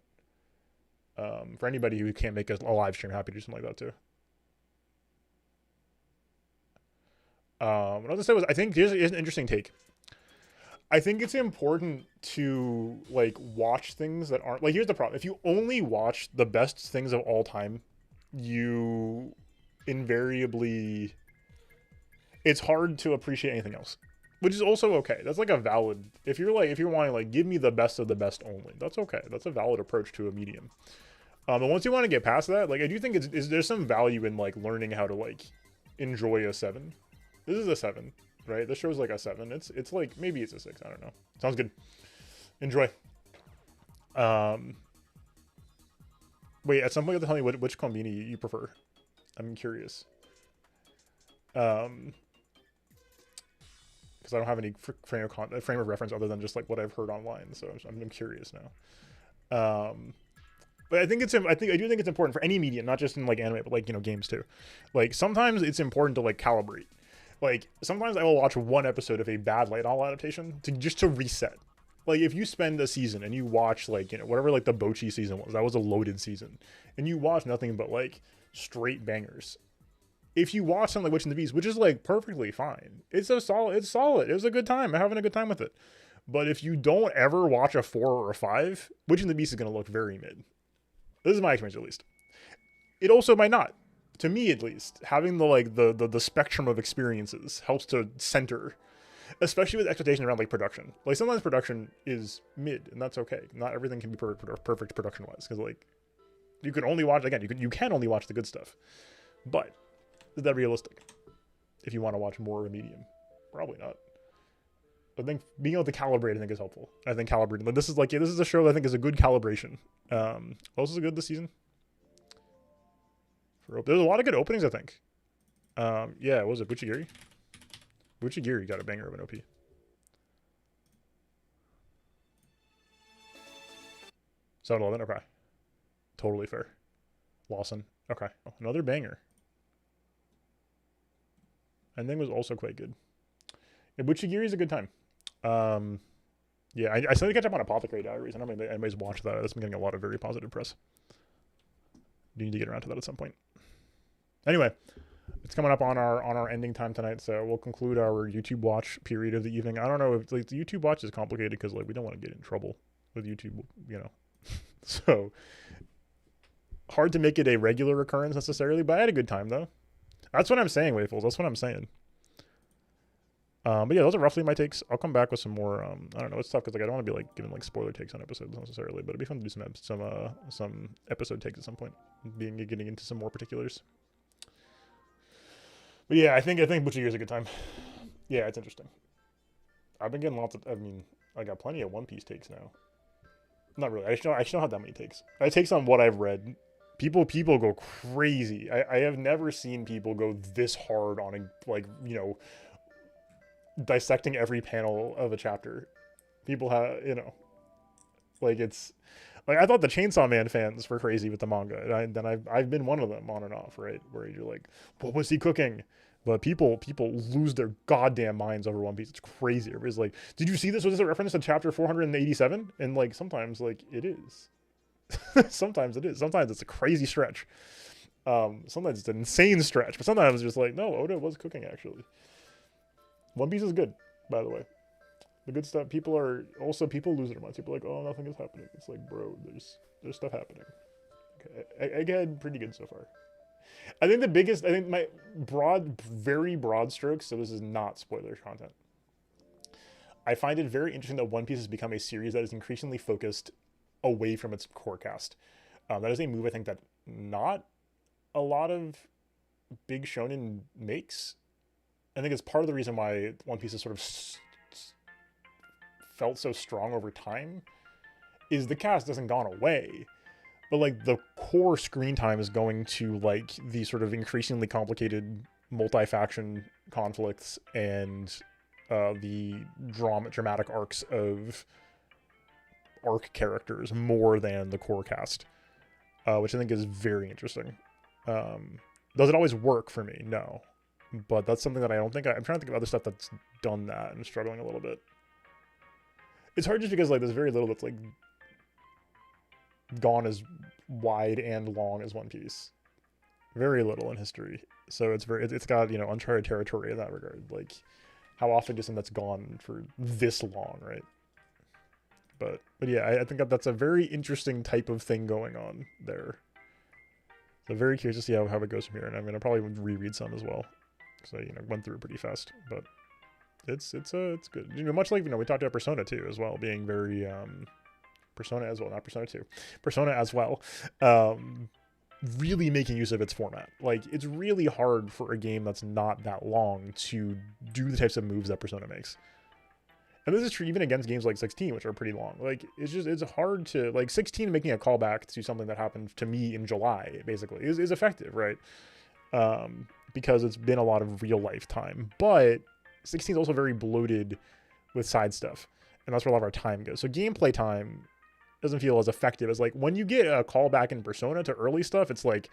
Speaker 1: For anybody who can't make a live stream, happy to do something like that too. What I was gonna say was, I think here's an interesting take. I think it's important to like watch things that aren't like. Here's the problem: if you only watch the best things of all time, you invariably, it's hard to appreciate anything else, which is also okay. That's like a valid. If you're wanting like give me the best of the best only, that's okay. That's a valid approach to a medium. But once you want to get past that, like I do think there's some value in like learning how to like enjoy a 7. This is a 7, right? This show's like a 7. It's like maybe it's a 6. I don't know. Sounds good. Enjoy. Wait, at some point you have to tell me which Konbini you prefer. I'm curious. Because I don't have any frame of reference other than just like what I've heard online, so I'm curious now. But I do think it's important for any medium, not just in like anime, but like, you know, games too. Like sometimes it's important to like calibrate. Like sometimes I will watch one episode of a bad light novel adaptation to reset. Like if you spend a season and you watch like, you know, whatever like the Bochi season was, that was a loaded season, and you watch nothing but like straight bangers. If you watch something like Witch and the Beast, which is like perfectly fine, it's solid. It was a good time. I'm having a good time with it. But if you don't ever watch a 4 or a 5, Witch and the Beast is going to look very mid. This is my experience, at least. It also might not. To me, at least, having the spectrum of experiences helps to center, especially with expectation around like production. Like sometimes production is mid, and that's okay. Not everything can be perfect production-wise, because like you can only watch you can only watch the good stuff. But is that realistic? If you want to watch more of a medium, probably not. I think being able to calibrate, I think, is helpful. I think calibrating, like this is a show that I think is a good calibration. What else is good this season? There's a lot of good openings, I think. Yeah, what was it? Buchigiri? Buchigiri got a banger of an OP. So 11, okay. Totally fair. Lawson. Okay. Another banger. Ending was also quite good. Yeah, Buchigiri is a good time. Yeah, I still need to catch up on Apothecary Diaries. I don't know if anybody's watched that. That's been getting a lot of very positive press. You need to get around to that at some point. Anyway, it's coming up on our ending time tonight, so we'll conclude our YouTube watch period of the evening. I don't know if like the YouTube watch is complicated because like we don't want to get in trouble with YouTube, you know. So hard to make it a regular occurrence necessarily, but I had a good time though. That's what I'm saying, Waffles. That's what I'm saying. But yeah, those are roughly my takes. I'll come back with some more. I don't know. It's tough because like I don't want to be like giving like spoiler takes on episodes necessarily, but it'd be fun to do some episode takes at some point, getting into some more particulars. But yeah, I think Butcher is a good time. Yeah, it's interesting. I've been getting lots of. I mean, I got plenty of One Piece takes now. Not really. I still don't have that many takes. I takes on what I've read. People go crazy. I have never seen people go this hard on a like dissecting every panel of a chapter. People have like it's like I thought the Chainsaw Man fans were crazy with the manga, and I've been one of them on and off, right? Where you're like, what was he cooking? But people lose their goddamn minds over One Piece. It's crazy. Everybody's like, did you see this? Was this a reference to chapter 487? And like sometimes like it is. Sometimes it is. Sometimes it's a crazy stretch. Sometimes it's an insane stretch. But sometimes it's just like, no, Oda was cooking actually. One Piece is good, by the way. The good stuff. People lose their minds. People are like, oh, nothing is happening. It's like, bro, there's stuff happening. Okay, Egghead, pretty good so far. I think my very broad strokes, so this is not spoiler content. I find it very interesting that One Piece has become a series that is increasingly focused away from its core cast. That is a move I think that not a lot of big shonen makes. I think it's part of the reason why One Piece has sort of felt so strong over time is the cast hasn't gone away. But like the core screen time is going to like the sort of increasingly complicated multi-faction conflicts and the dramatic arcs of arc characters more than the core cast, which I think is very interesting. Does it always work for me? No. But that's something that I'm trying to think of other stuff that's done that and struggling a little bit. It's hard just because like there's very little that's like gone as wide and long as One Piece. Very little in history. So it's got, uncharted territory in that regard. Like how often is something that's gone for this long, right? But yeah, I think that's a very interesting type of thing going on there. So very curious to see how it goes from here, and I'm gonna probably reread some as well. So went through it pretty fast, but it's good. Much like we talked about Persona 2 as well, being very Persona as well, not Persona 2, Persona as well. Really making use of its format. Like it's really hard for a game that's not that long to do the types of moves that Persona makes. And this is true even against games like 16, which are pretty long. Like it's hard to like 16 making a callback to something that happened to me in July, basically, is effective, right? Because it's been a lot of real life time. But 16 is also very bloated with side stuff. And that's where a lot of our time goes. So gameplay time doesn't feel as effective as like when you get a callback in Persona to early stuff, it's like,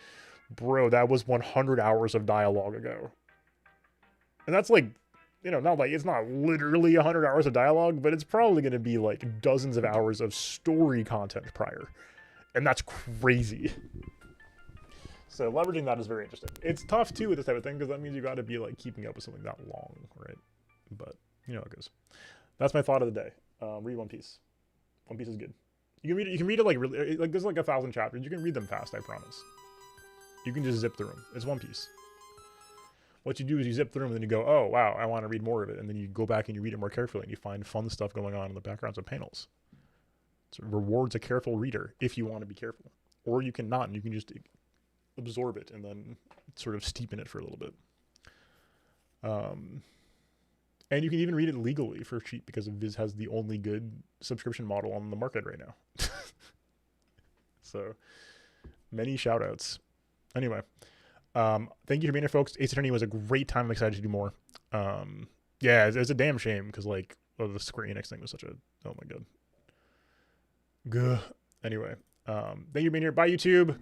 Speaker 1: bro, that was 100 hours of dialogue ago. And that's like, not like it's not literally 100 hours of dialogue, but it's probably going to be like dozens of hours of story content prior. And that's crazy. So leveraging that is very interesting. It's tough too with this type of thing because that means you got to be like keeping up with something that long, right? But you know how it goes. That's my thought of the day. Read One Piece. One Piece is good. You can read it like really like there's like 1,000 chapters. You can read them fast, I promise. You can just zip through them. It's One Piece. What you do is you zip through them and then you go, oh wow, I want to read more of it, and then you go back and you read it more carefully and you find fun stuff going on in the backgrounds of panels. So it rewards a careful reader if you want to be careful, or you can not, and you can just absorb it and then sort of steep in it for a little bit. And you can even read it legally for cheap because Viz has the only good subscription model on the market right now. So many shout outs. Anyway, thank you for being here, folks. Ace Attorney was a great time. I'm excited to do more. Yeah, it's a damn shame because like the Square Enix thing was such a, oh my god. Anyway, thank you for being here. Bye, YouTube.